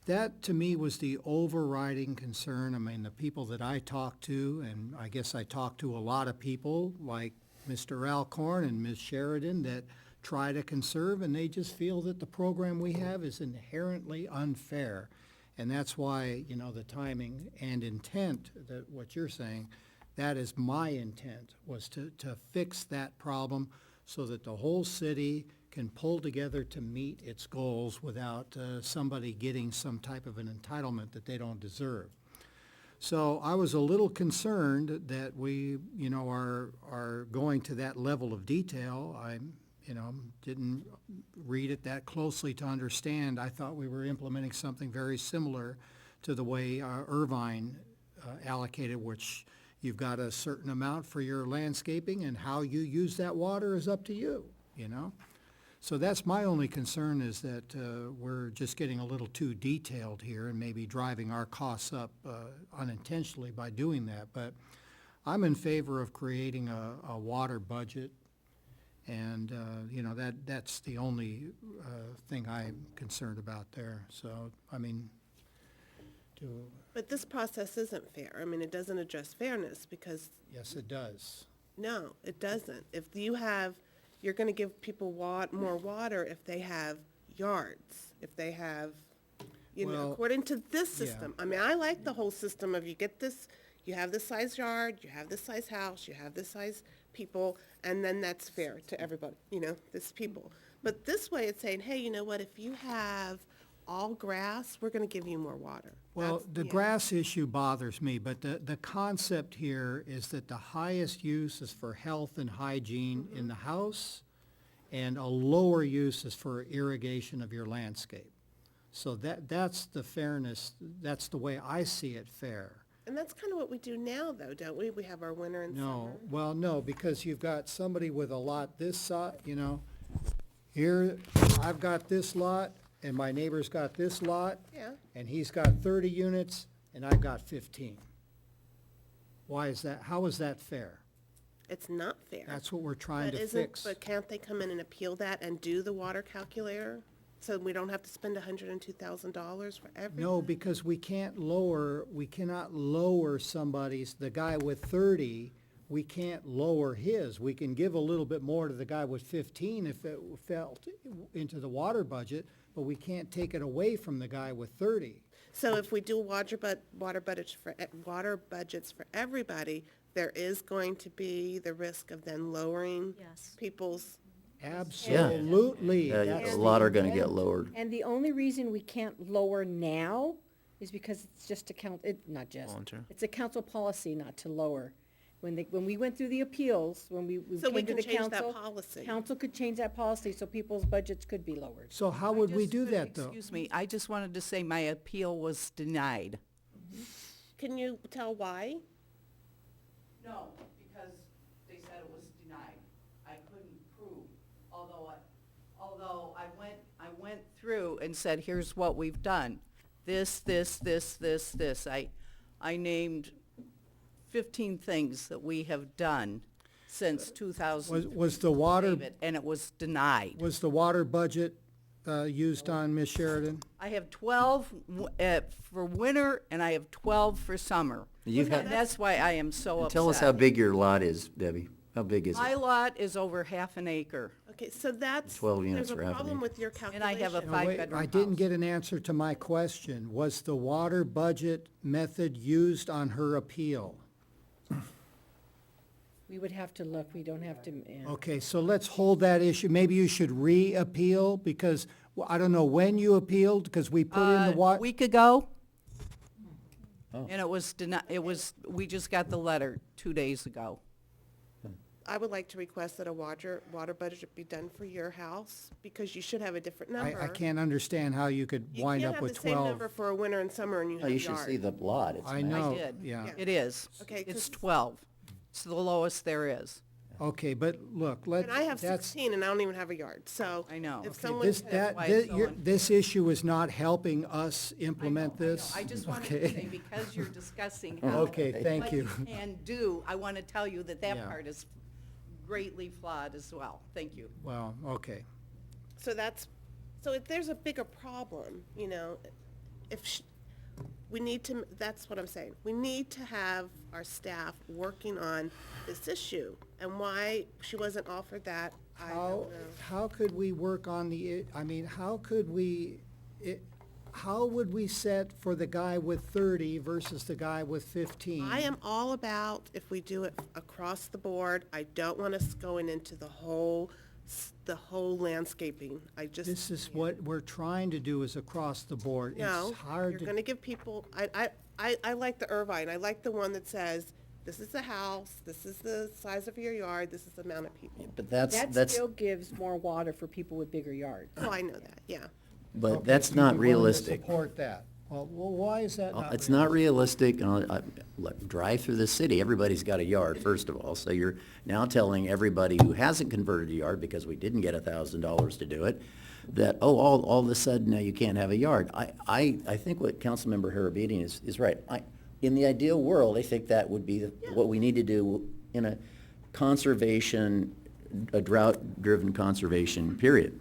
that, to me, was the overriding concern. I mean, the people that I talked to, and I guess I talked to a lot of people, like Mr. Alcorn and Ms. Sheridan, that try to conserve, and they just feel that the program we have is inherently unfair. And that's why, you know, the timing and intent, that what you're saying, that is my intent, was to fix that problem so that the whole city can pull together to meet its goals without somebody getting some type of an entitlement that they don't deserve. So I was a little concerned that we, you know, are going to that level of detail. I, you know, didn't read it that closely to understand. I thought we were implementing something very similar to the way Irvine allocated, which you've got a certain amount for your landscaping, and how you use that water is up to you, you know? So that's my only concern, is that we're just getting a little too detailed here and maybe driving our costs up unintentionally by doing that. But I'm in favor of creating a water budget, and, you know, that's the only thing I'm concerned about there. So, I mean, But this process isn't fair. I mean, it doesn't address fairness, because yes, it does. no, it doesn't. If you have, you're gonna give people more water if they have yards, if they have, you know, Well, according to this yeah. system. I mean, I like the whole system of you get this, you have this size yard, you have this size house, you have this size people, and then that's fair to everybody, you know, this people. But this way, it's saying, hey, you know what, if you have all grass, we're gonna give you more water. Well, That's- the yeah. grass issue bothers me, but the concept here is that the highest use is for health and hygiene in the house, and a lower use is for irrigation of your landscape. So that's the fairness, that's the way I see it fair. And that's kind of what we do now, though, don't we? We have our winter and summer. No, well, no, because you've got somebody with a lot this size, you know, here, I've got this lot, and my neighbor's got this lot, Yeah. and he's got 30 units, and I've got 15. Why is that? How is that fair? It's not fair. That's what we're trying But to isn't, fix. but can't they come in and appeal that and do the water calculator? So we don't have to spend $102,000 for everything? No, because we cannot lower somebody's, the guy with 30, we can't lower his. We can give a little bit more to the guy with 15 if it fell into the water budget, but we can't take it away from the guy with 30. So if we do water budgets for everybody, there is going to be the risk of then lowering Yes. people's, Absolutely. Yeah, That's a the lot are gonna intent. get lowered. And the only reason we can't lower now is because it's just not just, Volunteer. it's a council policy not to lower. When we went through the appeals, when we so we came to can the change that council, policy. council could change that policy so people's budgets could be lowered. So how would we do that, though? Excuse me, I just wanted to say my appeal was denied. Can you tell why? No, because they said it was denied. I couldn't prove, although I went through and said, here's what we've done. This. I named 15 things that we have done since 2000. Was the water, And it was denied. was the water budget used on Ms. Sheridan? I have 12 for winter, and I have 12 for summer. You've had- And that's why I am so upset. Tell us how big your lot is, Debbie. How big is My it? lot is over half an acre. Okay, so that's, 12 units there's a for half an problem acre. with your And I have a calculation. No, wait, five-bedroom I didn't house. get an answer to my question. Was the water budget method used on her appeal? We would have to look, we don't have to, yeah. Okay, so let's hold that issue. Maybe you should re-appeal, because well, I don't know when you appealed, because we put in the A water. week ago. Oh. And it was we just got the letter 2 days ago. I would like to request that a water budget be done for your house, because you should have a different number. I can't understand how you could wind up with You can't have the same 12. number for a winter and summer and you Oh, have you should see yard. the lot. It's I nice. know. I did. Yeah. It is. Okay, It's 'cause- 12. It's the lowest there is. Okay, but look, And I have that's, 16 and I don't even have a yard, so. I know. If Okay, someone this, can- that, why it's thi- so your- unfair. this issue is not helping us implement I know. this. I just wanted to Okay. say, because you're discussing how. Okay, thank what you. can do, I want to tell you that Yeah. part is greatly flawed as well. Thank you. Well, okay. So that's So if there's a bigger problem, you know, if we need to, that's what I'm saying. We need to have our staff working on this issue. And why she wasn't offered that, I don't know. How could we work on how could we, how would we set for the guy with 30 versus the guy with 15? I am all about if we do it across the board. I don't want us going into the whole landscaping. This is what we're trying to do, is across the board. No, It's hard you're to. gonna give people, I like the Irvine. I like the one that says, this is the house, this is the size of your yard, this is the amount of people. But That still gives more water for people with bigger yards. Oh, I know that, yeah. but Okay, that's so not you're willing to realistic. Support that. Well, why is that not? It's not realistic. Look, drive through the city, everybody's got a yard, first of all. So you're now telling everybody who hasn't converted a yard, because we didn't get $1,000 to do it, that, all of a sudden now you can't have a yard. I think what Councilmember Harabedian is right. In the ideal world, I think that would be what we need to do in a drought-driven conservation period.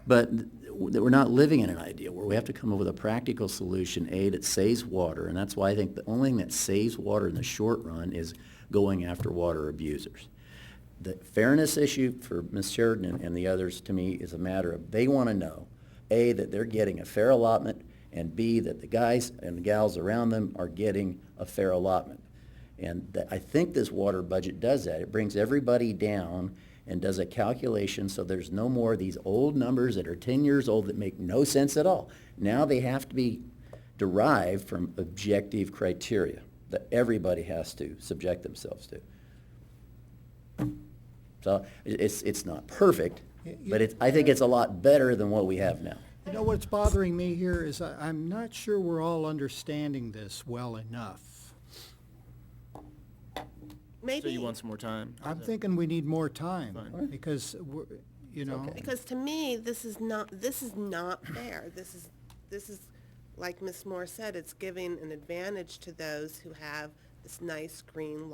But we're not living in an ideal world. We have to come up with a practical solution, that saves water, and that's why I think the only thing that saves water in the short run is going after water abusers. The fairness issue for Ms. Sheridan and the others, to me, is a matter of, they want to know, A, that they're getting a fair allotment, and B, that the guys and the gals around them are getting a fair allotment. And I think this water budget does that. It brings everybody down and does a calculation so there's no more of these old numbers that are 10 years old that make no sense at all. Now they have to be derived from objective criteria that everybody has to subject themselves to. So it's not perfect, but I think it's a lot better than what we have now. You know what's bothering me here is I'm not sure we're all understanding this well enough. Maybe. So you want some more time? I'm thinking we need more time, Fine. because, you know. Because to me, this is not fair. This is, like Ms. Moore said, it's giving an advantage to those who have this nice green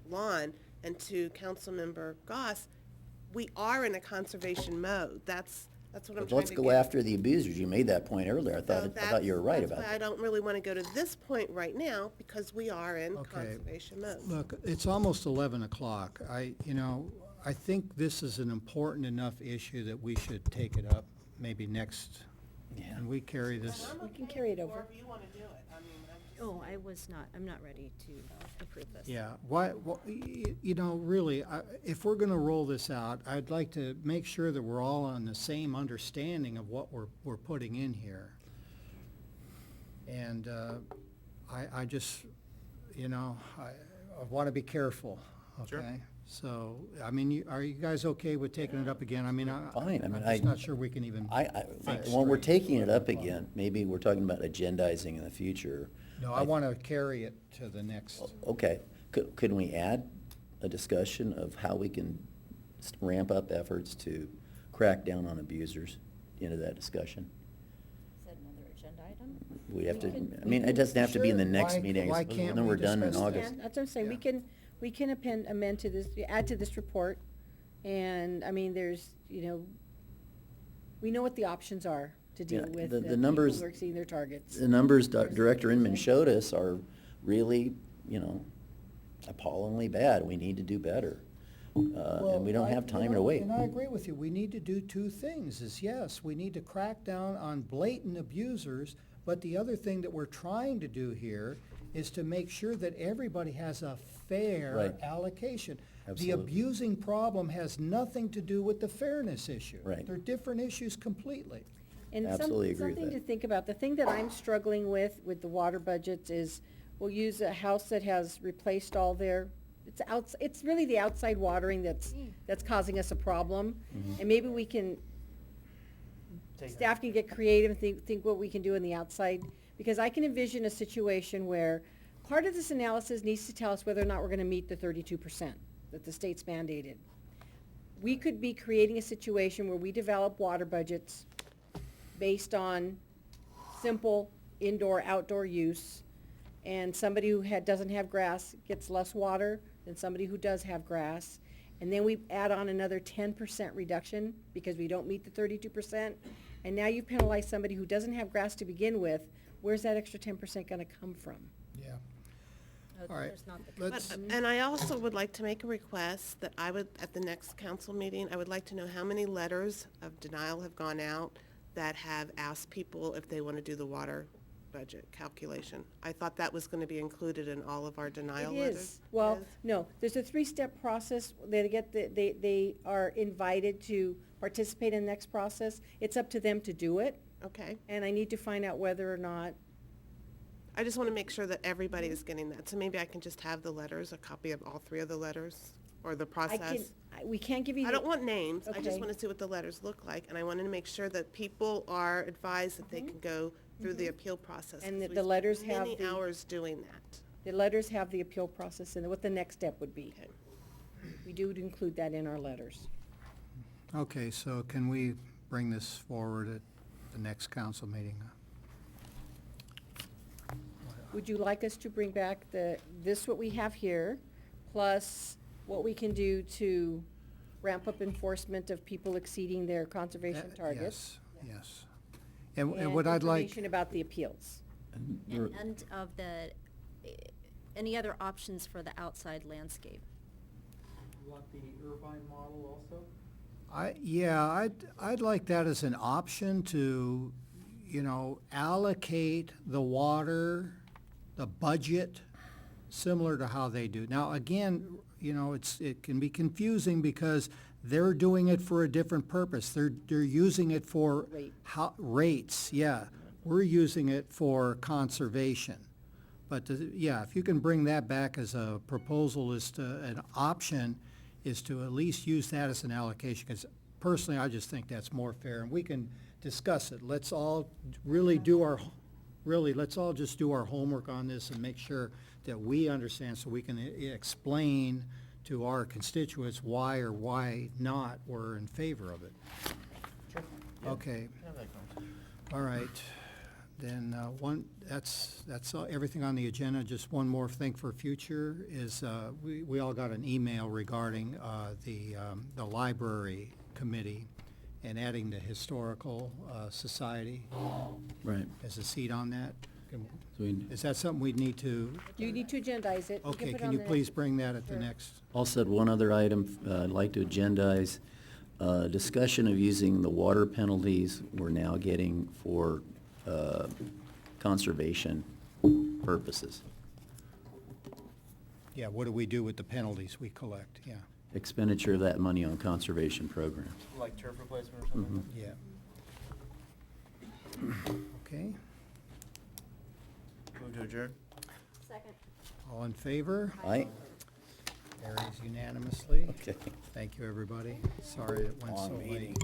lawn. And to Councilmember Goss, we are in a conservation mode. That's what I'm But trying let's to go get. after the abusers. You made that point earlier. I thought you were right about That's why I that. don't really want to go to this point right now, because we are in Okay. conservation mode. Look, it's almost 11 o'clock. I think this is an important enough issue that we should take it up maybe next. Yeah. And we carry this. We can carry it over. However you want to do it. I mean, Oh, I'm not ready to approve this. Yeah, really, if we're gonna roll this out, I'd like to make sure that we're all on the same understanding of what we're putting in here. And, I just, I wanna be careful, Sure. okay? So, are you guys okay with taking it up again? Fine. I'm just not sure we can even. think When we're straight. taking it up again, maybe we're talking about agendizing in the future. No, I wanna carry it to the next. Okay. Could we add a discussion of how we can ramp up efforts to crack down on abusers into that discussion? Is that another agenda item? We have to, We it doesn't have to be in the Sure. next Why- meeting. why I suppose, can't then we we're done in discuss that? August. That's what I'm saying, we can amend to this, add to this report, and, there's, we know what the options are to deal Yeah, with the people numbers- who are exceeding their targets. The numbers Director Inman showed us are really, appallingly bad. We need to do better. And we don't have time to wait. And I agree with you. We need to do two things, yes, we need to crack down on blatant abusers, but the other thing that we're trying to do here is to make sure that everybody has a fair Right. allocation. Absolutely. The abusing problem has nothing to do with the fairness issue. Right. They're different issues completely. And Absolutely agree with something to that. think about, the thing that I'm struggling with the water budgets is, we'll use a house that has replaced all their, it's really the outside watering that's causing us a problem. And maybe we can, staff can get creative and think what we can do on the outside. Because I can envision a situation where part of this analysis needs to tell us whether or not we're gonna meet the 32% that the state's mandated. We could be creating a situation where we develop water budgets based on simple indoor-outdoor use, and somebody who doesn't have grass gets less water than somebody who does have grass. And then we add on another 10% reduction because we don't meet the 32%. and now you penalize somebody who doesn't have grass to begin with, where's that extra 10% gonna come from? Yeah. All right, There's not the But, let's, and I also would like to make a request that I would, at the next council meeting, I would like to know how many letters of denial have gone out that have asked people if they want to do the water budget calculation. I thought that was going to be included in all of our denial It letters. is. Well, It is? no, there's a three-step process. They are invited to participate in the next process. It's up to them to do it, Okay. and I need to find out whether or not, I just want to make sure that everybody is getting that. So maybe I can just have the letters, a copy of all three of the letters, or the process. we can't give you I the. don't want names, I just Okay. want to see what the letters look like, and I wanted to make sure that people are advised that they can go through the appeal process. And 'cause the we letters spend have many the- hours doing that. The letters have the appeal process and what the next step would be. Okay. We do include that in our letters. okay, so can we bring this forward at the next council meeting? Would you like us to bring back what we have here, plus what we can do to ramp up enforcement of people exceeding their conservation targets? Yes, yes. And what I'd like, information about the appeals. And of the, any other options for the outside landscape. You want the Irvine model also? I'd like that as an option to, allocate the water, the budget, similar to how they do. Now, again, it can be confusing because they're doing it for a different purpose. They're using it for rates, yeah. We're using it for conservation. But, if you can bring that back as a proposal, an option, is to at least use that as an allocation, because personally, I just think that's more fair, and we can discuss it. Let's all really let's all just do our homework on this and make sure that we understand, so we can explain to our constituents why or why not we're in favor of it. Sure. Yeah. Okay, Have that conversation. all right. Then, that's everything on the agenda. Just one more thing for future is, we all got an email regarding, the library committee and adding the historical, society Right. as a seat on that. So we- Is that something we'd need to, You need to agendize it. We okay, put it can on you the please next- bring that at the Sure. next? Also had one other item I'd like to agendize. Discussion of using the water penalties we're now getting for conservation purposes. Yeah, what do we do with the penalties we collect? Yeah, Expenditure of that money on conservation programs. Like turf replacement or something? Mhm. yeah. Okay, Move to adjourn? Second. all in favor? Aye. Carries unanimously. Okay. Thank you, everybody. Sorry it went so Long late. meeting.